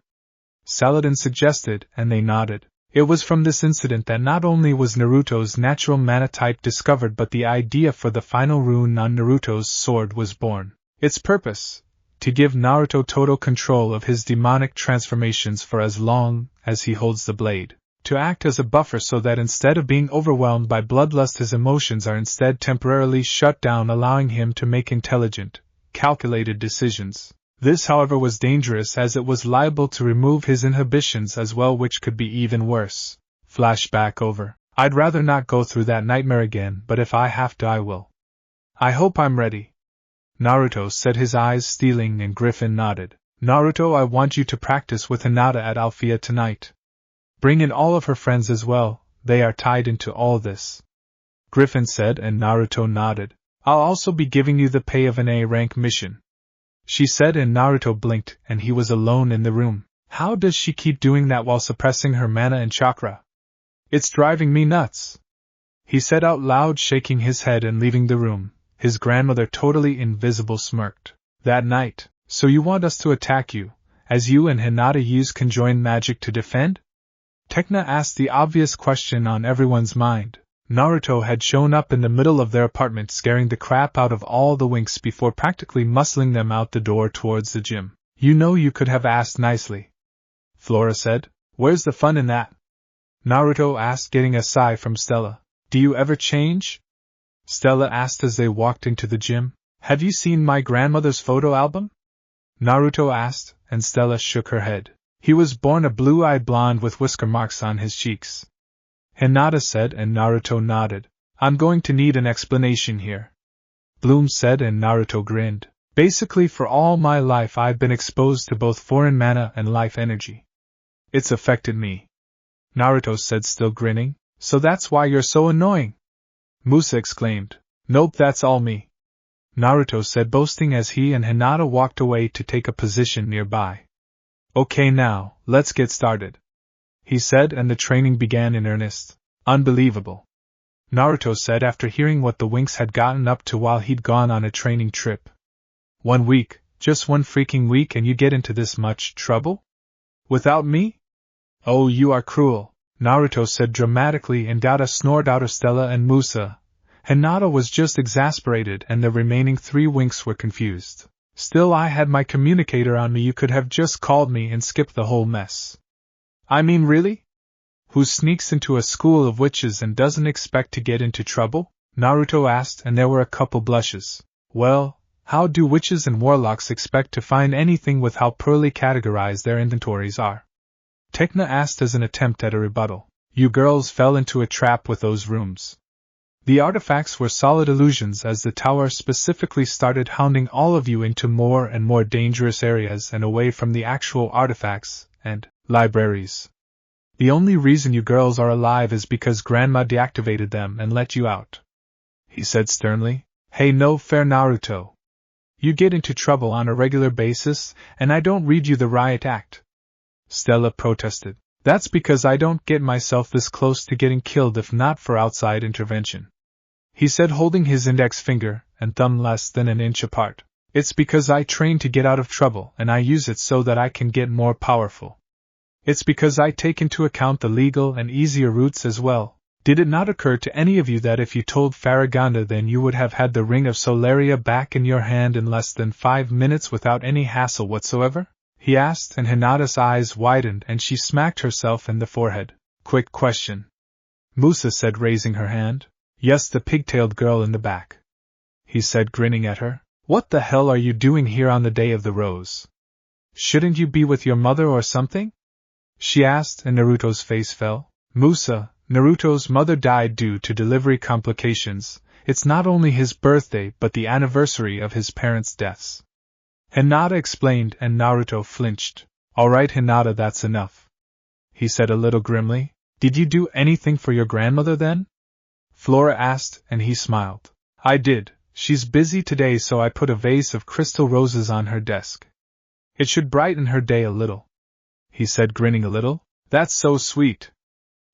Saladin suggested, and they nodded. It was from this incident that not only was Naruto's natural mana type discovered, but the idea for the final rune on Naruto's sword was born. Its purpose: to give Naruto total control of his demonic transformations for as long as he holds the blade. To act as a buffer so that instead of being overwhelmed by bloodlust, his emotions are instead temporarily shut down, allowing him to make intelligent, calculated decisions. This, however, was dangerous as it was liable to remove his inhibitions as well, which could be even worse. Flashback over. "I'd rather not go through that nightmare again, but if I have to, I will. I hope I'm ready," Naruto said, his eyes steeling, and Griffin nodded. "Naruto, I want you to practice with Hinata at Alfea tonight. Bring in all of her friends as well, they are tied into all this," Griffin said, and Naruto nodded. "I'll also be giving you the pay of an A-rank mission," she said, and Naruto blinked, and he was alone in the room. "How does she keep doing that while suppressing her mana and chakra? It's driving me nuts," he said out loud, shaking his head and leaving the room. His grandmother, totally invisible, smirked. "That night, so you want us to attack you, as you and Hinata use conjoined magic to defend?" Tecna asked, the obvious question on everyone's mind. Naruto had shown up in the middle of their apartment, scaring the crap out of all the Winx before practically muscling them out the door towards the gym. "You know, you could have asked nicely," Flora said. "Where's the fun in that?" Naruto asked, getting a sigh from Stella. "Do you ever change?" Stella asked as they walked into the gym. "Have you seen my grandmother's photo album?" Naruto asked, and Stella shook her head. "He was born a blue-eyed blonde with whisker marks on his cheeks," Hinata said, and Naruto nodded. "I'm going to need an explanation here," Bloom said, and Naruto grinned. "Basically, for all my life I've been exposed to both foreign mana and life energy. It's affected me," Naruto said, still grinning. "So that's why you're so annoying?" Musa exclaimed. "Nope, that's all me," Naruto said, boasting as he and Hinata walked away to take a position nearby. "Okay, now, let's get started," he said, and the training began in earnest. "Unbelievable," Naruto said after hearing what the Winx had gotten up to while he'd gone on a training trip. 1 week, just 1 freaking week, and you get into this much trouble? Without me? Oh, you are cruel," Naruto said dramatically, and got a snort out of Stella and Musa. Hinata was just exasperated, and the remaining 3 Winx were confused. "Still, I had my communicator on me. You could have just called me and skipped the whole mess." "I mean, really? Who sneaks into a school of witches and doesn't expect to get into trouble?" Naruto asked, and there were a couple blushes. "Well, how do witches and warlocks expect to find anything with how poorly categorized their inventories are?" Tecna asked as an attempt at a rebuttal. "You girls fell into a trap with those rooms. The artifacts were solid illusions, as the tower specifically started hounding all of you into more and more dangerous areas and away from the actual artifacts and libraries. The only reason you girls are alive is because Grandma deactivated them and let you out," he said sternly. "Hey, no fair, Naruto. You get into trouble on a regular basis, and I don't read you the riot act," Stella protested. "That's because I don't get myself this close to getting killed if not for outside intervention," he said, holding his index finger and thumb less than an inch apart. "It's because I train to get out of trouble, and I use it so that I can get more powerful. It's because I take into account the legal and easier routes as well. Did it not occur to any of you that if you told Faragonda, then you would have had the Ring of Solaria back in your hand in less than 5 minutes without any hassle whatsoever?" he asked, and Hinata's eyes widened and she smacked herself in the forehead. "Quick question," Musa said, raising her hand. "Yes, the pigtailed girl in the back," he said, grinning at her. What the hell are you doing here on the day of the rose? Shouldn't you be with your mother or something? She asked, and Naruto's face fell. Musa, Naruto's mother died due to delivery complications. It's not only his birthday but the anniversary of his parents' deaths. Hinata explained, and Naruto flinched. Alright Hinata, that's enough, he said a little grimly. Did you do anything for your grandmother then? Flora asked, and he smiled. I did. She's busy today, so I put a vase of crystal roses on her desk. It should brighten her day a little, he said, grinning a little. That's so sweet.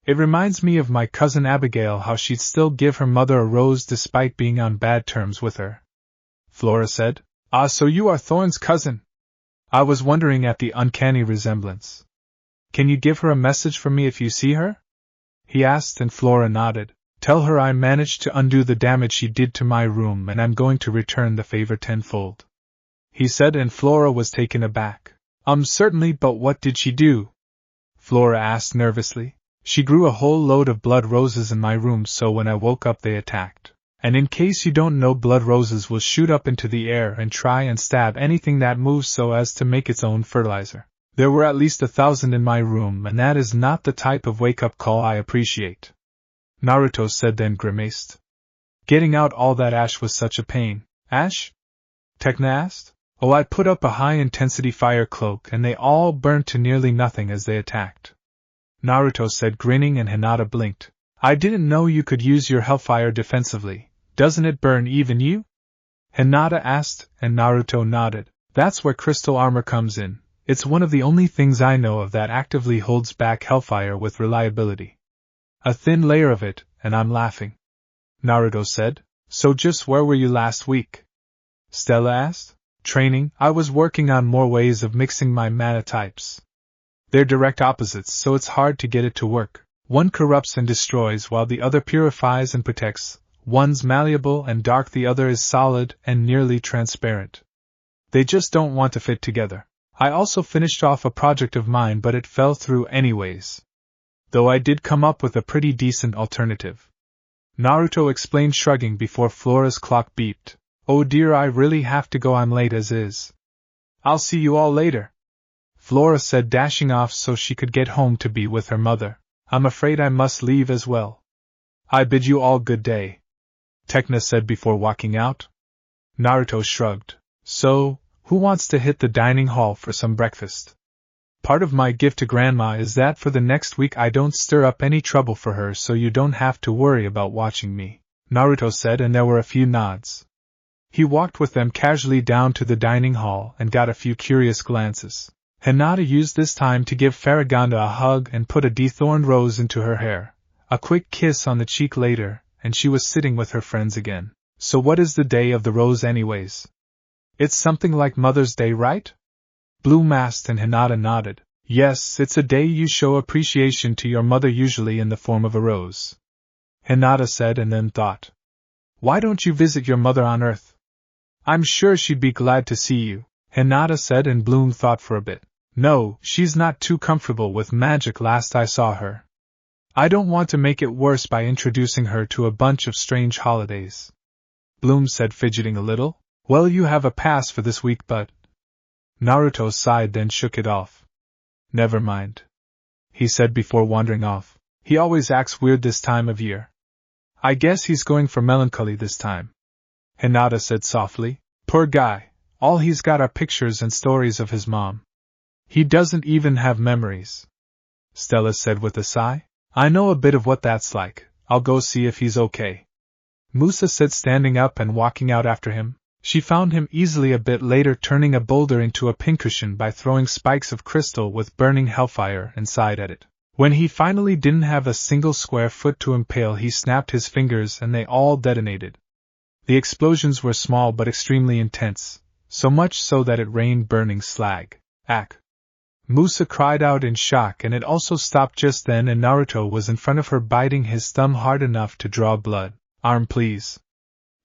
It reminds me of my cousin Abigail, how she'd still give her mother a rose despite being on bad terms with her. Flora said. Ah, so you are Thorn's cousin? I was wondering at the uncanny resemblance. Can you give her a message from me if you see her? He asked, and Flora nodded. Tell her I managed to undo the damage she did to my room and I'm going to return the favor tenfold, he said, and Flora was taken aback. Certainly, but what did she do? Flora asked nervously. She grew a whole load of blood roses in my room, so when I woke up they attacked. And in case you don't know, blood roses will shoot up into the air and try and stab anything that moves so as to make its own fertilizer. There were at least 1,000 in my room, and that is not the type of wake-up call I appreciate, Naruto said, then grimaced. Getting out all that ash was such a pain. Ash? Tecna asked. Oh, I put up a high-intensity fire cloak and they all burned to nearly nothing as they attacked, Naruto said, grinning, and Hinata blinked. I didn't know you could use your hellfire defensively. Doesn't it burn even you? Hinata asked, and Naruto nodded. That's where crystal armor comes in. It's one of the only things I know of that actively holds back hellfire with reliability. A thin layer of it, and I'm laughing, Naruto said. So just where were you last week? Stella asked. Training. I was working on more ways of mixing my mana types. They're direct opposites, so it's hard to get it to work. One corrupts and destroys while the other purifies and protects. One's malleable and dark, the other is solid and nearly transparent. They just don't want to fit together. I also finished off a project of mine, but it fell through anyways. Though I did come up with a pretty decent alternative, Naruto explained, shrugging before Flora's clock beeped. Oh dear, I really have to go, I'm late as is. I'll see you all later, Flora said, dashing off so she could get home to be with her mother. I'm afraid I must leave as well. I bid you all good day, Tecna said before walking out. Naruto shrugged. So, who wants to hit the dining hall for some breakfast? Part of my gift to Grandma is that for the next week I don't stir up any trouble for her, so you don't have to worry about watching me, Naruto said, and there were a few nods. He walked with them casually down to the dining hall and got a few curious glances. Hinata used this time to give Faragonda a hug and put a dethorned rose into her hair. A quick kiss on the cheek later, and she was sitting with her friends again. So what is the day of the rose anyways? It's something like Mother's Day, right? Bloom asked, and Hinata nodded. Yes, it's a day you show appreciation to your mother, usually in the form of a rose, Hinata said, and then thought. Why don't you visit your mother on Earth? I'm sure she'd be glad to see you, Hinata said, and Bloom thought for a bit. No, she's not too comfortable with magic last I saw her. I don't want to make it worse by introducing her to a bunch of strange holidays, Bloom said, fidgeting a little. Well, you have a pass for this week, but... Naruto sighed, then shook it off. Never mind, he said before wandering off. He always acts weird this time of year. I guess he's going for melancholy this time, Hinata said softly. Poor guy, all he's got are pictures and stories of his mom. He doesn't even have memories, Stella said with a sigh. I know a bit of what that's like. I'll go see if he's okay, Musa said, standing up and walking out after him. She found him easily a bit later, turning a boulder into a pincushion by throwing spikes of crystal with burning hellfire inside at it. When he finally didn't have a single square foot to impale, he snapped his fingers and they all detonated. The explosions were small but extremely intense, so much so that it rained burning slag. Ack! Musa cried out in shock, and it also stopped just then, and Naruto was in front of her, biting his thumb hard enough to draw blood. Arm, please,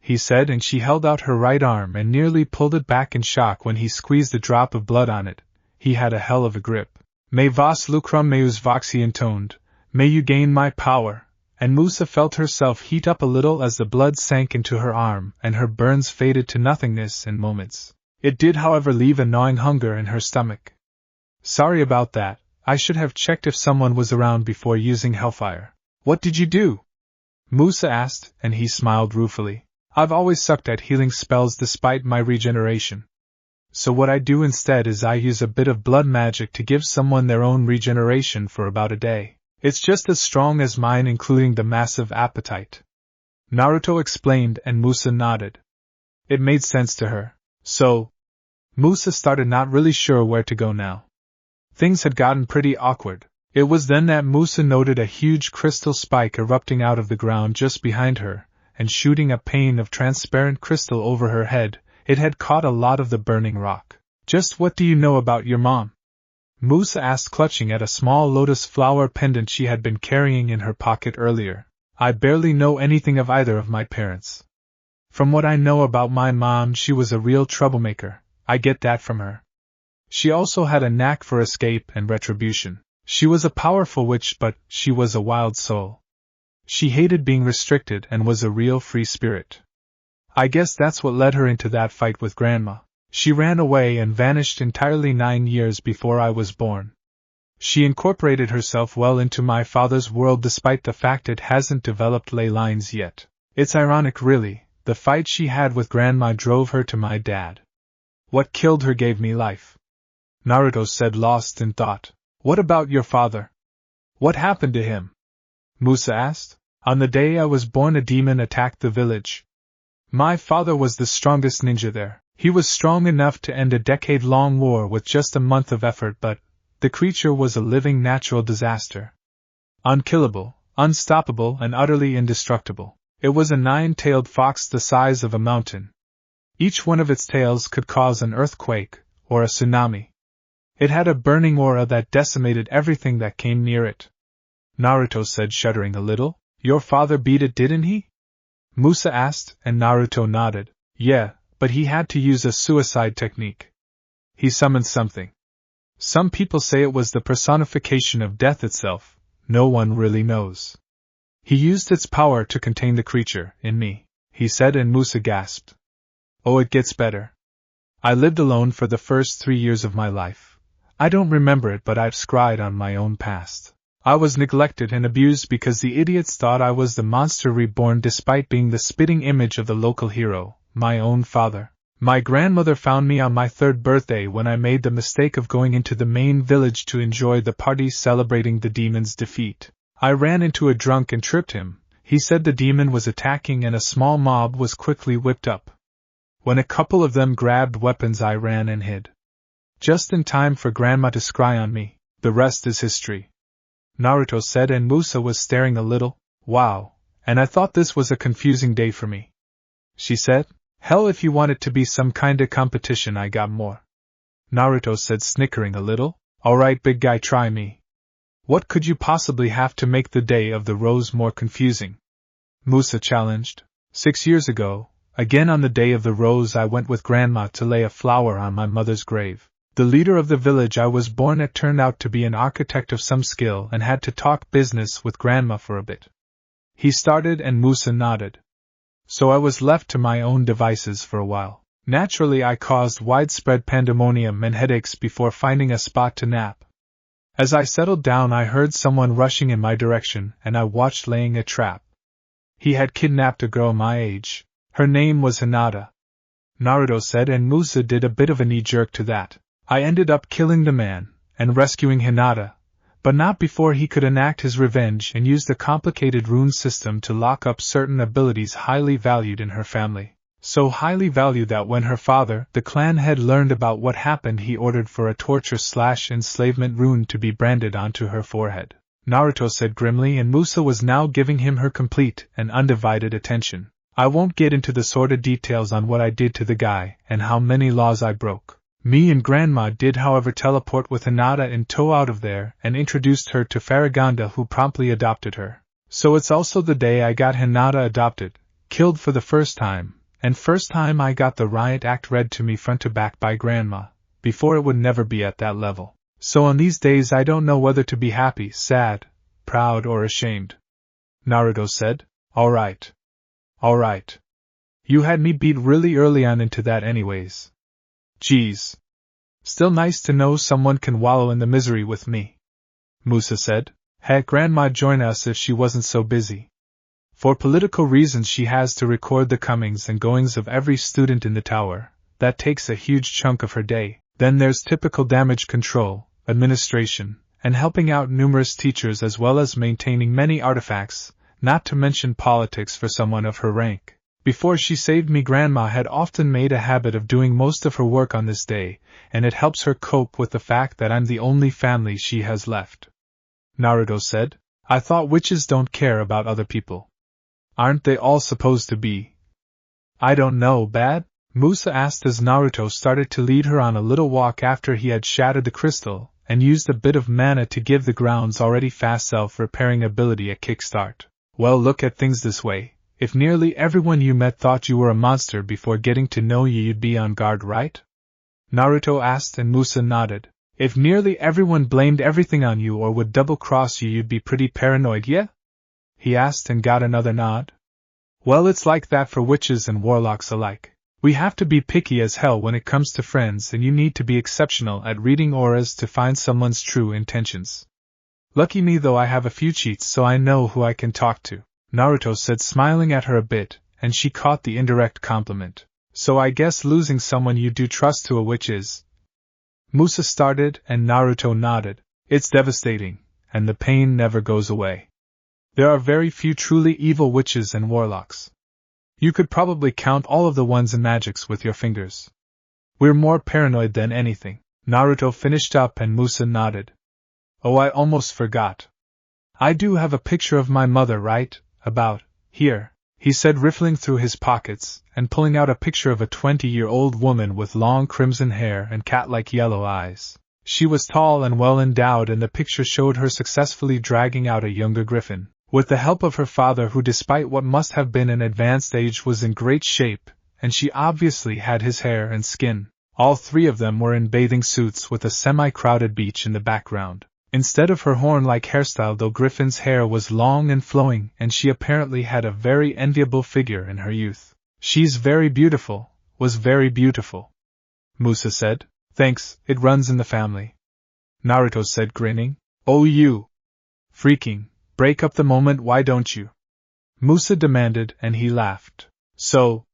he said, and she held out her right arm and nearly pulled it back in shock when he squeezed a drop of blood on it. He had a hell of a grip. May vos lucrum meus vox, he intoned. May you gain my power, and Musa felt herself heat up a little as the blood sank into her arm and her burns faded to nothingness in moments. It did, however, leave a gnawing hunger in her stomach. Sorry about that, I should have checked if someone was around before using Hellfire. What did you do? Musa asked, and he smiled ruefully. I've always sucked at healing spells despite my regeneration. So what I do instead is I use a bit of blood magic to give someone their own regeneration for about a day. It's just as strong as mine, including the massive appetite. Naruto explained, and Musa nodded. It made sense to her. So, Musa started not really sure where to go now. Things had gotten pretty awkward. It was then that Musa noted a huge crystal spike erupting out of the ground just behind her, and shooting a pane of transparent crystal over her head. It had caught a lot of the burning rock. Just what do you know about your mom? Musa asked, clutching at a small lotus flower pendant she had been carrying in her pocket earlier. I barely know anything of either of my parents. From what I know about my mom, she was a real troublemaker. I get that from her. She also had a knack for escape and retribution. She was a powerful witch, but she was a wild soul. She hated being restricted and was a real free spirit. I guess that's what led her into that fight with Grandma. She ran away and vanished entirely 9 years before I was born. She incorporated herself well into my father's world despite the fact it hasn't developed ley lines yet. It's ironic, really. The fight she had with Grandma drove her to my dad. What killed her gave me life. Naruto said, lost in thought. What about your father? What happened to him? Musa asked. On the day I was born, a demon attacked the village. My father was the strongest ninja there. He was strong enough to end a decade-long war with just a month of effort, but the creature was a living natural disaster. Unkillable, unstoppable, and utterly indestructible. It was a 9-tailed fox the size of a mountain. Each one of its tails could cause an earthquake or a tsunami. It had a burning aura that decimated everything that came near it. Naruto said, shuddering a little. Your father beat it, didn't he? Musa asked, and Naruto nodded. Yeah, but he had to use a suicide technique. He summoned something. Some people say it was the personification of death itself. No one really knows. He used its power to contain the creature, in me, he said, and Musa gasped. Oh, it gets better. I lived alone for the first 3 years of my life. I don't remember it, but I've scryed on my own past. I was neglected and abused because the idiots thought I was the monster reborn despite being the spitting image of the local hero, my own father. My grandmother found me on my 3rd birthday when I made the mistake of going into the main village to enjoy the party celebrating the demon's defeat. I ran into a drunk and tripped him. He said the demon was attacking and a small mob was quickly whipped up. When a couple of them grabbed weapons, I ran and hid. Just in time for Grandma to scry on me. The rest is history. Naruto said, and Musa was staring a little. Wow, and I thought this was a confusing day for me. She said, hell, if you want it to be some kinda competition, I got more. Naruto said, snickering a little. Alright, big guy, try me. What could you possibly have to make the day of the rose more confusing? Musa challenged. 6 years ago, again on the day of the rose, I went with Grandma to lay a flower on my mother's grave. The leader of the village I was born at turned out to be an architect of some skill and had to talk business with Grandma for a bit. He started, and Musa nodded. So I was left to my own devices for a while. Naturally, I caused widespread pandemonium and headaches before finding a spot to nap. As I settled down, I heard someone rushing in my direction, and I watched laying a trap. He had kidnapped a girl my age. Her name was Hinata. Naruto said, and Musa did a bit of a knee-jerk to that. I ended up killing the man, and rescuing Hinata, but not before he could enact his revenge and use the complicated rune system to lock up certain abilities highly valued in her family. So highly valued that when her father, the clan head, learned about what happened, he ordered for a torture/enslavement rune to be branded onto her forehead. Naruto said grimly, and Musa was now giving him her complete and undivided attention. I won't get into the sordid details on what I did to the guy and how many laws I broke. Me and Grandma did, however, teleport with Hinata in tow out of there and introduced her to Faragonda, who promptly adopted her. So it's also the day I got Hinata adopted, killed for the first time, and first time I got the riot act read to me front to back by Grandma. Before, it would never be at that level. So on these days I don't know whether to be happy, sad, proud, or ashamed. Naruto said. Alright. Alright. You had me beat really early on into that anyways. Geez. Still nice to know someone can wallow in the misery with me. Musa said. Heck, Grandma join us if she wasn't so busy. For political reasons she has to record the comings and goings of every student in the tower. That takes a huge chunk of her day. Then there's typical damage control, administration, and helping out numerous teachers as well as maintaining many artifacts, not to mention politics for someone of her rank. Before she saved me, Grandma had often made a habit of doing most of her work on this day, and it helps her cope with the fact that I'm the only family she has left. Naruto said. I thought witches don't care about other people. Aren't they all supposed to be? I don't know, bad? Musa asked as Naruto started to lead her on a little walk after he had shattered the crystal, and used a bit of mana to give the ground's already fast self-repairing ability a kickstart. Well, look at things this way. If nearly everyone you met thought you were a monster before getting to know you, you'd be on guard, right? Naruto asked and Musa nodded. If nearly everyone blamed everything on you or would double-cross you, you'd be pretty paranoid, yeah? He asked and got another nod. Well, it's like that for witches and warlocks alike. We have to be picky as hell when it comes to friends, and you need to be exceptional at reading auras to find someone's true intentions. Lucky me though, I have a few cheats so I know who I can talk to, Naruto said, smiling at her a bit, and she caught the indirect compliment. So I guess losing someone you do trust to a witch is... Musa started and Naruto nodded. It's devastating, and the pain never goes away. There are very few truly evil witches and warlocks. You could probably count all of the ones in Magix with your fingers. We're more paranoid than anything. Naruto finished up and Musa nodded. Oh, I almost forgot. I do have a picture of my mother right about here, he said, riffling through his pockets and pulling out a picture of a 20-year-old woman with long crimson hair and cat-like yellow eyes. She was tall and well endowed, and the picture showed her successfully dragging out a younger griffin, with the help of her father, who despite what must have been an advanced age was in great shape, and she obviously had his hair and skin. All three of them were in bathing suits with a semi-crowded beach in the background. Instead of her horn-like hairstyle, though, Griffin's hair was long and flowing, and she apparently had a very enviable figure in her youth. She's very beautiful, was very beautiful, Musa said. Thanks, it runs in the family, Naruto said, grinning. Oh, you freaking break up the moment, why don't you? Musa demanded, and he laughed. So,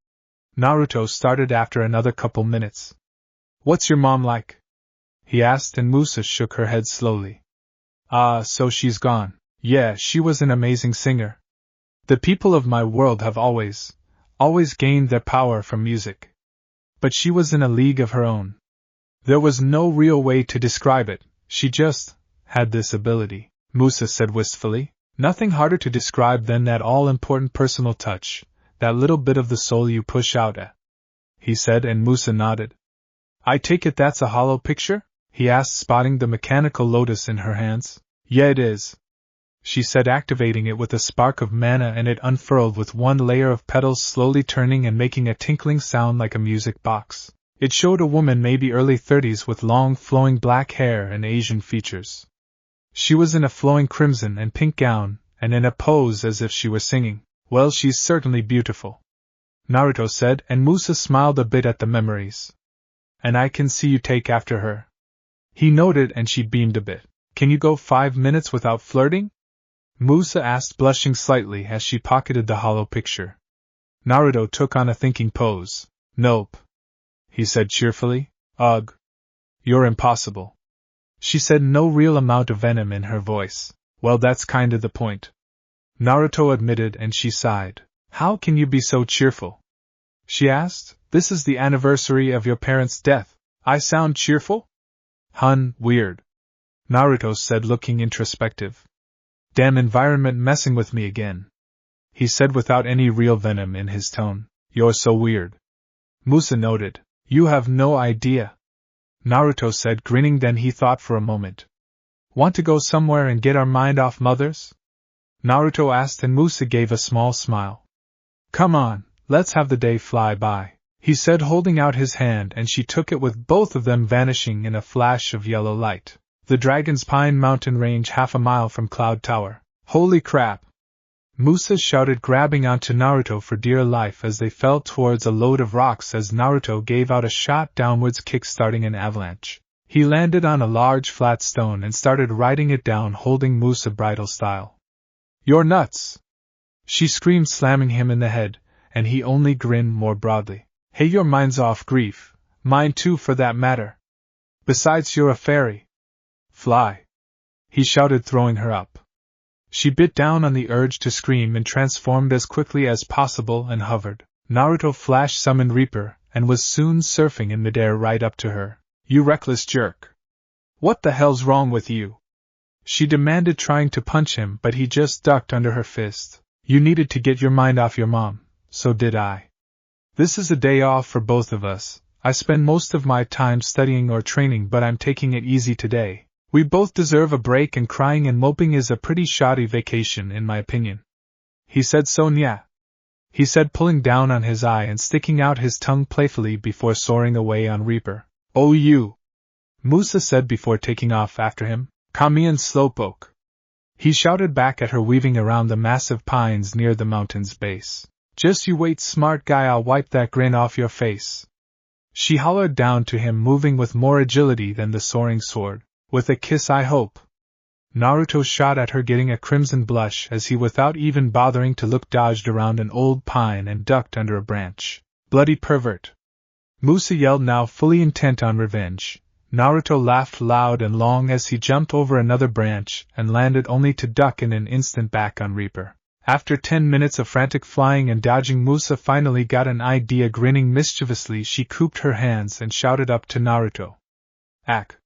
Naruto started after another couple minutes. What's your mom like? He asked, and Musa shook her head slowly. So she's gone. Yeah, she was an amazing singer. The people of my world have always gained their power from music. But she was in a league of her own. There was no real way to describe it, she just had this ability, Musa said wistfully. Nothing harder to describe than that all-important personal touch, that little bit of the soul you push out he said, and Musa nodded. I take it that's a hollow picture? He asked, spotting the mechanical lotus in her hands. Yeah, it is, she said, activating it with a spark of mana, and it unfurled with one layer of petals slowly turning and making a tinkling sound like a music box. It showed a woman maybe early 30s with long flowing black hair and Asian features. She was in a flowing crimson and pink gown, and in a pose as if she were singing. Well, she's certainly beautiful, Naruto said, and Musa smiled a bit at the memories. And I can see you take after her. He noted, and she beamed a bit. Can you go 5 minutes without flirting? Musa asked, blushing slightly as she pocketed the hollow picture. Naruto took on a thinking pose. Nope, he said cheerfully. Ugh. You're impossible, she said, no real amount of venom in her voice. Well, that's kinda the point, Naruto admitted, and she sighed. How can you be so cheerful? She asked. This is the anniversary of your parents' death. I sound cheerful? Weird, Naruto said, looking introspective. Damn environment messing with me again, he said without any real venom in his tone. You're so weird, Musa noted. You have no idea, Naruto said, grinning. Then he thought for a moment. Want to go somewhere and get our mind off mothers? Naruto asked, and Musa gave a small smile. Come on, let's have the day fly by, he said, holding out his hand, and she took it, with both of them vanishing in a flash of yellow light. The Dragon's Pine mountain range, half a mile from Cloud Tower. Holy crap! Musa shouted, grabbing onto Naruto for dear life as they fell towards a load of rocks as Naruto gave out a shot downwards, kick-starting an avalanche. He landed on a large flat stone and started riding it down, holding Musa bridal style. "You're nuts!" she screamed, slamming him in the head, and he only grinned more broadly. "Hey, your mind's off, Grief. Mine too, for that matter. Besides, you're a fairy. Fly!" he shouted, throwing her up. She bit down on the urge to scream and transformed as quickly as possible and hovered. Naruto flash summoned Reaper and was soon surfing in midair right up to her. "You reckless jerk! What the hell's wrong with you?" she demanded, trying to punch him, but he just ducked under her fist. "You needed to get your mind off your mom, so did I. This is a day off for both of us. I spend most of my time studying or training, but I'm taking it easy today. We both deserve a break, and crying and moping is a pretty shoddy vacation in my opinion." He said, "So nya," he said, pulling down on his eye and sticking out his tongue playfully before soaring away on Reaper. "Oh you," Musa said before taking off after him. "Kamian slowpoke," he shouted back at her, weaving around the massive pines near the mountain's base. "Just you wait, smart guy, I'll wipe that grin off your face," she hollered down to him, moving with more agility than the soaring sword. "With a kiss, I hope." Naruto shot at her, getting a crimson blush as he, without even bothering to look, dodged around an old pine and ducked under a branch. "Bloody pervert!" Musa yelled, now fully intent on revenge. Naruto laughed loud and long as he jumped over another branch and landed only to duck in an instant back on Reaper. After 10 minutes of frantic flying and dodging, Musa finally got an idea. Grinning mischievously, she cooped her hands and shouted up to Naruto, "Ack!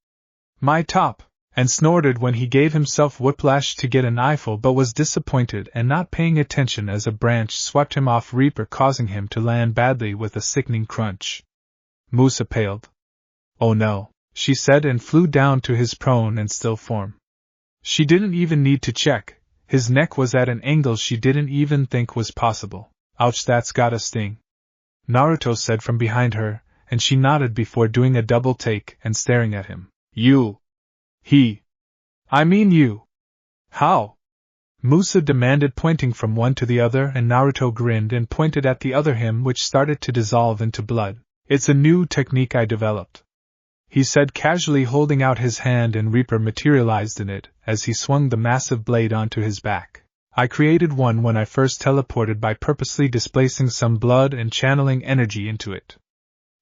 My top!" and snorted when he gave himself whiplash to get an eyeful, but was disappointed and not paying attention as a branch swept him off Reaper, causing him to land badly with a sickening crunch. Musa paled. "Oh no," she said, and flew down to his prone and still form. She didn't even need to check. His neck was at an angle she didn't even think was possible. "Ouch, that's gotta sting," Naruto said from behind her, and she nodded before doing a double take and staring at him. "You." I mean you." "How?" Musa demanded, pointing from one to the other, and Naruto grinned and pointed at the other him, which started to dissolve into blood. "It's a new technique I developed," he said, casually holding out his hand, and Reaper materialized in it as he swung the massive blade onto his back. "I created one when I first teleported by purposely displacing some blood and channeling energy into it.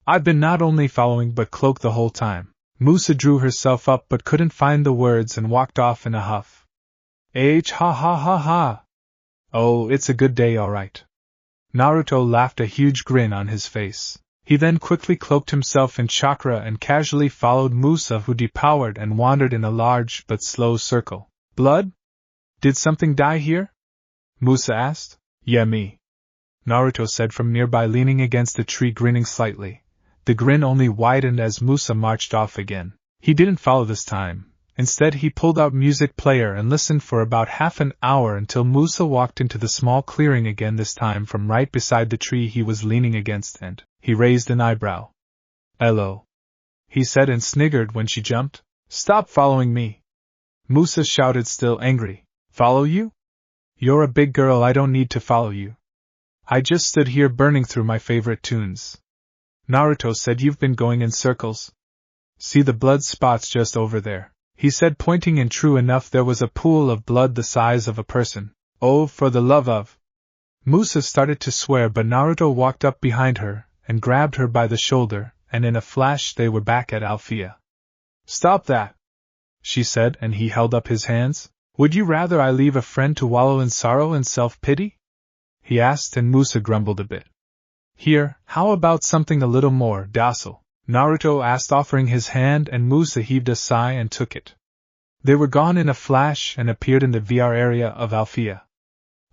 I've been not only following but cloaked the whole time." Musa drew herself up but couldn't find the words and walked off in a huff. Ha ha ha ha. "Oh, it's a good day, alright." Naruto laughed, a huge grin on his face. He then quickly cloaked himself in chakra and casually followed Musa, who depowered and wandered in a large but slow circle. "Blood? Did something die here?" Musa asked. "Yeah, me," Naruto said from nearby, leaning against a tree, grinning slightly. The grin only widened as Musa marched off again. He didn't follow this time. Instead, he pulled out music player and listened for about half an hour until Musa walked into the small clearing again, this time from right beside the tree he was leaning against, and he raised an eyebrow. "Hello," he said, and sniggered when she jumped. "Stop following me," Musa shouted, still angry. "Follow you? You're a big girl, I don't need to follow you. I just stood here burning through my favorite tunes." Naruto said. "You've been going in circles. See the blood spots just over there," he said, pointing, and true enough there was a pool of blood the size of a person. "Oh, for the love of—" Musa started to swear, but Naruto walked up behind her and grabbed her by the shoulder, and in a flash they were back at Alfea. "Stop that," she said, and he held up his hands. "Would you rather I leave a friend to wallow in sorrow and self-pity?" he asked, and Musa grumbled a bit. "Here, how about something a little more docile?" Naruto asked, offering his hand, and Musa heaved a sigh and took it. They were gone in a flash and appeared in the VR area of Alfea.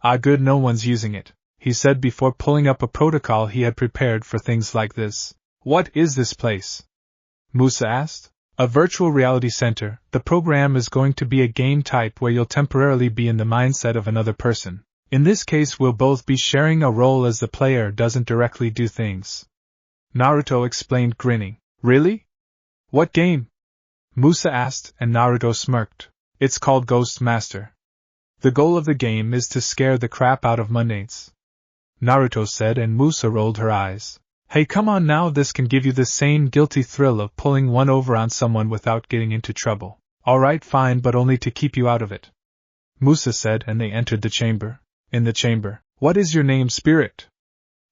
"Ah, good, no one's using it," he said before pulling up a protocol he had prepared for things like this. "What is this place?" Musa asked. "A virtual reality center. The program is going to be a game type where you'll temporarily be in the mindset of another person. In this case, we'll both be sharing a role as the player doesn't directly do things," Naruto explained, grinning. "Really? What game?" Musa asked, and Naruto smirked. "It's called Ghost Master. The goal of the game is to scare the crap out of mundanes, Naruto said, and Musa rolled her eyes. Hey, come on now, this can give you the same guilty thrill of pulling one over on someone without getting into trouble. Alright, fine, but only to keep you out of it, Musa said, and they entered the chamber. In the chamber, what is your name, spirit?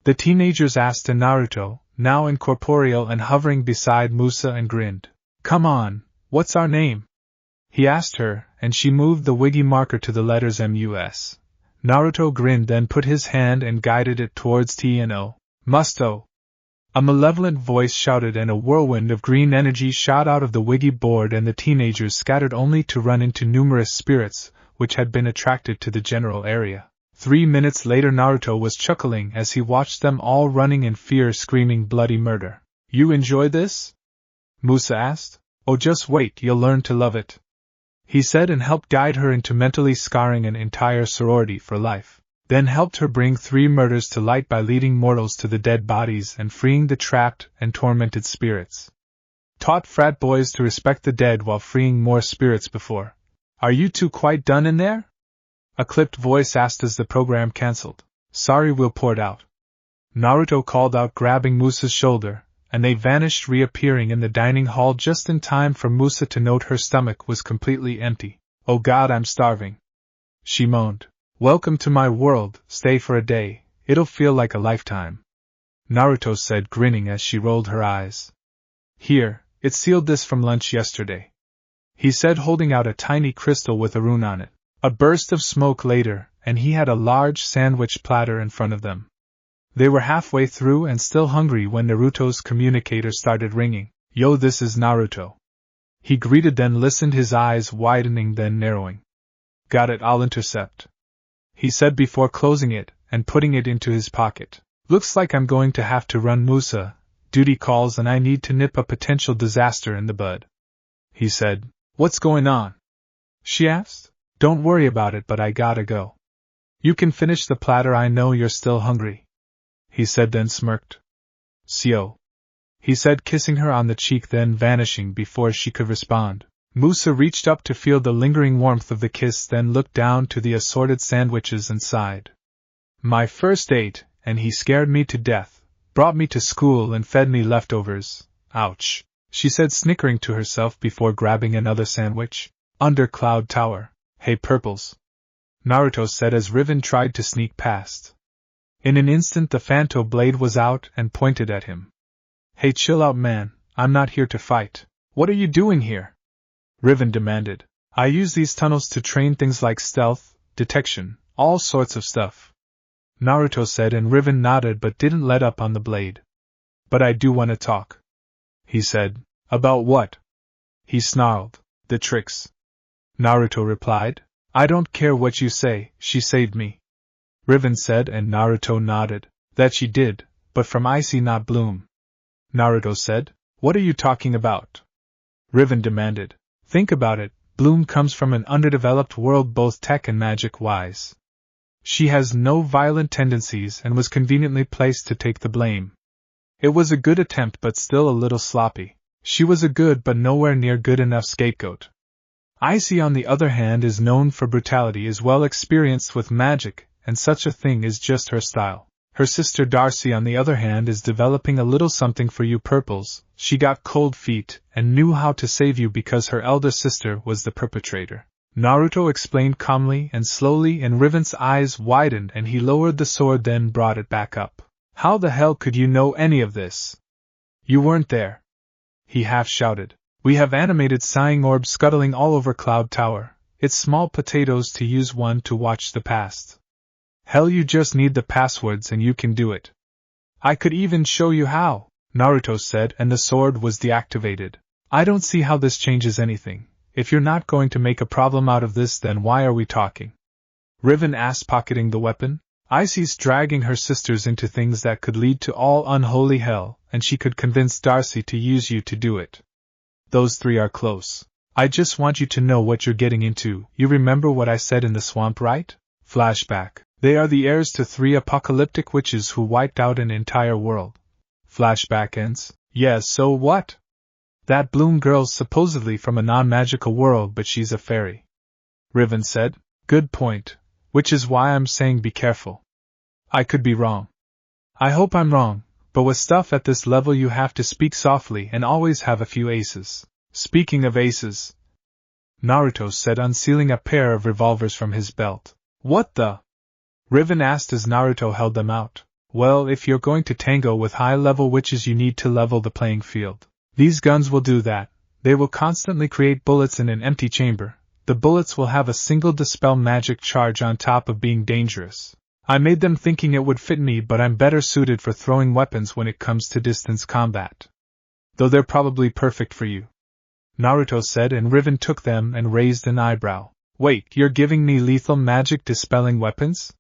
The teenagers asked, and Naruto, now incorporeal and hovering beside Musa, and grinned. Come on, what's our name? He asked her, and she moved the wiggy marker to the letters MUS. Naruto grinned, then put his hand and guided it towards T and O. Musto! A malevolent voice shouted, and a whirlwind of green energy shot out of the wiggy board, and the teenagers scattered only to run into numerous spirits, which had been attracted to the general area. 3 minutes later, Naruto was chuckling as he watched them all running in fear, screaming bloody murder. You enjoy this? Musa asked. Oh, just wait, you'll learn to love it, he said, and helped guide her into mentally scarring an entire sorority for life. Then helped her bring 3 murders to light by leading mortals to the dead bodies and freeing the trapped and tormented spirits. Taught frat boys to respect the dead while freeing more spirits before. Are you two quite done in there? A clipped voice asked as the program cancelled. Sorry, we'll port out, Naruto called out, grabbing Musa's shoulder, and they vanished, reappearing in the dining hall just in time for Musa to note her stomach was completely empty. Oh God, I'm starving, she moaned. Welcome to my world, stay for a day, it'll feel like a lifetime, Naruto said, grinning as she rolled her eyes. Here, it sealed this from lunch yesterday, he said, holding out a tiny crystal with a rune on it. A burst of smoke later, and he had a large sandwich platter in front of them. They were halfway through and still hungry when Naruto's communicator started ringing. Yo, this is Naruto, he greeted, then listened, his eyes widening then narrowing. Got it, I'll intercept, he said before closing it and putting it into his pocket. Looks like I'm going to have to run, Musa. Duty calls and I need to nip a potential disaster in the bud, he said. What's going on? She asked. Don't worry about it, but I gotta go. You can finish the platter, I know you're still hungry, he said, then smirked. Sio, he said, kissing her on the cheek, then vanishing before she could respond. Musa reached up to feel the lingering warmth of the kiss, then looked down to the assorted sandwiches and sighed. My first date, and he scared me to death, brought me to school and fed me leftovers. Ouch, she said, snickering to herself before grabbing another sandwich. Under Cloud Tower. Hey, Purples, Naruto said as Riven tried to sneak past. In an instant the Phanto blade was out and pointed at him. Hey, chill out, man, I'm not here to fight. What are you doing here? Riven demanded. I use these tunnels to train things like stealth, detection, all sorts of stuff, Naruto said, and Riven nodded but didn't let up on the blade. But I do want to talk, he said. About what? He snarled. The tricks, Naruto replied. I don't care what you say, she saved me, Riven said, and Naruto nodded. That she did, but from icy, not bloom, Naruto said. What are you talking about? Riven demanded. Think about it, Bloom comes from an underdeveloped world, both tech and magic-wise. She has no violent tendencies and was conveniently placed to take the blame. It was a good attempt but still a little sloppy. She was a good but nowhere near good enough scapegoat. Icy, on the other hand, is known for brutality, is well experienced with magic, and such a thing is just her style. Her sister Darcy, on the other hand, is developing a little something for you Purples. She got cold feet and knew how to save you because her elder sister was the perpetrator, Naruto explained calmly and slowly, and Riven's eyes widened and he lowered the sword, then brought it back up. How the hell could you know any of this? You weren't there, he half shouted. We have animated sighing orbs scuttling all over Cloud Tower. It's small potatoes to use one to watch the past. Hell, you just need the passwords and you can do it. I could even show you how, Naruto said, and the sword was deactivated. I don't see how this changes anything. If you're not going to make a problem out of this, then why are we talking? Riven asked, pocketing the weapon. Icy's dragging her sisters into things that could lead to all unholy hell, and she could convince Darcy to use you to do it. Those 3 are close. I just want you to know what you're getting into. You remember what I said in the swamp, right? Flashback. They are the heirs to 3 apocalyptic witches who wiped out an entire world. Flashback ends. Yes, so what? That Bloom girl's supposedly from a non-magical world, but she's a fairy, Riven said. Good point, which is why I'm saying be careful. I could be wrong. I hope I'm wrong, but with stuff at this level you have to speak softly and always have a few aces. Speaking of aces, Naruto said, unsealing a pair of revolvers from his belt. What the? Riven asked as Naruto held them out. Well, if you're going to tango with high-level witches you need to level the playing field. These guns will do that. They will constantly create bullets in an empty chamber. The bullets will have a single dispel magic charge on top of being dangerous. I made them thinking it would fit me, but I'm better suited for throwing weapons when it comes to distance combat. Though they're probably perfect for you, Naruto said, and Riven took them and raised an eyebrow. Wait, you're giving me lethal magic dispelling weapons?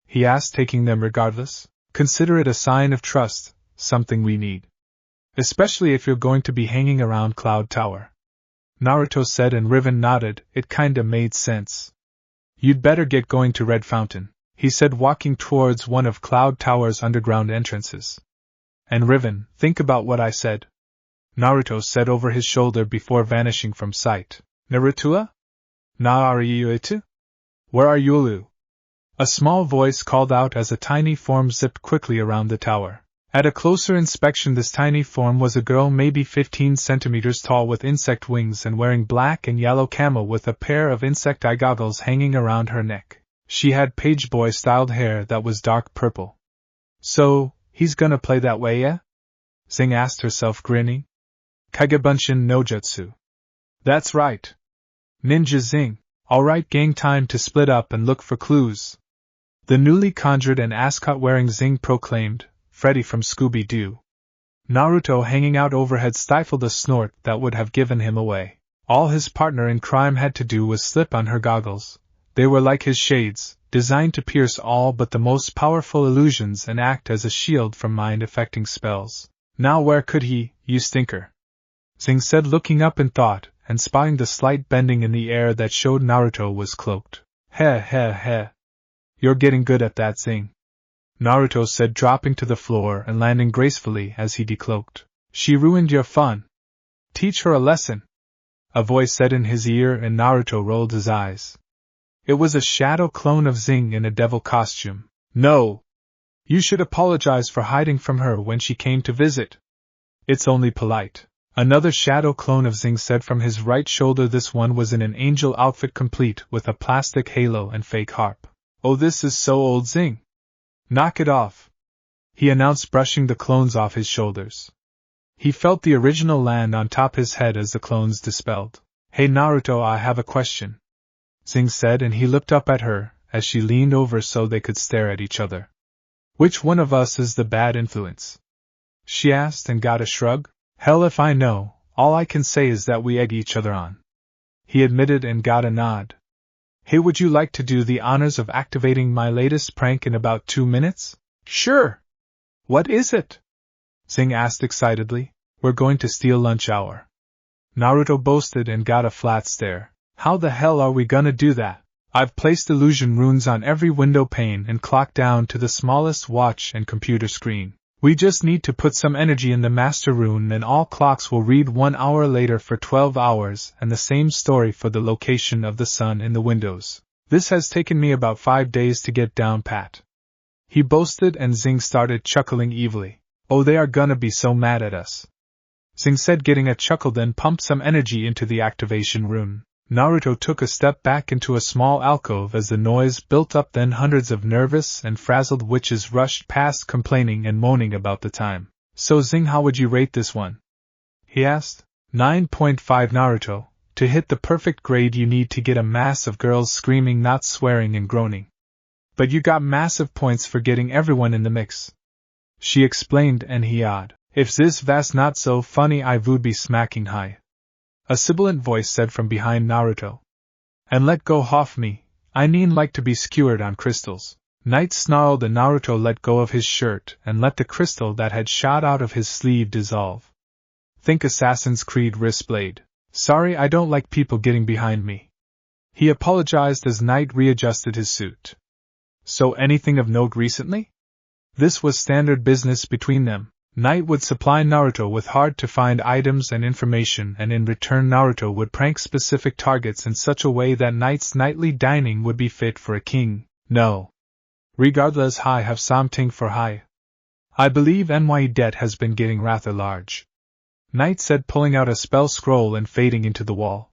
He asked, taking them regardless. Consider it a sign of trust, something we need. Especially if you're going to be hanging around Cloud Tower. Naruto said, and Riven nodded. It kinda made sense. You'd better get going to Red Fountain, he said, walking towards one of Cloud Tower's underground entrances. And Riven, think about what I said, Naruto said over his shoulder before vanishing from sight. Naruto? Na-are-you-itu? Where are Yulu? A small voice called out as a tiny form zipped quickly around the tower. At a closer inspection, this tiny form was a girl maybe 15 centimeters tall with insect wings and wearing black and yellow camo with a pair of insect eye goggles hanging around her neck. She had pageboy styled hair that was dark purple. So, he's gonna play that way, yeah? Zing asked herself, grinning. Kagebunshin no jutsu. That's right. Ninja Zing. Alright gang, time to split up and look for clues. The newly conjured and ascot-wearing Zing proclaimed, Freddy from Scooby-Doo. Naruto, hanging out overhead, stifled a snort that would have given him away. All his partner in crime had to do was slip on her goggles. They were like his shades, designed to pierce all but the most powerful illusions and act as a shield from mind-affecting spells. Now where could he, you stinker? Zing said, looking up in thought, and spotting the slight bending in the air that showed Naruto was cloaked. Heh heh heh. You're getting good at that, Zing, Naruto said, dropping to the floor and landing gracefully as he decloaked. She ruined your fun. Teach her a lesson, a voice said in his ear, and Naruto rolled his eyes. It was a shadow clone of Zing in a devil costume. No! You should apologize for hiding from her when she came to visit. It's only polite. Another shadow clone of Zing said from his right shoulder. This one was in an angel outfit complete with a plastic halo and fake harp. Oh, this is so old, Zing. Knock it off, he announced, brushing the clones off his shoulders. He felt the original land on top his head as the clones dispelled. Hey Naruto, I have a question, Zing said, and he looked up at her as she leaned over so they could stare at each other. Which one of us is the bad influence? She asked and got a shrug. Hell if I know, all I can say is that we egg each other on, he admitted, and got a nod. Hey, would you like to do the honors of activating my latest prank in about 2 minutes? Sure. What is it? Zing asked excitedly. We're going to steal lunch hour, Naruto boasted, and got a flat stare. How the hell are we gonna do that? I've placed illusion runes on every window pane and clocked down to the smallest watch and computer screen. We just need to put some energy in the master rune and all clocks will read 1 hour later for 12 hours, and the same story for the location of the sun in the windows. This has taken me about 5 days to get down pat, he boasted, and Zing started chuckling evilly. Oh, they are gonna be so mad at us, Zing said, getting a chuckle, then pumped some energy into the activation rune. Naruto took a step back into a small alcove as the noise built up. Then hundreds of nervous and frazzled witches rushed past, complaining and moaning about the time. So Zing, how would you rate this one? He asked. 9.5 Naruto. To hit the perfect grade you need to get a mass of girls screaming, not swearing and groaning. But you got massive points for getting everyone in the mix, she explained, and he odd. If this was not so funny I would be smacking high, a sibilant voice said from behind Naruto. And let go of me, I need like to be skewered on crystals. Knight snarled, and Naruto let go of his shirt and let the crystal that had shot out of his sleeve dissolve. Think Assassin's Creed wristblade. Sorry, I don't like people getting behind me, he apologized as Knight readjusted his suit. So anything of note recently? This was standard business between them. Knight would supply Naruto with hard-to-find items and information, and in return Naruto would prank specific targets in such a way that Knight's nightly dining would be fit for a king. No. Regardless, I have something for Hai. I believe NY debt has been getting rather large. Knight said, pulling out a spell scroll and fading into the wall.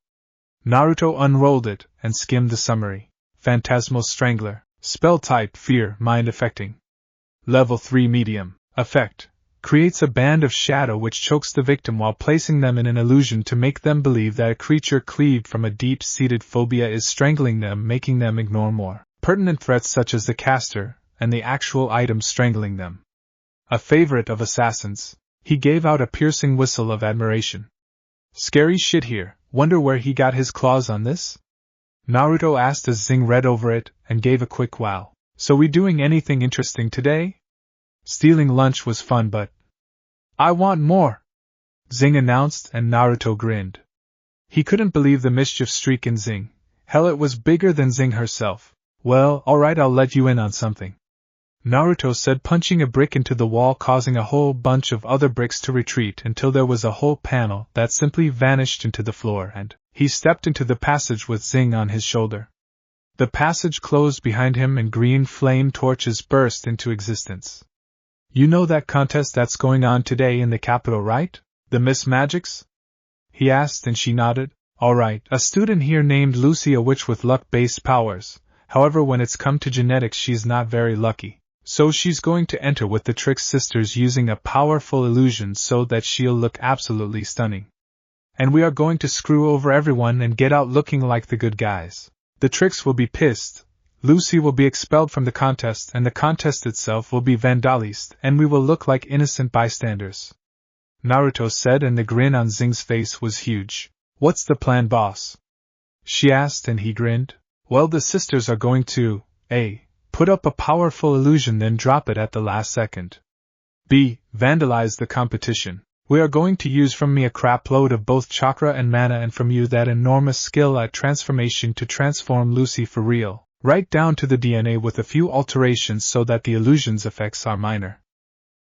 Naruto unrolled it and skimmed the summary. Phantasmal Strangler. Spell type Fear, Mind Affecting. Level 3 Medium. Effect. Creates a band of shadow which chokes the victim while placing them in an illusion to make them believe that a creature cleaved from a deep-seated phobia is strangling them, making them ignore more pertinent threats such as the caster and the actual item strangling them. A favorite of assassins, he gave out a piercing whistle of admiration. Scary shit here, wonder where he got his claws on this? Naruto asked as Zing read over it and gave a quick wow. So we doing anything interesting today? Stealing lunch was fun, but I want more, Zing announced, and Naruto grinned. He couldn't believe the mischief streak in Zing. Hell, it was bigger than Zing herself. Well, alright, I'll let you in on something, Naruto said, punching a brick into the wall, causing a whole bunch of other bricks to retreat until there was a whole panel that simply vanished into the floor, and he stepped into the passage with Zing on his shoulder. The passage closed behind him and green flame torches burst into existence. You know that contest that's going on today in the capital, right? The Miss Magix? He asked, and she nodded. Alright, a student here named Lucy, a witch with luck-based powers. However, when it's come to genetics, she's not very lucky. So she's going to enter with the Trick Sisters using a powerful illusion so that she'll look absolutely stunning. And we are going to screw over everyone and get out looking like the good guys. The Tricks will be pissed. Lucy will be expelled from the contest, and the contest itself will be vandalized, and we will look like innocent bystanders, Naruto said, and the grin on Zing's face was huge. What's the plan, boss? She asked, and he grinned. Well, the sisters are going to A. Put up a powerful illusion, then drop it at the last second. B. Vandalize the competition. We are going to use from me a crap load of both chakra and mana, and from you that enormous skill at transformation to transform Lucy for real, right down to the DNA with a few alterations so that the illusion's effects are minor.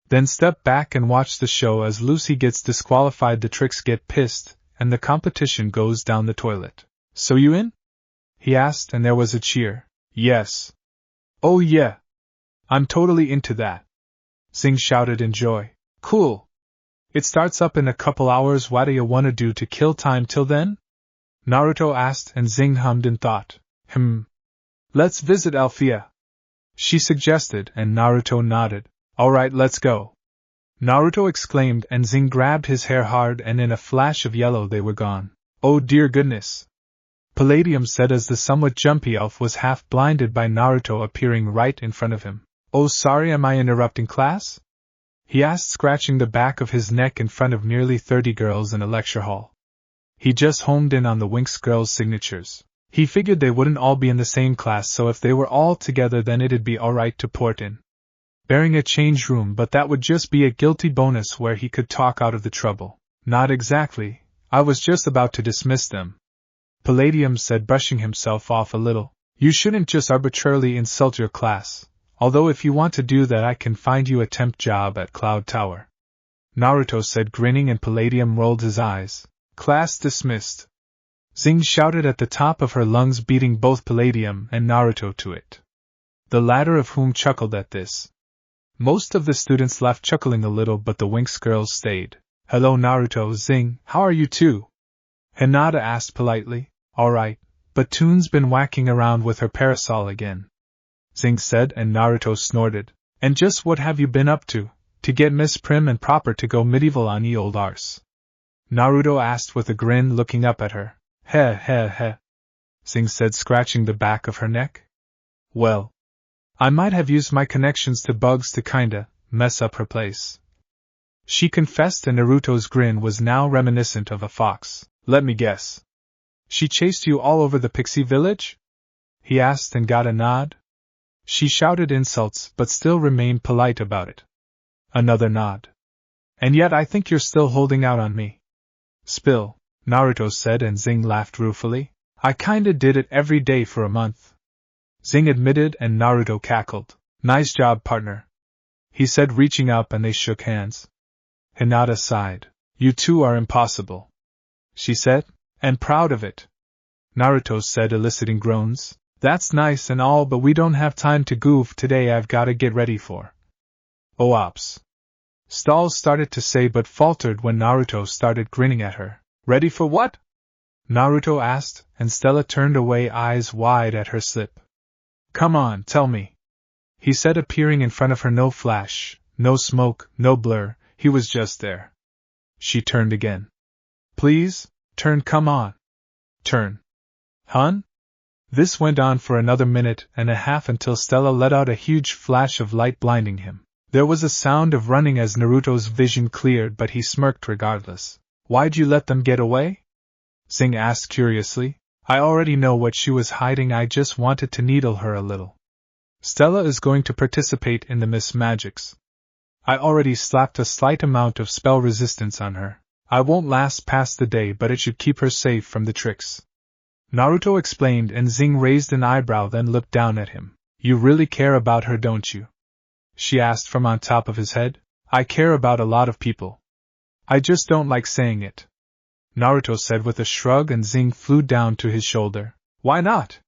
Then step back and watch the show as Lucy gets disqualified, the Tricks get pissed, and the competition goes down the toilet. So you in? He asked, and there was a cheer. Yes. Oh yeah. I'm totally into that, Zing shouted in joy. Cool. It starts up in a couple hours. What do you want to do to kill time till then? Naruto asked, and Zing hummed in thought. Let's visit Alfea, she suggested, and Naruto nodded. Alright, let's go, Naruto exclaimed, and Zing grabbed his hair hard, and in a flash of yellow they were gone. Oh dear goodness, Palladium said as the somewhat jumpy elf was half blinded by Naruto appearing right in front of him. Oh sorry, am I interrupting class? He asked, scratching the back of his neck in front of nearly 30 girls in a lecture hall. He just homed in on the Winx girls' signatures. He figured they wouldn't all be in the same class, so if they were all together then it'd be alright to port in. Bearing a change room, but that would just be a guilty bonus where he could talk out of the trouble. Not exactly, I was just about to dismiss them, Palladium said, brushing himself off a little. You shouldn't just arbitrarily insult your class. Although if you want to do that I can find you a temp job at Cloud Tower, Naruto said, grinning, and Palladium rolled his eyes. Class dismissed, Zing shouted at the top of her lungs, beating both Palladium and Naruto to it, the latter of whom chuckled at this. Most of the students left chuckling a little, but the Winx girls stayed. Hello Naruto, Zing, how are you two? Hinata asked politely. Alright, but Toon's been whacking around with her parasol again, Zing said, and Naruto snorted. And just what have you been up to get Miss Prim and Proper to go medieval on ye old arse? Naruto asked with a grin, looking up at her. Heh, Zing said, scratching the back of her neck. Well, I might have used my connections to bugs to kinda mess up her place, she confessed, and Naruto's grin was now reminiscent of a fox. Let me guess. She chased you all over the pixie village? He asked, and got a nod. She shouted insults, but still remained polite about it. Another nod. And yet I think you're still holding out on me. Spill, Naruto said, and Zing laughed ruefully. I kinda did it every day for a month, Zing admitted, and Naruto cackled. Nice job, partner, he said, reaching up, and they shook hands. Hinata sighed. You two are impossible, she said, and proud of it. Naruto said, eliciting groans. That's nice and all, but we don't have time to goof today. I've gotta get ready for ops. Stalls started to say but faltered when Naruto started grinning at her. Ready for what? Naruto asked, and Stella turned away, eyes wide at her slip. Come on, tell me, he said, appearing in front of her. No flash, no smoke, no blur, he was just there. She turned again. Please, turn, come on. Turn. Hun? This went on for another minute and a half until Stella let out a huge flash of light, blinding him. There was a sound of running as Naruto's vision cleared, but he smirked regardless. Why'd you let them get away? Zing asked curiously. I already know what she was hiding, I just wanted to needle her a little. Stella is going to participate in the Miss Magix. I already slapped a slight amount of spell resistance on her. I won't last past the day, but it should keep her safe from the tricks. Naruto explained, and Zing raised an eyebrow, then looked down at him. You really care about her, don't you? She asked from on top of his head. I care about a lot of people. I just don't like saying it, Naruto said with a shrug, and Zing flew down to his shoulder. Why not?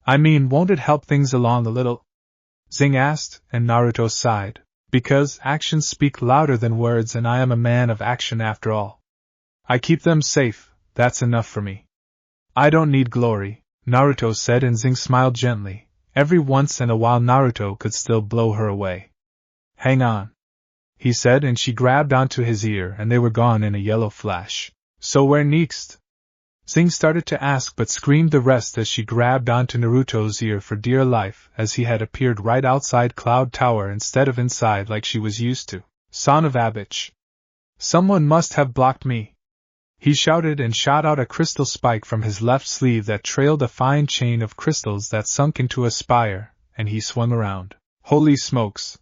I mean, won't it help things along a little? Zing asked, and Naruto sighed. Because actions speak louder than words, and I am a man of action after all. I keep them safe, that's enough for me. I don't need glory, Naruto said, and Zing smiled gently. Every once in a while Naruto could still blow her away. Hang on, he said, and she grabbed onto his ear, and they were gone in a yellow flash. So where next? Zing started to ask but screamed the rest as she grabbed onto Naruto's ear for dear life, as he had appeared right outside Cloud Tower instead of inside like she was used to. Son of a bitch. Someone must have blocked me, he shouted, and shot out a crystal spike from his left sleeve that trailed a fine chain of crystals that sunk into a spire, and he swung around. Holy smokes!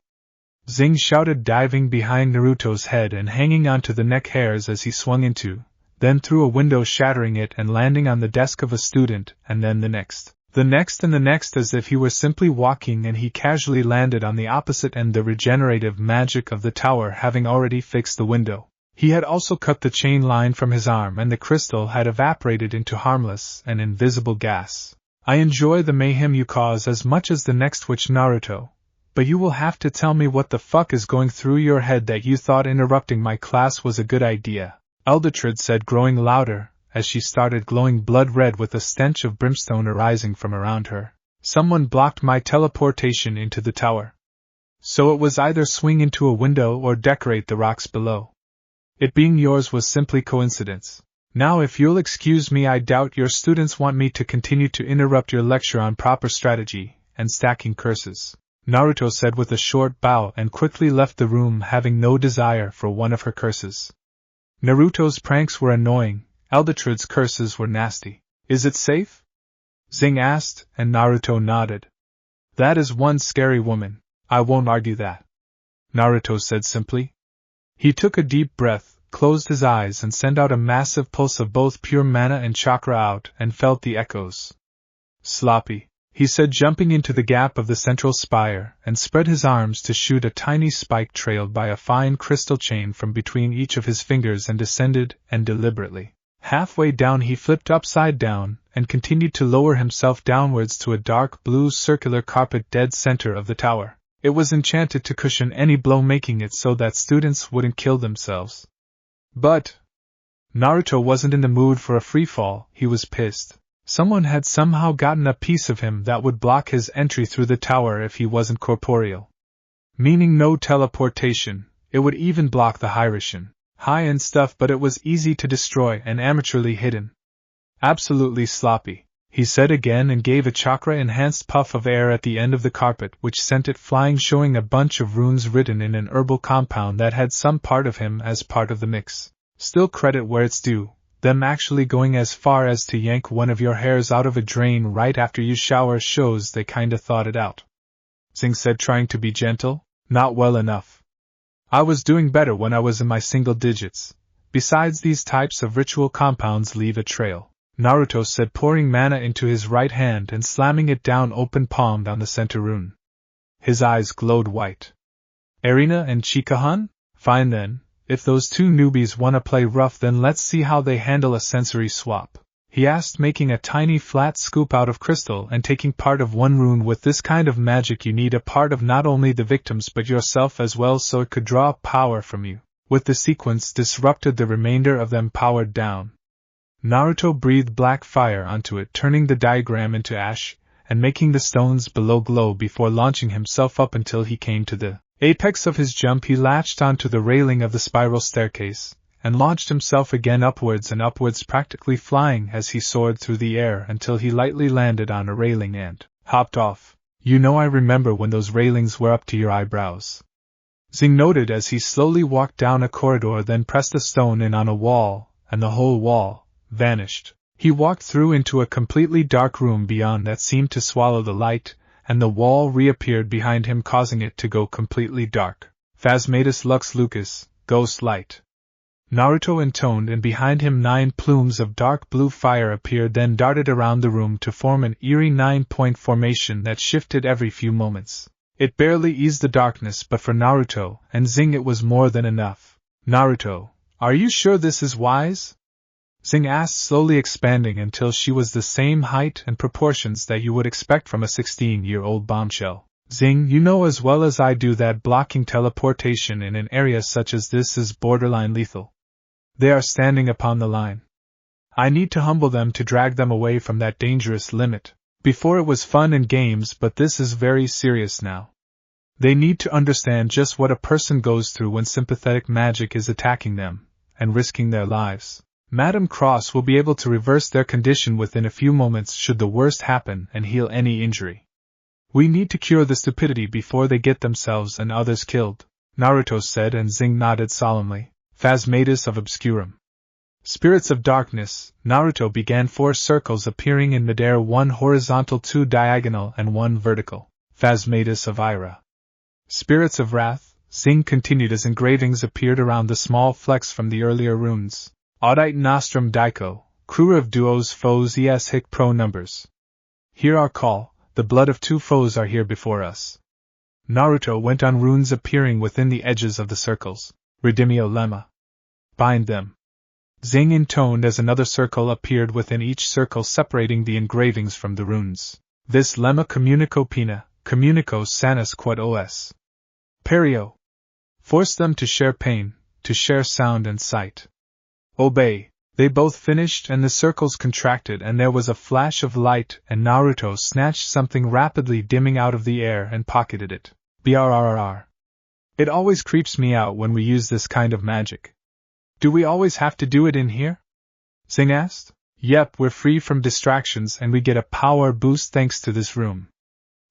Zing shouted, diving behind Naruto's head and hanging onto the neck hairs as he swung into, then through a window, shattering it and landing on the desk of a student, and then the next and the next, as if he were simply walking, and he casually landed on the opposite end, the regenerative magic of the tower having already fixed the window. He had also cut the chain line from his arm, and the crystal had evaporated into harmless and invisible gas. I enjoy the mayhem you cause as much as the next witch, Naruto, but you will have to tell me what the fuck is going through your head that you thought interrupting my class was a good idea, Eldritred said, growing louder, as she started glowing blood red with a stench of brimstone arising from around her. Someone blocked my teleportation into the tower. So it was either swing into a window or decorate the rocks below. It being yours was simply coincidence. Now if you'll excuse me, I doubt your students want me to continue to interrupt your lecture on proper strategy and stacking curses, Naruto said with a short bow, and quickly left the room, having no desire for one of her curses. Naruto's pranks were annoying, Eldritred's curses were nasty. Is it safe? Zing asked, and Naruto nodded. That is one scary woman, I won't argue that, Naruto said simply. He took a deep breath, closed his eyes, and sent out a massive pulse of both pure mana and chakra out, and felt the echoes. Sloppy, he said, jumping into the gap of the central spire, and spread his arms to shoot a tiny spike trailed by a fine crystal chain from between each of his fingers, and descended, and deliberately. Halfway down he flipped upside down, and continued to lower himself downwards to a dark blue circular carpet dead center of the tower. It was enchanted to cushion any blow, making it so that students wouldn't kill themselves. But Naruto wasn't in the mood for a freefall. He was pissed. Someone had somehow gotten a piece of him that would block his entry through the tower if he wasn't corporeal. Meaning no teleportation, it would even block the Hyrischen. High-end stuff, but it was easy to destroy and amateurly hidden. Absolutely sloppy, he said again, and gave a chakra-enhanced puff of air at the end of the carpet, which sent it flying, showing a bunch of runes written in an herbal compound that had some part of him as part of the mix. Still credit where it's due, them actually going as far as to yank one of your hairs out of a drain right after you shower shows they kinda thought it out. Zing said, trying to be gentle. Not well enough. I was doing better when I was in my single digits. Besides, these types of ritual compounds leave a trail, Naruto said, pouring mana into his right hand and slamming it down open-palmed on the center rune. His eyes glowed white. Erina and Chika-hun? Fine then, If those two newbies wanna play rough, then let's see how they handle a sensory swap," he asked, making a tiny flat scoop out of crystal and taking part of one rune. With this kind of magic you need a part of not only the victims but yourself as well, so it could draw power from you. With the sequence disrupted, the remainder of them powered down. Naruto breathed black fire onto it, turning the diagram into ash, and making the stones below glow before launching himself up until he came to the apex of his jump. He latched onto the railing of the spiral staircase, and launched himself again upwards and upwards, practically flying as he soared through the air until he lightly landed on a railing and hopped off. "You know, I remember when those railings were up to your eyebrows," Zing noted as he slowly walked down a corridor, then pressed a stone in on a wall, and the whole wall vanished. He walked through into a completely dark room beyond that seemed to swallow the light, and the wall reappeared behind him, causing it to go completely dark. "Phasmatus Lux Lucas, Ghost Light," Naruto intoned, and behind him 9 plumes of dark blue fire appeared, then darted around the room to form an eerie 9-point formation that shifted every few moments. It barely eased the darkness, but for Naruto and Zing it was more than enough. "Naruto, are you sure this is wise?" Zing asked, slowly expanding until she was the same height and proportions that you would expect from a 16-year-old bombshell. "Zing, you know as well as I do that blocking teleportation in an area such as this is borderline lethal. They are standing upon the line. I need to humble them to drag them away from that dangerous limit. Before it was fun and games, but this is very serious now. They need to understand just what a person goes through when sympathetic magic is attacking them, and risking their lives. Madame Cross will be able to reverse their condition within a few moments should the worst happen and heal any injury. We need to cure the stupidity before they get themselves and others killed," Naruto said, and Zing nodded solemnly. "Phasmatus of Obscurum. Spirits of Darkness," Naruto began 4 circles appearing in midair, 1 horizontal, 2 diagonal, and 1 vertical. "Phasmatus of Ira. Spirits of Wrath," Zing continued as engravings appeared around the small flecks from the earlier runes. "Audite Nostrum Daiko, Crew of Duos Foes es hic pro numbers. Hear our call, the blood of 2 foes are here before us." Naruto went on, runes appearing within the edges of the circles. "Redimio Lemma. Bind them," Zing intoned as another circle appeared within each circle, separating the engravings from the runes. "This lemma communico pena, communico sanus quod os. Perio. Force them to share pain, to share sound and sight. Obey." They both finished, and the circles contracted, and there was a flash of light, and Naruto snatched something rapidly dimming out of the air and pocketed it. "Brrrr. It always creeps me out when we use this kind of magic. Do we always have to do it in here?" Zing asked. "Yep, we're free from distractions and we get a power boost thanks to this room,"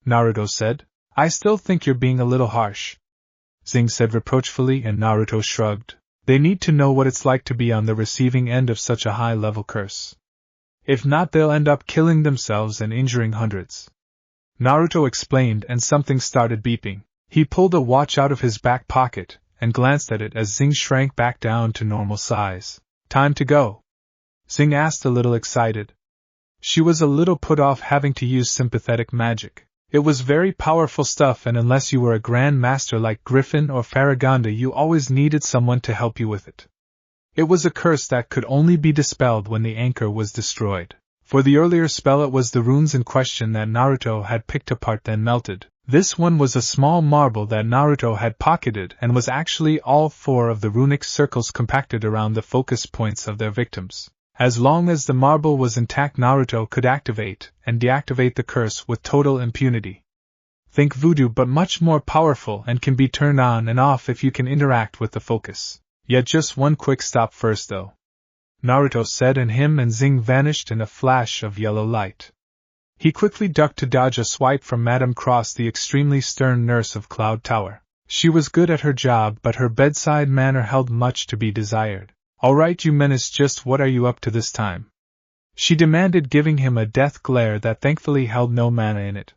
Naruto said. "I still think you're being a little harsh," Zing said reproachfully, and Naruto shrugged. "They need to know what it's like to be on the receiving end of such a high-level curse. If not, they'll end up killing themselves and injuring hundreds." Naruto explained, and something started beeping. He pulled a watch out of his back pocket and glanced at it as Zing shrank back down to normal size. "Time to go?" Zing asked, a little excited. She was a little put off having to use sympathetic magic. It was very powerful stuff, and unless you were a grand master like Griffin or Faragonda, you always needed someone to help you with it. It was a curse that could only be dispelled when the anchor was destroyed. For the earlier spell, it was the runes in question that Naruto had picked apart then melted. This one was a small marble that Naruto had pocketed and was actually all 4 of the runic circles compacted around the focus points of their victims. As long as the marble was intact, Naruto could activate and deactivate the curse with total impunity. Think voodoo, but much more powerful, and can be turned on and off if you can interact with the focus. Yet just one quick stop first though, Naruto said, and him and Zing vanished in a flash of yellow light. He quickly ducked to dodge a swipe from Madame Cross, the extremely stern nurse of Cloud Tower. She was good at her job, but her bedside manner held much to be desired. "All right, you menace, just what are you up to this time?" she demanded, giving him a death glare that thankfully held no mana in it.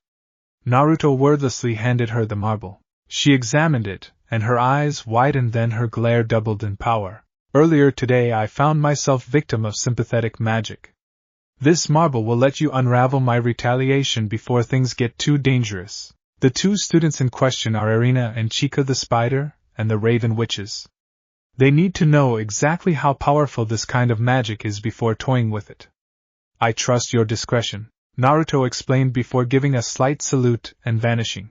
Naruto wordlessly handed her the marble. She examined it, and her eyes widened, then her glare doubled in power. "Earlier today I found myself victim of sympathetic magic. This marble will let you unravel my retaliation before things get too dangerous." The 2 students in question are Irina and Chika the Spider, and the Raven Witches. They need to know exactly how powerful this kind of magic is before toying with it. I trust your discretion, Naruto explained before giving a slight salute and vanishing.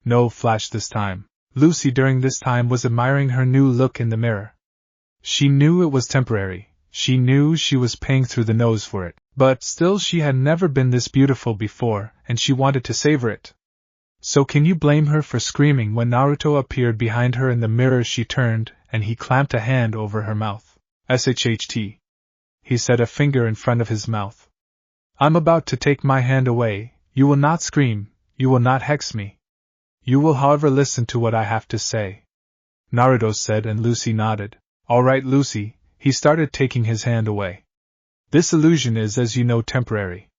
No flash this time. Lucy during this time was admiring her new look in the mirror. She knew it was temporary, she knew she was paying through the nose for it, but still she had never been this beautiful before, and she wanted to savor it. So can you blame her for screaming when Naruto appeared behind her in the mirror? She turned, and he clamped a hand over her mouth. SHHT. He set a finger in front of his mouth. I'm about to take my hand away. You will not scream, you will not hex me. You will however listen to what I have to say. Naruto said, and Lucy nodded. All right, Lucy, he started taking his hand away. This illusion is, as you know, temporary.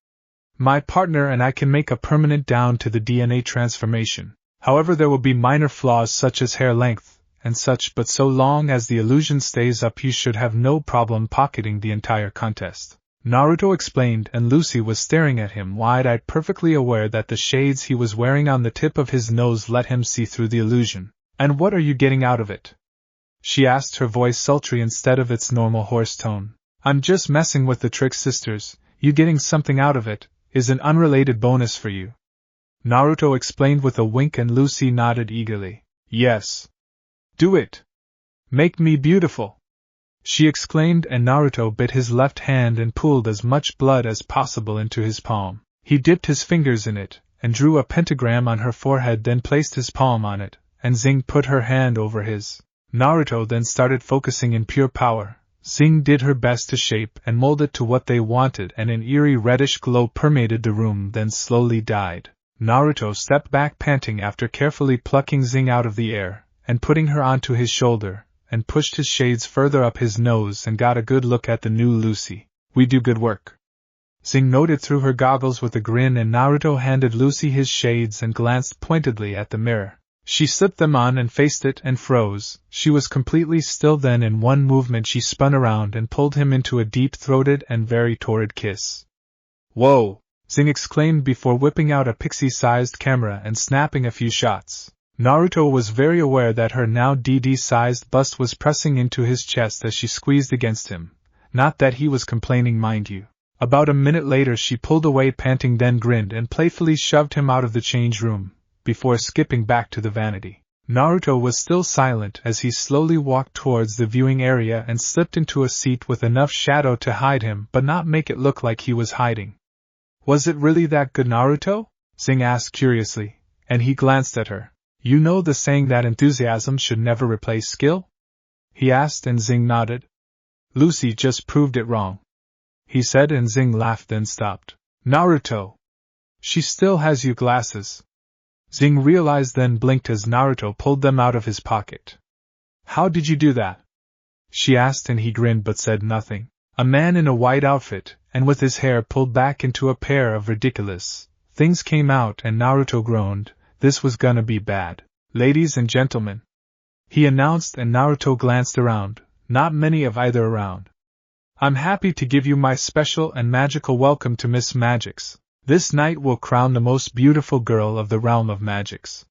My partner and I can make a permanent down to the DNA transformation. However, there will be minor flaws such as hair length and such, but so long as the illusion stays up you should have no problem pocketing the entire contest. Naruto explained, and Lucy was staring at him wide-eyed, perfectly aware that the shades he was wearing on the tip of his nose let him see through the illusion. And what are you getting out of it? She asked, her voice sultry instead of its normal hoarse tone. I'm just messing with the trick, sisters. You getting something out of it is an unrelated bonus for you. Naruto explained with a wink, and Lucy nodded eagerly. Yes. Do it. Make me beautiful, she exclaimed, and Naruto bit his left hand and pulled as much blood as possible into his palm. He dipped his fingers in it, and drew a pentagram on her forehead, then placed his palm on it, and Zing put her hand over his. Naruto then started focusing in pure power. Zing did her best to shape and mold it to what they wanted, and an eerie reddish glow permeated the room, then slowly died. Naruto stepped back panting after carefully plucking Zing out of the air, and putting her onto his shoulder, and pushed his shades further up his nose and got a good look at the new Lucy. We do good work, Zing noted through her goggles with a grin, and Naruto handed Lucy his shades and glanced pointedly at the mirror. She slipped them on and faced it and froze. She was completely still. Then in one movement she spun around and pulled him into a deep-throated and very torrid kiss. Whoa! Zing exclaimed before whipping out a pixie-sized camera and snapping a few shots. Naruto was very aware that her now DD-sized bust was pressing into his chest as she squeezed against him. Not that he was complaining, mind you. About a minute later she pulled away panting, then grinned and playfully shoved him out of the change room, before skipping back to the vanity. Naruto was still silent as he slowly walked towards the viewing area and slipped into a seat with enough shadow to hide him but not make it look like he was hiding. Was it really that good, Naruto? Zing asked curiously, and he glanced at her. You know the saying that enthusiasm should never replace skill? He asked, and Zing nodded. Lucy just proved it wrong, he said, and Zing laughed then stopped. Naruto! She still has you glasses. Zing realized, then blinked as Naruto pulled them out of his pocket. How did you do that? She asked, and he grinned but said nothing. A man in a white outfit, and with his hair pulled back into a pair of ridiculous things came out, and Naruto groaned. This was gonna be bad. Ladies and gentlemen, he announced, and Naruto glanced around. Not many of either around. I'm happy to give you my special and magical welcome to Miss Magix. This night will crown the most beautiful girl of the realm of Magix.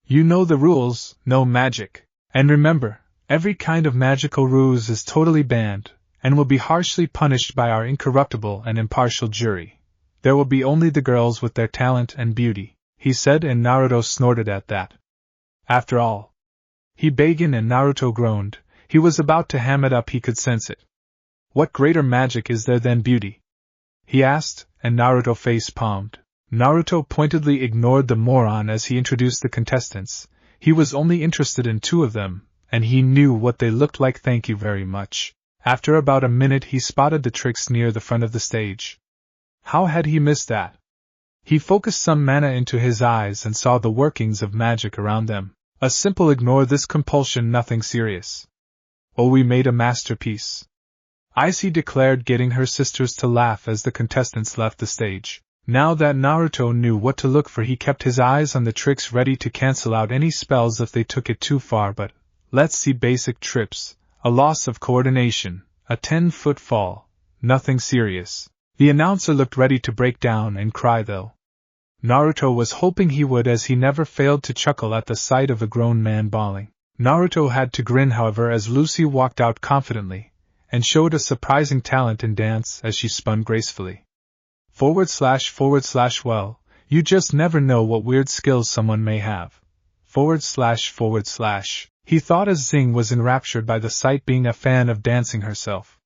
You know the rules, no magic. And remember, every kind of magical ruse is totally banned, and will be harshly punished by our incorruptible and impartial jury. There will be only the girls with their talent and beauty, he said, and Naruto snorted at that. After all, he began, and Naruto groaned. He was about to ham it up, he could sense it. What greater magic is there than beauty? He asked, and Naruto face-palmed. Naruto pointedly ignored the moron as he introduced the contestants. He was only interested in two of them, and he knew what they looked like. Thank you very much. After about a minute he spotted the tricks near the front of the stage. How had he missed that? He focused some mana into his eyes and saw the workings of magic around them. A simple ignore this compulsion, nothing serious. Oh, we made a masterpiece, Icy declared, getting her sisters to laugh as the contestants left the stage. Now that Naruto knew what to look for, he kept his eyes on the tricks, ready to cancel out any spells if they took it too far. But let's see: basic trips, a loss of coordination, a 10-foot fall, nothing serious. The announcer looked ready to break down and cry, though. Naruto was hoping he would, as he never failed to chuckle at the sight of a grown man bawling. Naruto had to grin, however, as Lucy walked out confidently, and showed a surprising talent in dance as she spun gracefully. / Well, you just never know what weird skills someone may have. / He thought as Zing was enraptured by the sight, being a fan of dancing herself.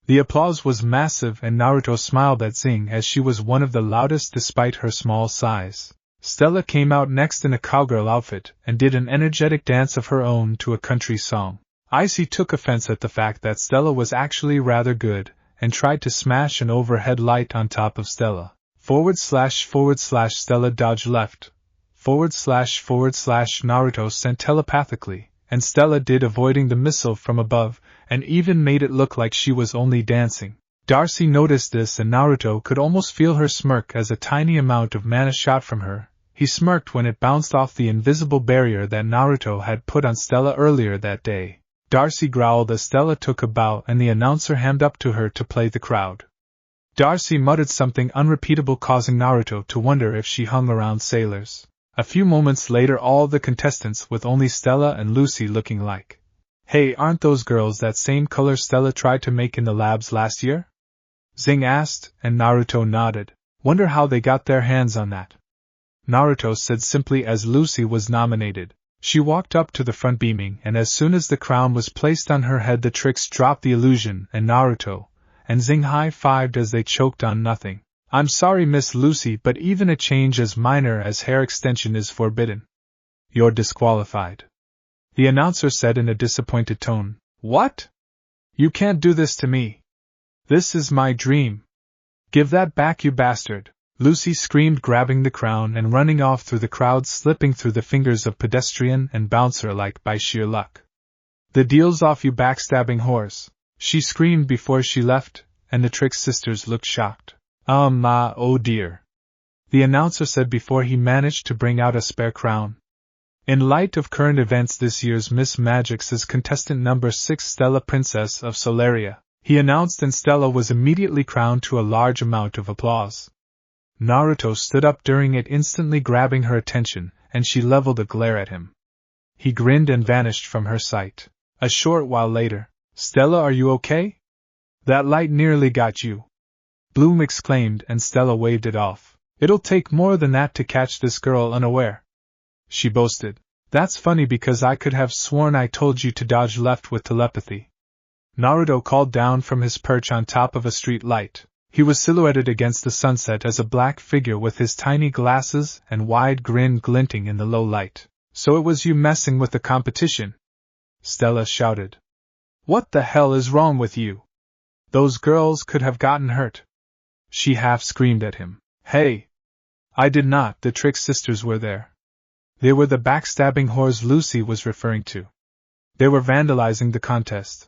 The applause was massive and Naruto smiled at Zing as she was one of the loudest despite her small size. Stella came out next in a cowgirl outfit and did an energetic dance of her own to a country song. Icy took offense at the fact that Stella was actually rather good and tried to smash an overhead light on top of Stella. / Stella dodged left. / Naruto sent telepathically, and Stella did, avoiding the missile from above, and even made it look like she was only dancing. Darcy noticed this and Naruto could almost feel her smirk as a tiny amount of mana shot from her. He smirked when it bounced off the invisible barrier that Naruto had put on Stella earlier that day. Darcy growled as Stella took a bow and the announcer hammed up to her to play the crowd. Darcy muttered something unrepeatable, causing Naruto to wonder if she hung around sailors. A few moments later, all the contestants, with only Stella and Lucy looking like, "Hey, aren't those girls that same color Stella tried to make in the labs last year?" Zing asked, and Naruto nodded. "Wonder how they got their hands on that." Naruto said simply as Lucy was nominated. She walked up to the front beaming, and as soon as the crown was placed on her head, the tricks dropped the illusion, and Naruto and Zing high-fived as they choked on nothing. "I'm sorry, Miss Lucy, but even a change as minor as hair extension is forbidden. You're disqualified," the announcer said in a disappointed tone. "What? You can't do this to me. This is my dream. Give that back, you bastard," Lucy screamed, grabbing the crown and running off through the crowd, slipping through the fingers of pedestrian and bouncer alike by sheer luck. "The deal's off, you backstabbing whores," she screamed before she left, and the Trick Sisters looked shocked. Oh dear," the announcer said before he managed to bring out a spare crown. "In light of current events, this year's Miss Magix is contestant number 6, Stella, Princess of Solaria," he announced, and Stella was immediately crowned to a large amount of applause. Naruto stood up during it, instantly grabbing her attention, and she leveled a glare at him. He grinned and vanished from her sight. A short while later, "Stella, are you okay? That light nearly got you," Bloom exclaimed, and Stella waved it off. "It'll take more than that to catch this girl unaware," she boasted. "That's funny because I could have sworn I told you to dodge left with telepathy." Naruto called down from his perch on top of a street light. He was silhouetted against the sunset as a black figure with his tiny glasses and wide grin glinting in the low light. "So it was you messing with the competition?" Stella shouted. "What the hell is wrong with you? Those girls could have gotten hurt," she half screamed at him. "Hey! I did not," the Trick Sisters were there. They were the backstabbing whores Lucy was referring to. They were vandalizing the contest.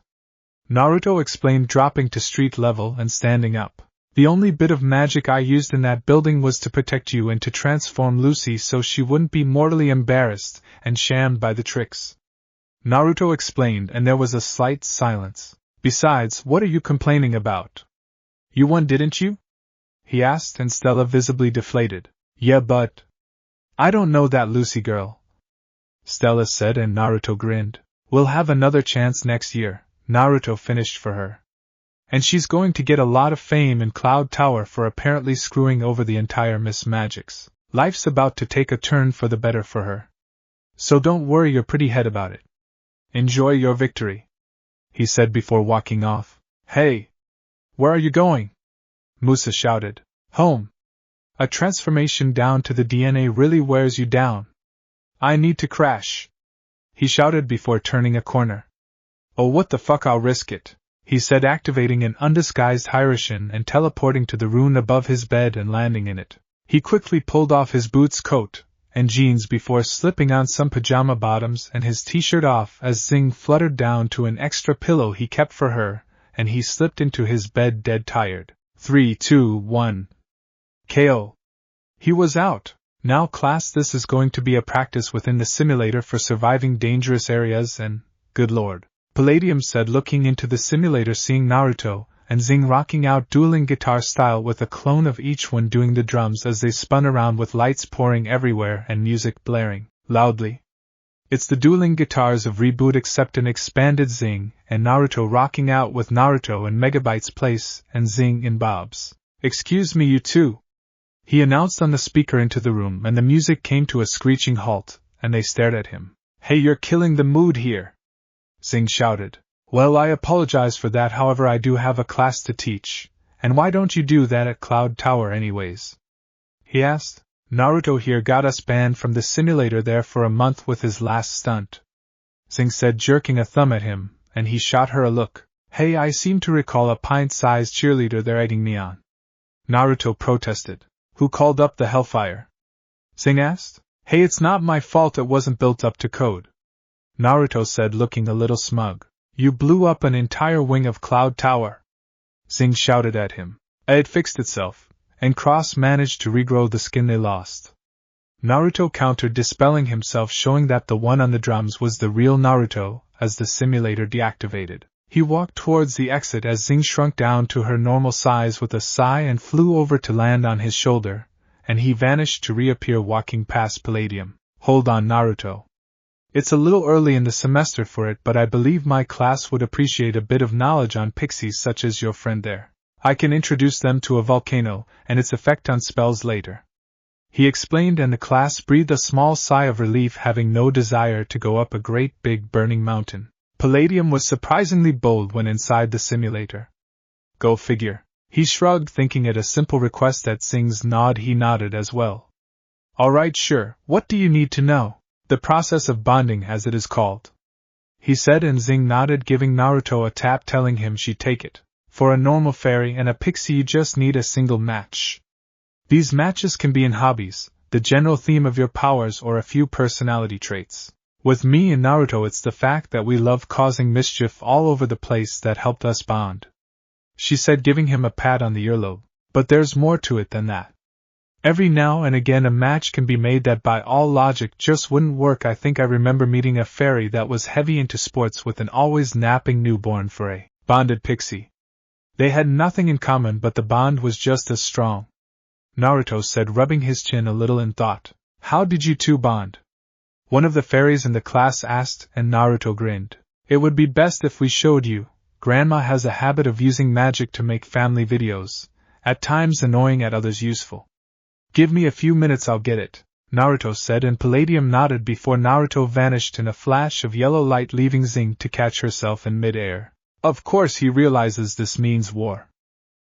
Naruto explained, dropping to street level and standing up. "The only bit of magic I used in that building was to protect you and to transform Lucy so she wouldn't be mortally embarrassed and shamed by the tricks," Naruto explained, and there was a slight silence. "Besides, what are you complaining about? You won, didn't you?" he asked, and Stella visibly deflated. "Yeah, but I don't know that Lucy girl," Stella said, and Naruto grinned. "We'll have another chance next year," Naruto finished for her. "And she's going to get a lot of fame in Cloud Tower for apparently screwing over the entire Miss Magix. Life's about to take a turn for the better for her. So don't worry your pretty head about it. Enjoy your victory," he said before walking off. "Hey! Where are you going?" Musa shouted. "Home. A transformation down to the DNA really wears you down. I need to crash," he shouted before turning a corner. "Oh, what the fuck, I'll risk it," he said, activating an undisguised Hiraishin and teleporting to the rune above his bed and landing in it. He quickly pulled off his boots, coat, and jeans before slipping on some pajama bottoms and his t-shirt off as Zing fluttered down to an extra pillow he kept for her, and he slipped into his bed dead tired. 3, 2, 1. KO. He was out. "Now class, this is going to be a practice within the simulator for surviving dangerous areas and, good lord," Palladium said, looking into the simulator, seeing Naruto and Zing rocking out dueling guitar style with a clone of each one doing the drums as they spun around with lights pouring everywhere and music blaring loudly. It's the dueling guitars of Reboot except an expanded Zing, and Naruto rocking out with Naruto in Megabyte's place and Zing in Bob's. Excuse me, you two, he announced on the speaker into the room, and the music came to a screeching halt, and they stared at him. Hey, you're killing the mood here, Zing shouted. Well, I apologize for that, however I do have a class to teach, and why don't you do that at Cloud Tower anyways? He asked. Naruto here got us banned from the simulator there for a month with his last stunt, Zing said, jerking a thumb at him, and he shot her a look. Hey, I seem to recall a pint-sized cheerleader there egging me on, Naruto protested. Who called up the hellfire? Zing asked. Hey, it's not my fault it wasn't built up to code, Naruto said, looking a little smug. You blew up an entire wing of Cloud Tower, Zing shouted at him. It fixed itself, and Cross managed to regrow the skin they lost, Naruto countered, dispelling himself, showing that the one on the drums was the real Naruto, as the simulator deactivated. He walked towards the exit as Zing shrunk down to her normal size with a sigh and flew over to land on his shoulder, and he vanished to reappear walking past Palladium. Hold on, Naruto. It's a little early in the semester for it, but I believe my class would appreciate a bit of knowledge on pixies such as your friend there. I can introduce them to a volcano and its effect on spells later, he explained, and the class breathed a small sigh of relief, having no desire to go up a great big burning mountain. Palladium was surprisingly bold when inside the simulator. Go figure. He shrugged, thinking it a simple request. At Zing's nod, he nodded as well. Alright, sure, what do you need to know? The process of bonding, as it is called, he said, and Zing nodded, giving Naruto a tap, telling him she'd take it. For a normal fairy and a pixie you just need a single match. These matches can be in hobbies, the general theme of your powers, or a few personality traits. With me and Naruto it's the fact that we love causing mischief all over the place that helped us bond, she said, giving him a pat on the earlobe. But there's more to it than that. Every now and again a match can be made that by all logic just wouldn't work. I think I remember meeting a fairy that was heavy into sports with an always napping newborn for a bonded pixie. They had nothing in common, but the bond was just as strong, Naruto said, rubbing his chin a little in thought. How did you two bond? One of the fairies in the class asked, and Naruto grinned. It would be best if we showed you. Grandma has a habit of using magic to make family videos, at times annoying, at others useful. Give me a few minutes, I'll get it, Naruto said, and Palladium nodded before Naruto vanished in a flash of yellow light, leaving Zing to catch herself in mid-air. Of course he realizes this means war,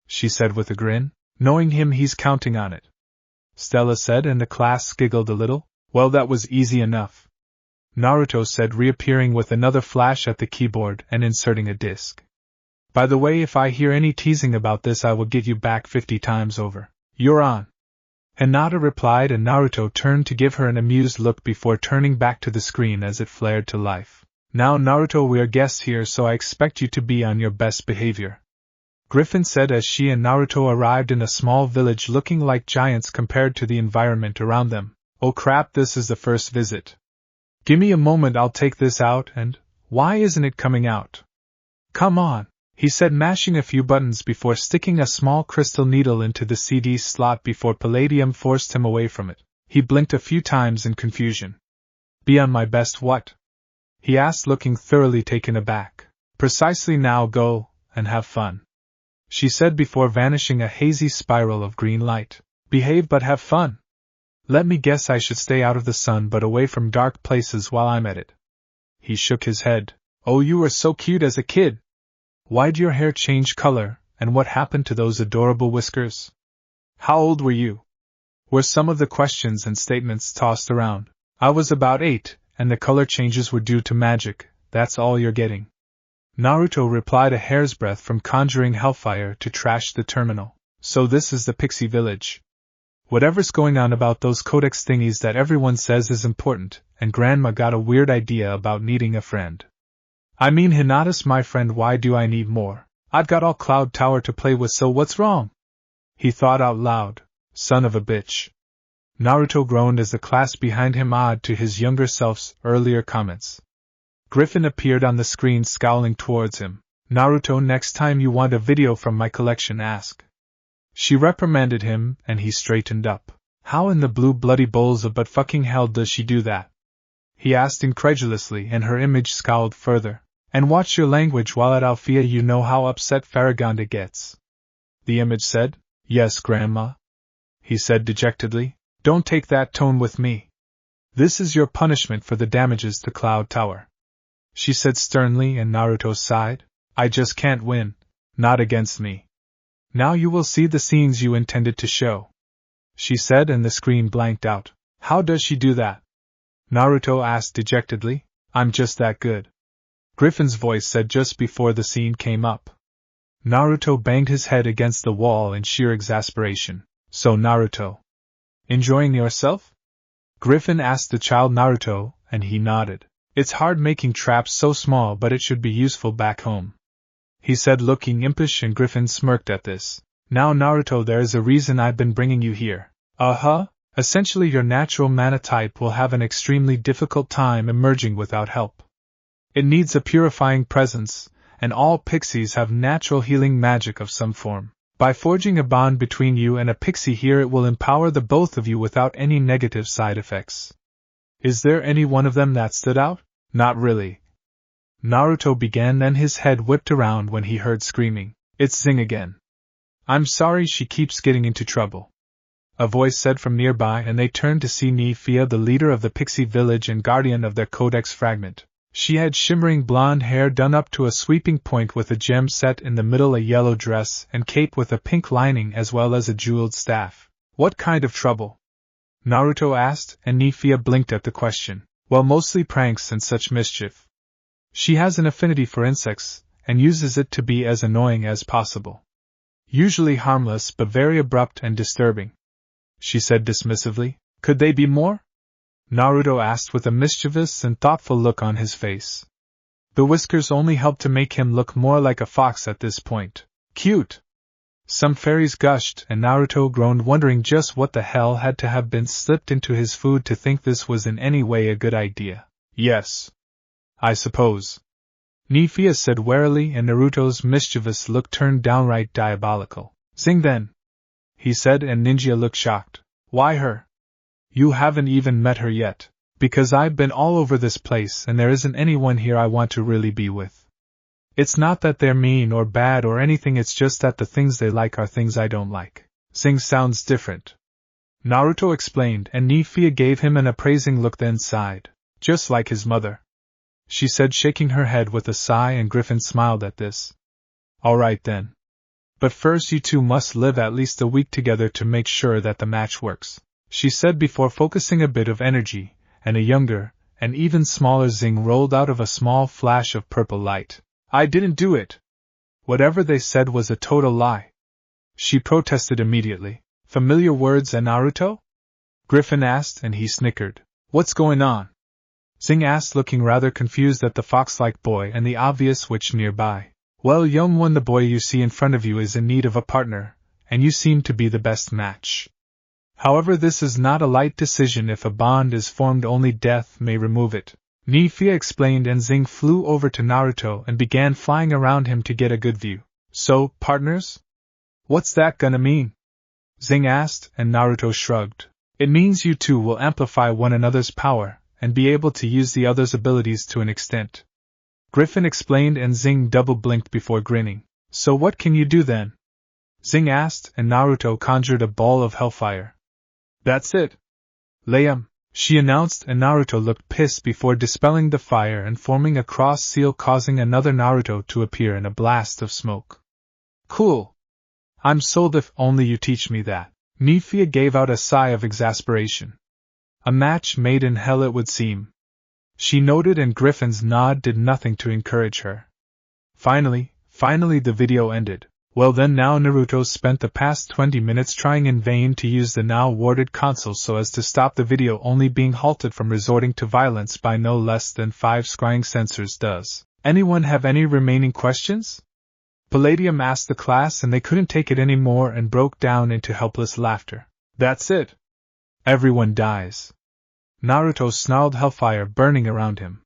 she said with a grin. Knowing him, he's counting on it, Stella said, and the class giggled a little. Well, that was easy enough, Naruto said, reappearing with another flash at the keyboard and inserting a disc. By the way, if I hear any teasing about this, I will get you back 50 times over. You're on, Hinata replied, and Naruto turned to give her an amused look before turning back to the screen as it flared to life. Now, Naruto, we're guests here, so I expect you to be on your best behavior, Griffin said as she and Naruto arrived in a small village looking like giants compared to the environment around them. Oh crap, this is the first visit. Gimme a moment, I'll take this out, and why isn't it coming out? Come on, he said, mashing a few buttons before sticking a small crystal needle into the CD slot before Palladium forced him away from it. He blinked a few times in confusion. Be on my best what? He asked, looking thoroughly taken aback. Precisely, now go, and have fun, she said before vanishing a hazy spiral of green light. Behave but have fun. Let me guess, I should stay out of the sun but away from dark places while I'm at it. He shook his head. Oh, you were so cute as a kid. Why'd your hair change color, and what happened to those adorable whiskers? How old were you? Were some of the questions and statements tossed around. I was about 8, and the color changes were due to magic, that's all you're getting, Naruto replied, a hair's breadth from conjuring hellfire to trash the terminal. So this is the Pixie Village. Whatever's going on about those codex thingies that everyone says is important, and Grandma got a weird idea about needing a friend. I mean, Hinata's my friend, why do I need more? I've got all Cloud Tower to play with, so what's wrong? He thought out loud. Son of a bitch. Naruto groaned as the class behind him awed to his younger self's earlier comments. Griffin appeared on the screen, scowling towards him. Naruto, next time you want a video from my collection, ask. She reprimanded him, and he straightened up. How in the blue bloody bowls of butt fucking hell does she do that? he asked incredulously, and her image scowled further. And watch your language while at Alfea, you know how upset Faragonda gets. The image said. Yes, Grandma. He said dejectedly. Don't take that tone with me. This is your punishment for the damages to Cloud Tower. She said sternly, and Naruto sighed. I just can't win. Not against me. Now you will see the scenes you intended to show. She said, and the screen blanked out. How does she do that? Naruto asked dejectedly. I'm just that good. Griffin's voice said just before the scene came up. Naruto banged his head against the wall in sheer exasperation. So Naruto. Enjoying yourself? Griffin asked the child Naruto, and he nodded. It's hard making traps so small, but it should be useful back home. He said, looking impish, and Griffin smirked at this. Now Naruto, there is a reason I've been bringing you here. Essentially your natural mana type will have an extremely difficult time emerging without help. It needs a purifying presence, and all pixies have natural healing magic of some form. By forging a bond between you and a pixie here, it will empower the both of you without any negative side effects. Is there any one of them that stood out? Not really. Naruto began, then his head whipped around when he heard screaming. It's Zing again. I'm sorry, she keeps getting into trouble. A voice said from nearby, and they turned to see Alfea, the leader of the pixie village and guardian of their codex fragment. She had shimmering blonde hair done up to a sweeping point with a gem set in the middle, a yellow dress and cape with a pink lining, as well as a jeweled staff. What kind of trouble? Naruto asked, and Alfea blinked at the question. Well, mostly pranks and such mischief. She has an affinity for insects, and uses it to be as annoying as possible. Usually harmless, but very abrupt and disturbing. She said dismissively. Could they be more? Naruto asked with a mischievous and thoughtful look on his face. The whiskers only helped to make him look more like a fox at this point. Cute! Some fairies gushed, and Naruto groaned, wondering just what the hell had to have been slipped into his food to think this was in any way a good idea. Yes. I suppose. Alfea said warily, and Naruto's mischievous look turned downright diabolical. Zing then, he said, and Ninja looked shocked. Why her? You haven't even met her yet. Because I've been all over this place and there isn't anyone here I want to really be with. It's not that they're mean or bad or anything, it's just that the things they like are things I don't like. Zing sounds different. Naruto explained, and Alfea gave him an appraising look, then sighed. Just like his mother. She said, shaking her head with a sigh, and Griffin smiled at this. All right then. But first you two must live at least a week together to make sure that the match works, she said before focusing a bit of energy, and a younger, and even smaller Zing rolled out of a small flash of purple light. I didn't do it. Whatever they said was a total lie. She protested immediately. Familiar words, and Naruto? Griffin asked, and he snickered. What's going on? Zing asked, looking rather confused at the fox-like boy and the obvious witch nearby. Well, young one, the boy you see in front of you is in need of a partner, and you seem to be the best match. However, this is not a light decision. If a bond is formed, only death may remove it. Alfea explained, and Zing flew over to Naruto and began flying around him to get a good view. So, partners? What's that gonna mean? Zing asked, and Naruto shrugged. It means you two will amplify one another's power, and be able to use the other's abilities to an extent. Griffin explained, and Zing double-blinked before grinning. So what can you do then? Zing asked, and Naruto conjured a ball of hellfire. That's it. Layum, she announced, and Naruto looked pissed before dispelling the fire and forming a cross seal, causing another Naruto to appear in a blast of smoke. Cool. I'm sold if only you teach me that. Alfea gave out a sigh of exasperation. A match made in hell, it would seem. She noted, and Griffin's nod did nothing to encourage her. Finally the video ended. Well then, now Naruto spent the past 20 minutes trying in vain to use the now warded console so as to stop the video, only being halted from resorting to violence by no less than 5 scrying censors. Does anyone have any remaining questions? Palladium asked the class, and they couldn't take it anymore and broke down into helpless laughter. That's it. Everyone dies. Naruto snarled, hellfire burning around him.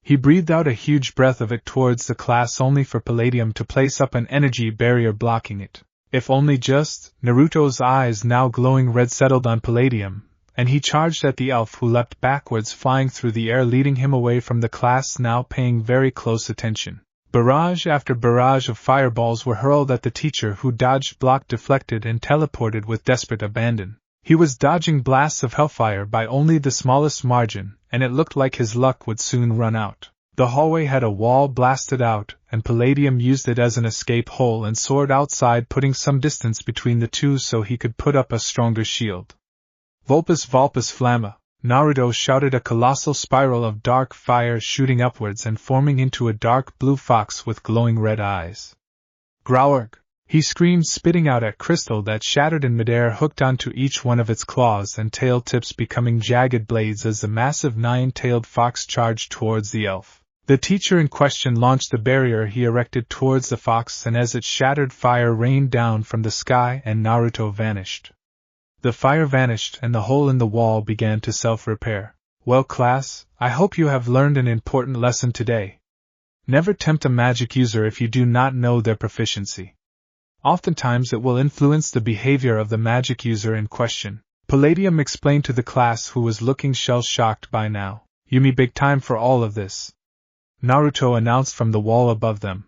He breathed out a huge breath of it towards the class, only for Palladium to place up an energy barrier blocking it. If only just. Naruto's eyes, now glowing red, settled on Palladium, and he charged at the elf, who leapt backwards, flying through the air, leading him away from the class, now paying very close attention. Barrage after barrage of fireballs were hurled at the teacher, who dodged, blocked, deflected, and teleported with desperate abandon. He was dodging blasts of hellfire by only the smallest margin, and it looked like his luck would soon run out. The hallway had a wall blasted out, and Palladium used it as an escape hole and soared outside, putting some distance between the two so he could put up a stronger shield. Vulpus Vulpus Flamma! Naruto shouted, a colossal spiral of dark fire shooting upwards and forming into a dark blue fox with glowing red eyes. Growlurk! He screamed, spitting out at crystal that shattered in midair, hooked onto each one of its claws and tail tips, becoming jagged blades as the massive nine-tailed fox charged towards the elf. The teacher in question launched the barrier he erected towards the fox, and as it shattered, fire rained down from the sky and Naruto vanished. The fire vanished and the hole in the wall began to self-repair. Well, class, I hope you have learned an important lesson today. Never tempt a magic user if you do not know their proficiency. Oftentimes it will influence the behavior of the magic user in question. Palladium explained to the class, who was looking shell-shocked by now. You me big time for all of this, Naruto announced from the wall above them.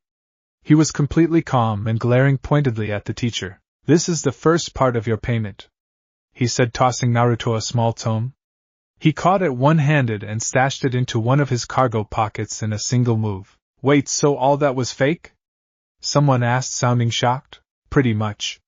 He was completely calm and glaring pointedly at the teacher. This is the first part of your payment, he said, tossing Naruto a small tome. He caught it one-handed and stashed it into one of his cargo pockets in a single move. Wait, so all that was fake? Someone asked, sounding shocked. Pretty much.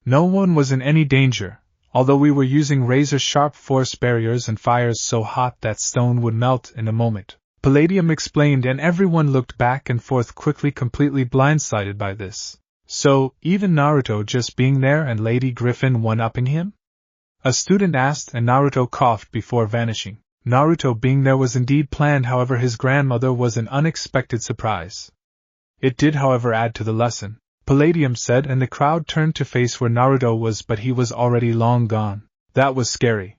No one was in any danger, although we were using razor-sharp force barriers and fires so hot that stone would melt in a moment, Palladium explained, and everyone looked back and forth quickly, completely blindsided by this. So, even Naruto just being there and Lady Griffin one-upping him? A student asked, and Naruto coughed before vanishing. Naruto being there was indeed planned, however his grandmother was an unexpected surprise. It did, however, add to the lesson, Palladium said, and the crowd turned to face where Naruto was, but he was already long gone. That was scary.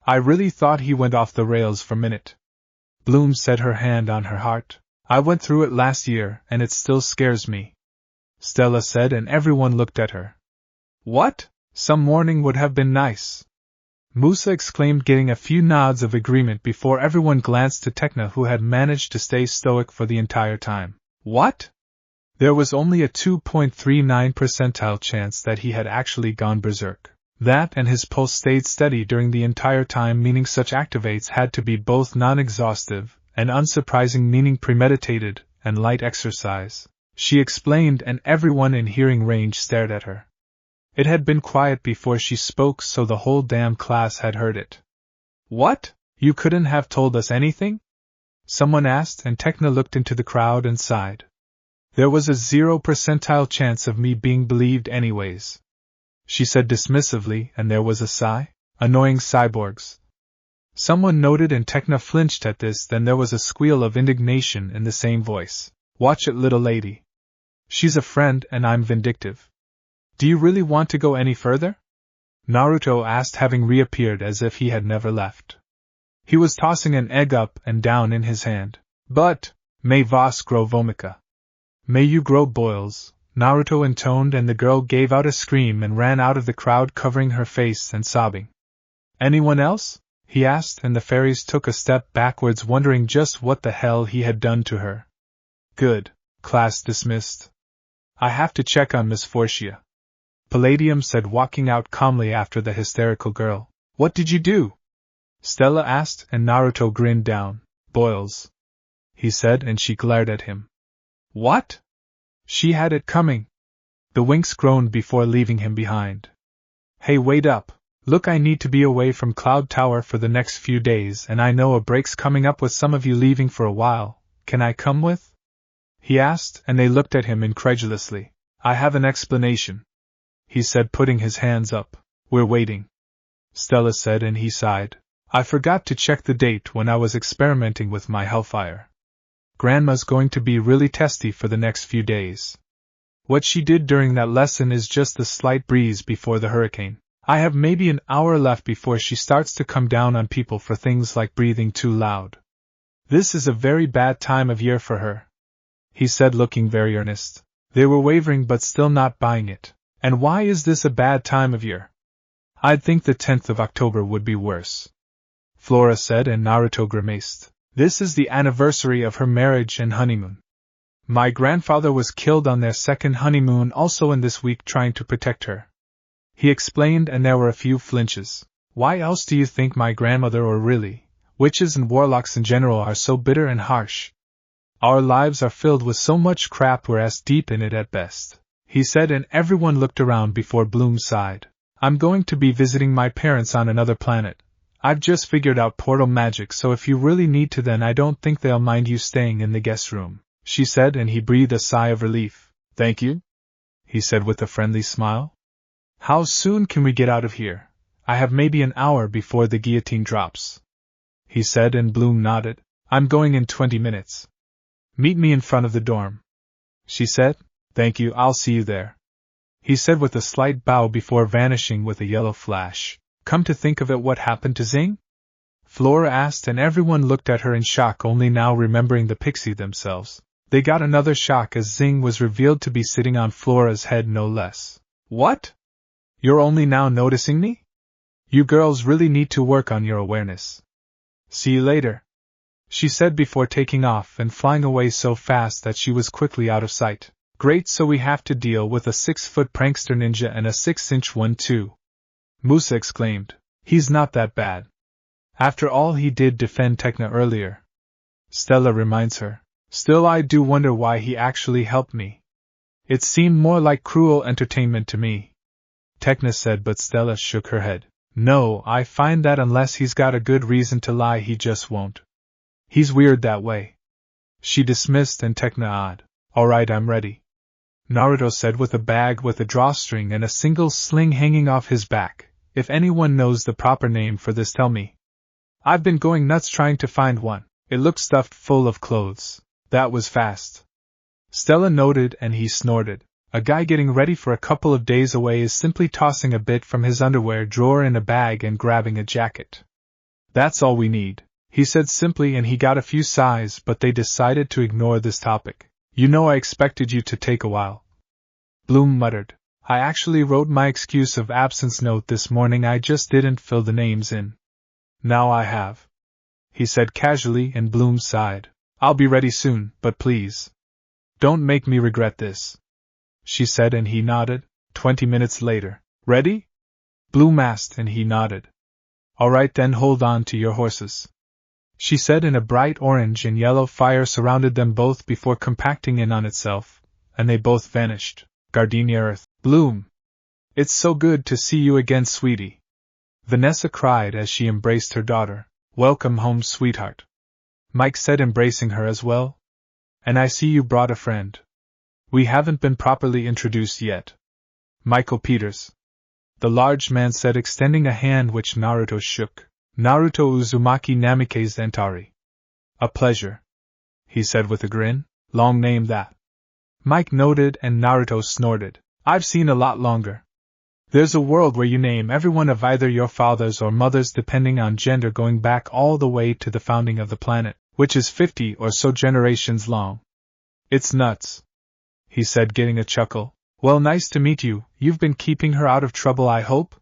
I really thought he went off the rails for a minute. Bloom said, her hand on her heart. I went through it last year, and it still scares me. Stella said, and everyone looked at her. What? Some warning would have been nice. Musa exclaimed, getting a few nods of agreement before everyone glanced to Tekna, who had managed to stay stoic for the entire time. What? There was only a 2.39 percentile chance that he had actually gone berserk. That and his pulse stayed steady during the entire time, meaning such activates had to be both non-exhaustive and unsurprising, meaning premeditated and light exercise, she explained, and everyone in hearing range stared at her. It had been quiet before she spoke, so the whole damn class had heard it. What? You couldn't have told us anything? Someone asked, and Tekna looked into the crowd and sighed. There was a 0 percentile chance of me being believed anyways, she said dismissively, and there was a sigh. Annoying cyborgs. Someone noted, and Tekna flinched at this. Then there was a squeal of indignation in the same voice. Watch it, little lady. She's a friend, and I'm vindictive. Do you really want to go any further? Naruto asked, having reappeared as if he had never left. He was tossing an egg up and down in his hand. But, may Vas grow vomica. May you grow boils, Naruto intoned, and the girl gave out a scream and ran out of the crowd, covering her face and sobbing. Anyone else? He asked, and the fairies took a step backwards, wondering just what the hell he had done to her. Good. Class dismissed. I have to check on Miss Forcia, Palladium said, walking out calmly after the hysterical girl. What did you do? Stella asked, and Naruto grinned down. Boils, he said, and she glared at him. What? She had it coming. The Winx groaned before leaving him behind. Hey, wait up. Look, I need to be away from Cloud Tower for the next few days, and I know a break's coming up with some of you leaving for a while. Can I come with? He asked, and they looked at him incredulously. I have an explanation, he said, putting his hands up. We're waiting, Stella said, and he sighed. I forgot to check the date when I was experimenting with my hellfire. Grandma's going to be really testy for the next few days. What she did during that lesson is just a slight breeze before the hurricane. I have maybe an hour left before she starts to come down on people for things like breathing too loud. This is a very bad time of year for her, he said, looking very earnest. They were wavering but still not buying it. And why is this a bad time of year? I'd think the 10th of October would be worse. Flora said, and Naruto grimaced. This is the anniversary of her marriage and honeymoon. My grandfather was killed on their second honeymoon also in this week trying to protect her. He explained, and there were a few flinches. Why else do you think my grandmother, or really, witches and warlocks in general, are so bitter and harsh? Our lives are filled with so much crap, we're as deep in it at best, he said, and everyone looked around before Bloom sighed. I'm going to be visiting my parents on another planet. I've just figured out portal magic, so if you really need to, then I don't think they'll mind you staying in the guest room, she said, and he breathed a sigh of relief. Thank you, he said with a friendly smile. How soon can we get out of here? I have maybe an hour before the guillotine drops, he said, and Bloom nodded. I'm going in 20 minutes. Meet me in front of the dorm, she said. Thank you, I'll see you there, he said with a slight bow before vanishing with a yellow flash. Come to think of it, what happened to Zing? Flora asked, and everyone looked at her in shock, only now remembering the pixie themselves. They got another shock as Zing was revealed to be sitting on Flora's head, no less. What? You're only now noticing me? You girls really need to work on your awareness. See you later, she said before taking off and flying away so fast that she was quickly out of sight. Great, so we have to deal with a 6-foot prankster ninja and a 6-inch one too, Musa exclaimed. He's not that bad. After all, he did defend Tekna earlier, Stella reminds her. Still, I do wonder why he actually helped me. It seemed more like cruel entertainment to me, Tekna said, but Stella shook her head. No, I find that unless he's got a good reason to lie, he just won't. He's weird that way, she dismissed, and Tekna nodded. Alright, I'm ready, Naruto said with a bag with a drawstring and a single sling hanging off his back. If anyone knows the proper name for this, tell me. I've been going nuts trying to find one. It looked stuffed full of clothes. That was fast, Stella noted, and he snorted. A guy getting ready for a couple of days away is simply tossing a bit from his underwear drawer in a bag and grabbing a jacket. That's all we need, he said simply, and he got a few sighs, but they decided to ignore this topic. You know, I expected you to take a while, Bloom muttered. I actually wrote my excuse of absence note this morning, I just didn't fill the names in. Now I have, he said casually, and Bloom sighed. I'll be ready soon, but please, don't make me regret this, she said, and he nodded. 20 minutes later. Ready? Bloom asked, and he nodded. All right then, hold on to your horses, she said, and a bright orange and yellow fire surrounded them both before compacting in on itself, and they both vanished. Gardinia Earth. Bloom. It's so good to see you again, sweetie, Vanessa cried as she embraced her daughter. Welcome home, sweetheart, Mike said, embracing her as well. And I see you brought a friend. We haven't been properly introduced yet. Michael Peters, the large man said, extending a hand which Naruto shook. Naruto Uzumaki Namike Zentari. A pleasure, he said with a grin. Long name that, Mike noted, and Naruto snorted. I've seen a lot longer. There's a world where you name everyone of either your fathers or mothers depending on gender, going back all the way to the founding of the planet, which is 50 or so generations long. It's nuts, he said, getting a chuckle. Well, nice to meet you. You've been keeping her out of trouble, I hope?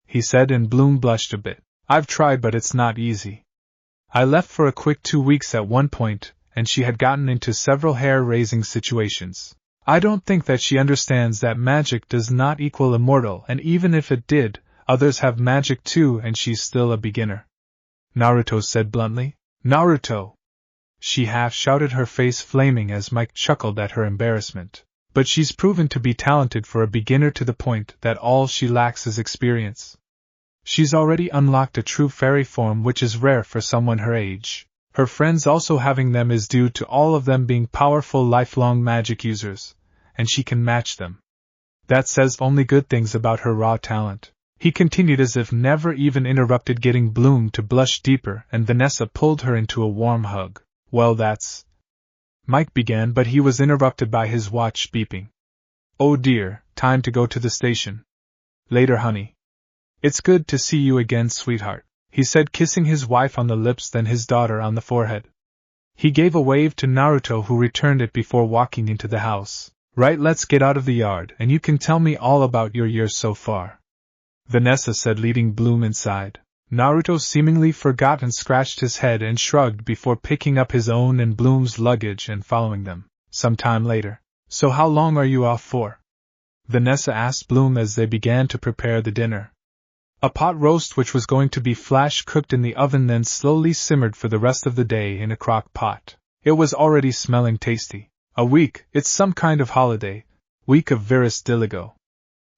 He said, and Bloom blushed a bit. I've tried, but it's not easy. I left for a quick 2 weeks at one point, and she had gotten into several hair-raising situations. I don't think that she understands that magic does not equal immortal, and even if it did, others have magic too, and she's still a beginner, Naruto said bluntly. Naruto! She half-shouted, her face flaming as Mike chuckled at her embarrassment. But she's proven to be talented for a beginner to the point that all she lacks is experience. She's already unlocked a true fairy form, which is rare for someone her age. Her friends also having them is due to all of them being powerful lifelong magic users, and she can match them. That says only good things about her raw talent, he continued, as if never even interrupted, getting Bloom to blush deeper, and Vanessa pulled her into a warm hug. Well, that's... Mike began, but he was interrupted by his watch beeping. Oh dear, time to go to the station. Later, honey. It's good to see you again, sweetheart, he said, kissing his wife on the lips, then his daughter on the forehead. He gave a wave to Naruto, who returned it before walking into the house. Right, let's get out of the yard, and you can tell me all about your years so far. Vanessa said, leading Bloom inside. Naruto seemingly forgot and scratched his head and shrugged before picking up his own and Bloom's luggage and following them. Some time later. So how long are you off for? Vanessa asked Bloom as they began to prepare the dinner. A pot roast which was going to be flash cooked in the oven, then slowly simmered for the rest of the day in a crock pot. It was already smelling tasty. A week, it's some kind of holiday. Week of Virus Diligo.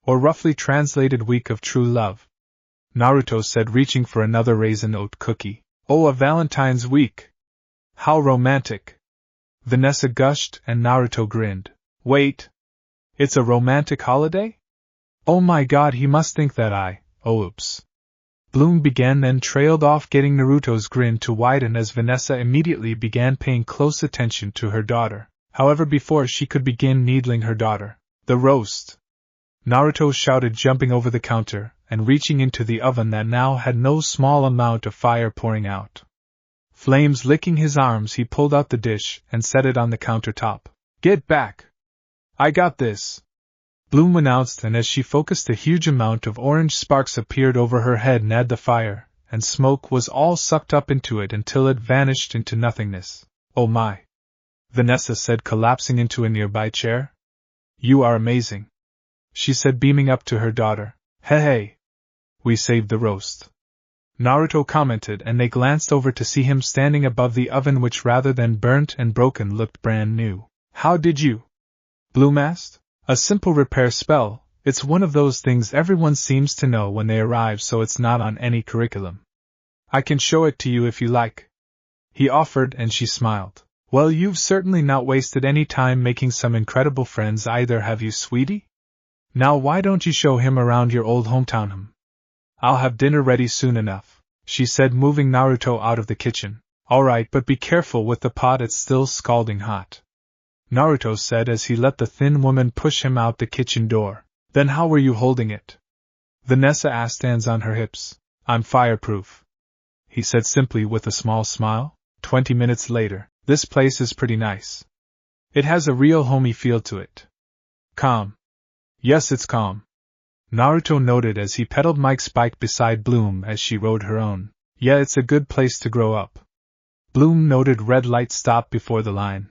Or roughly translated Week of True Love. Naruto said, reaching for another raisin oat cookie. Oh, a Valentine's week! How romantic! Vanessa gushed and Naruto grinned. Wait! It's a romantic holiday? Oh my god, he must think that oops. Bloom began, then trailed off, getting Naruto's grin to widen as Vanessa immediately began paying close attention to her daughter. However, before she could begin needling her daughter, the roast! Naruto shouted, jumping over the counter and reaching into the oven that now had no small amount of fire pouring out. Flames licking his arms, he pulled out the dish and set it on the countertop. Get back! I got this! Bloom announced, and as she focused, a huge amount of orange sparks appeared over her head and the fire, and smoke was all sucked up into it until it vanished into nothingness. Oh my! Vanessa said, collapsing into a nearby chair. You are amazing, she said, beaming up to her daughter. Hey! We saved the roast, Naruto commented, and they glanced over to see him standing above the oven, which rather than burnt and broken looked brand new. How did you? Bloom asked. A simple repair spell. It's one of those things everyone seems to know when they arrive, so it's not on any curriculum. I can show it to you if you like, he offered, and she smiled. Well, you've certainly not wasted any time making some incredible friends either, have you, sweetie? Now why don't you show him around your old hometown? I'll have dinner ready soon enough, she said, moving Naruto out of the kitchen. All right, but be careful with the pot, it's still scalding hot, Naruto said as he let the thin woman push him out the kitchen door. Then how were you holding it? Vanessa asked, hands on her hips. I'm fireproof, he said simply with a small smile. 20 minutes later. This place is pretty nice. It has a real homey feel to it. Calm. Yes, it's calm, Naruto noted as he pedaled Mike's bike beside Bloom as she rode her own. Yeah, it's a good place to grow up. Bloom noted. Red light stopped before the line,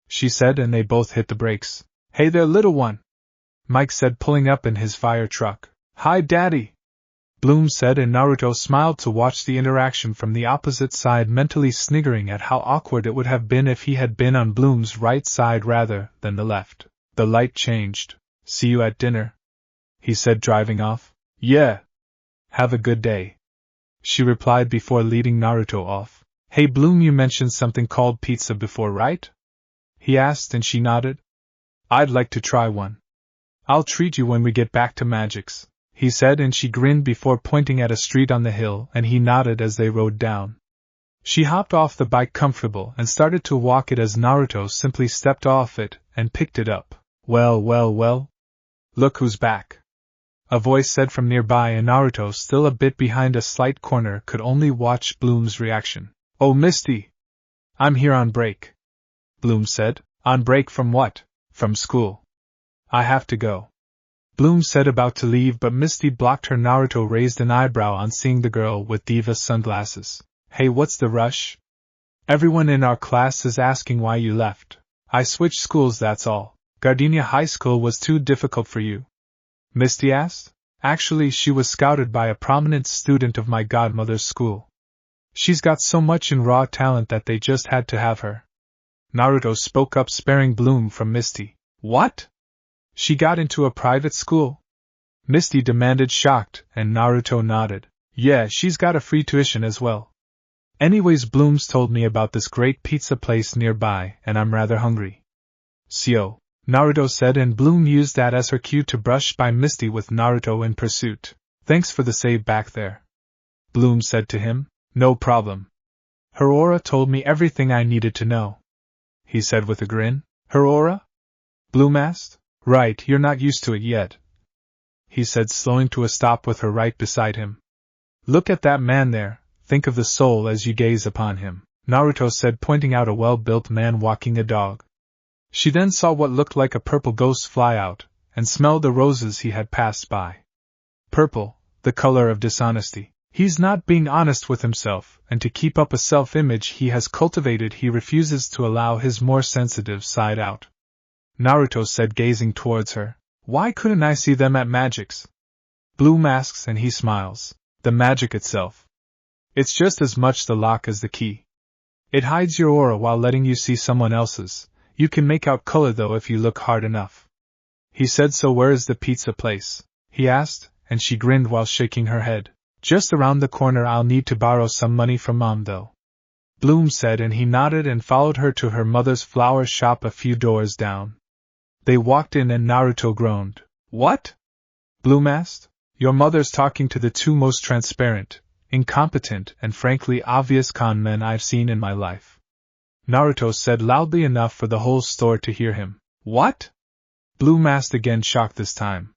she said, and they both hit the brakes. Hey there, little one, Mike said, pulling up in his fire truck. Hi, Daddy, Bloom said, and Naruto smiled to watch the interaction from the opposite side, mentally sniggering at how awkward it would have been if he had been on Bloom's right side rather than the left. The light changed. See you at dinner, he said, driving off. Yeah. Have a good day, she replied before leading Naruto off. Hey Bloom, you mentioned something called pizza before, right? He asked, and she nodded. I'd like to try one. I'll treat you when we get back to Magix, he said, and she grinned before pointing at a street on the hill, and he nodded as they rode down. She hopped off the bike comfortable and started to walk it as Naruto simply stepped off it and picked it up. Well. Look who's back, a voice said from nearby, and Naruto, still a bit behind a slight corner, could only watch Bloom's reaction. Oh, Misty! I'm here on break, Bloom said. On break from what? From school. I have to go, Bloom said, about to leave, but Misty blocked her. Naruto raised an eyebrow on seeing the girl with diva sunglasses. Hey, what's the rush? Everyone in our class is asking why you left. I switched schools, that's all. Gardinia High School was too difficult for you, Misty asked. Actually, she was scouted by a prominent student of my godmother's school. She's got so much in raw talent that they just had to have her, Naruto spoke up, sparing Bloom from Misty. What? She got into a private school? Misty demanded, shocked, and Naruto nodded. Yeah, she's got a free tuition as well. Anyways, Bloom's told me about this great pizza place nearby, and I'm rather hungry. So, Naruto said, and Bloom used that as her cue to brush by Misty with Naruto in pursuit. Thanks for the save back there, Bloom said to him. No problem. Her aura told me everything I needed to know, he said with a grin. Her aura? Bloom asked. Right, you're not used to it yet, he said, slowing to a stop with her right beside him. Look at that man there, think of the soul as you gaze upon him, Naruto said, pointing out a well-built man walking a dog. She then saw what looked like a purple ghost fly out, and smelled the roses he had passed by. Purple, the color of dishonesty. He's not being honest with himself, and to keep up a self-image he has cultivated he refuses to allow his more sensitive side out. Naruto said, gazing towards her. Why couldn't I see them at Magix? Bloom asks, and he smiles. The magic itself. It's just as much the lock as the key. It hides your aura while letting you see someone else's. You can make out color though if you look hard enough. He said. So where is the pizza place? He asked, and she grinned while shaking her head. Just around the corner. I'll need to borrow some money from Mom though. Bloom said, and he nodded and followed her to her mother's flower shop a few doors down. They walked in and Naruto groaned. What? Bloom asked. Your mother's talking to the two most transparent, incompetent, and frankly obvious con men I've seen in my life. Naruto said loudly enough for the whole store to hear him. What? Bloom asked again, shocked this time.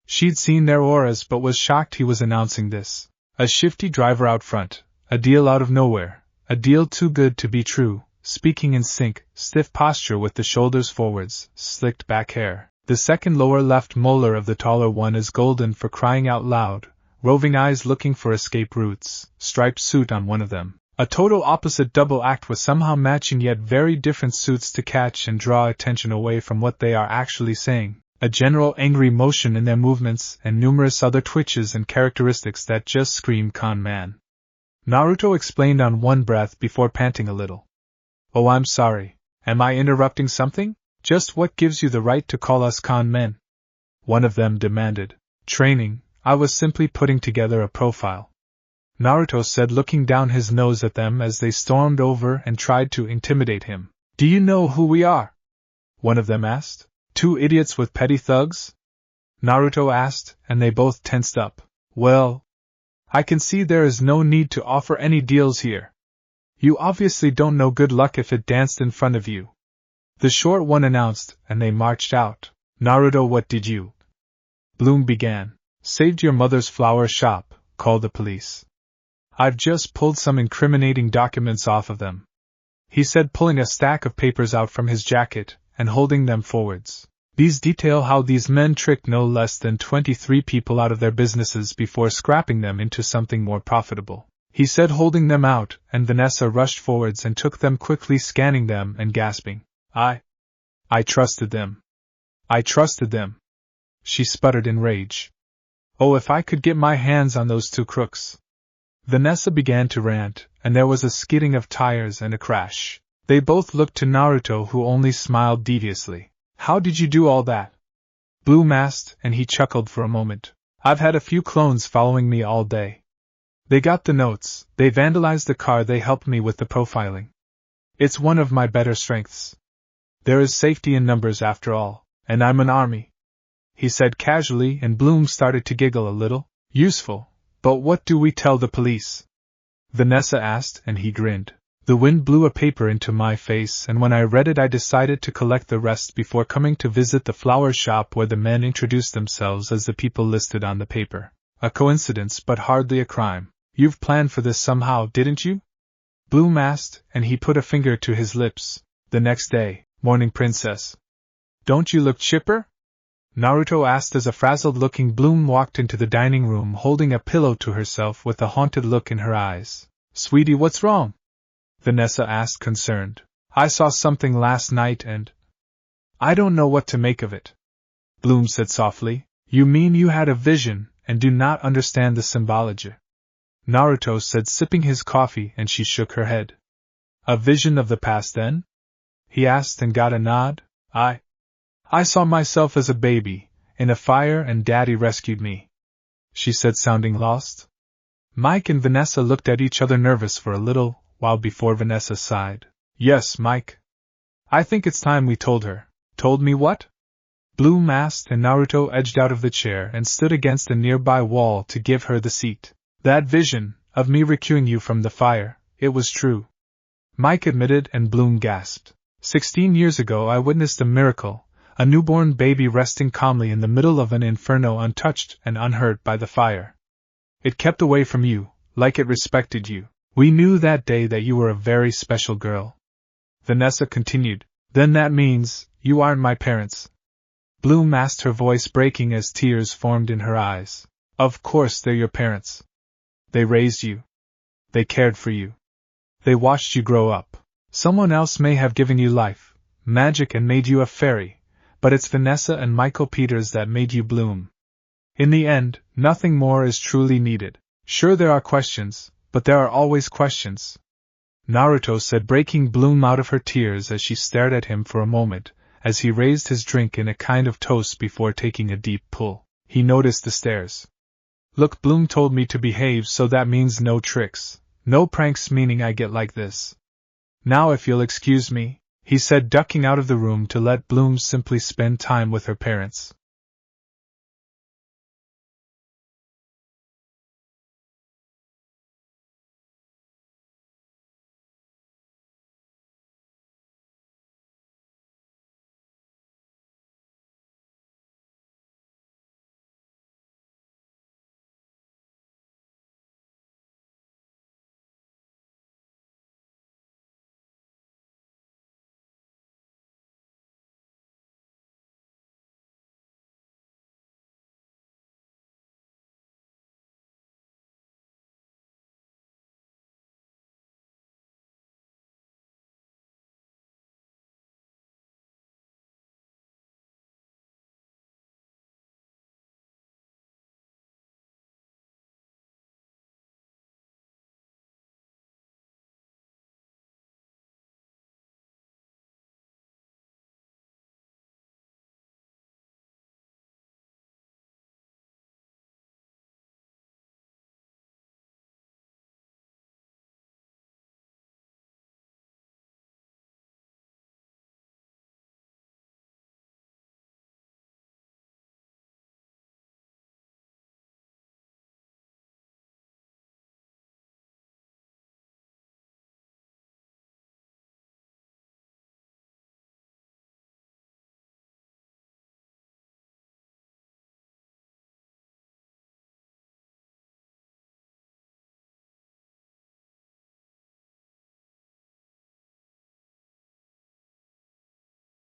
She'd seen their auras but was shocked he was announcing this. A shifty driver out front, a deal out of nowhere, a deal too good to be true, speaking in sync, stiff posture with the shoulders forwards, slicked back hair. The second lower left molar of the taller one is golden for crying out loud, roving eyes looking for escape routes, striped suit on one of them. A total opposite double act with somehow matching yet very different suits to catch and draw attention away from what they are actually saying. A general angry motion in their movements and numerous other twitches and characteristics that just scream con man. Naruto explained on one breath before panting a little. Oh, I'm sorry. Am I interrupting something? Just what gives you the right to call us con men? One of them demanded. Training. I was simply putting together a profile. Naruto said, looking down his nose at them as they stormed over and tried to intimidate him. Do you know who we are? One of them asked. Two idiots with petty thugs? Naruto asked, and they both tensed up. Well, I can see there is no need to offer any deals here. You obviously don't know good luck if it danced in front of you. The short one announced, and they marched out. Naruto, what did you? Bloom began. Saved your mother's flower shop, called the police. I've just pulled some incriminating documents off of them. He said, pulling a stack of papers out from his jacket and holding them forwards. These detail how these men tricked no less than 23 people out of their businesses before scrapping them into something more profitable. He said, holding them out, and Vanessa rushed forwards and took them, quickly scanning them and gasping. I trusted them. I trusted them. She sputtered in rage. Oh, if I could get my hands on those two crooks. Vanessa began to rant, and there was a skidding of tires and a crash. They both looked to Naruto, who only smiled deviously. How did you do all that? Bloom asked, and he chuckled for a moment. I've had a few clones following me all day. They got the notes, they vandalized the car, they helped me with the profiling. It's one of my better strengths. There is safety in numbers after all, and I'm an army. He said casually, and Bloom started to giggle a little. Useful, but what do we tell the police? Vanessa asked, and he grinned. The wind blew a paper into my face, and when I read it I decided to collect the rest before coming to visit the flower shop where the men introduced themselves as the people listed on the paper. A coincidence, but hardly a crime. You've planned for this somehow, didn't you? Bloom asked, and he put a finger to his lips. The next day, morning, princess. Don't you look chipper? Naruto asked as a frazzled-looking Bloom walked into the dining room holding a pillow to herself with a haunted look in her eyes. Sweetie, what's wrong? Vanessa asked, concerned. I saw something last night and... I don't know what to make of it. Bloom said softly. You mean you had a vision and do not understand the symbology? Naruto said, sipping his coffee, and she shook her head. A vision of the past then? He asked and got a nod. I saw myself as a baby, in a fire, and Daddy rescued me. She said, sounding lost. Mike and Vanessa looked at each other, nervous for a little while before Vanessa sighed. Yes, Mike. I think it's time we told her. Told me what? Bloom asked, and Naruto edged out of the chair and stood against a nearby wall to give her the seat. That vision, of me rescuing you from the fire, it was true. Mike admitted, and Bloom gasped. 16 years ago I witnessed a miracle, a newborn baby resting calmly in the middle of an inferno, untouched and unhurt by the fire. It kept away from you, like it respected you. We knew that day that you were a very special girl. Vanessa continued. Then that means, you aren't my parents? Bloom asked, her voice breaking as tears formed in her eyes. Of course they're your parents. They raised you. They cared for you. They watched you grow up. Someone else may have given you life, magic and made you a fairy, but it's Vanessa and Michael Peters that made you bloom. In the end, nothing more is truly needed. Sure there are questions, but there are always questions. Naruto said, breaking bloom out of her tears as she stared at him for a moment, as he raised his drink in a kind of toast before taking a deep pull. He noticed the stares. Look, Bloom told me to behave, so that means no tricks, no pranks, meaning I get like this. Now if you'll excuse me, he said, ducking out of the room to let Bloom simply spend time with her parents.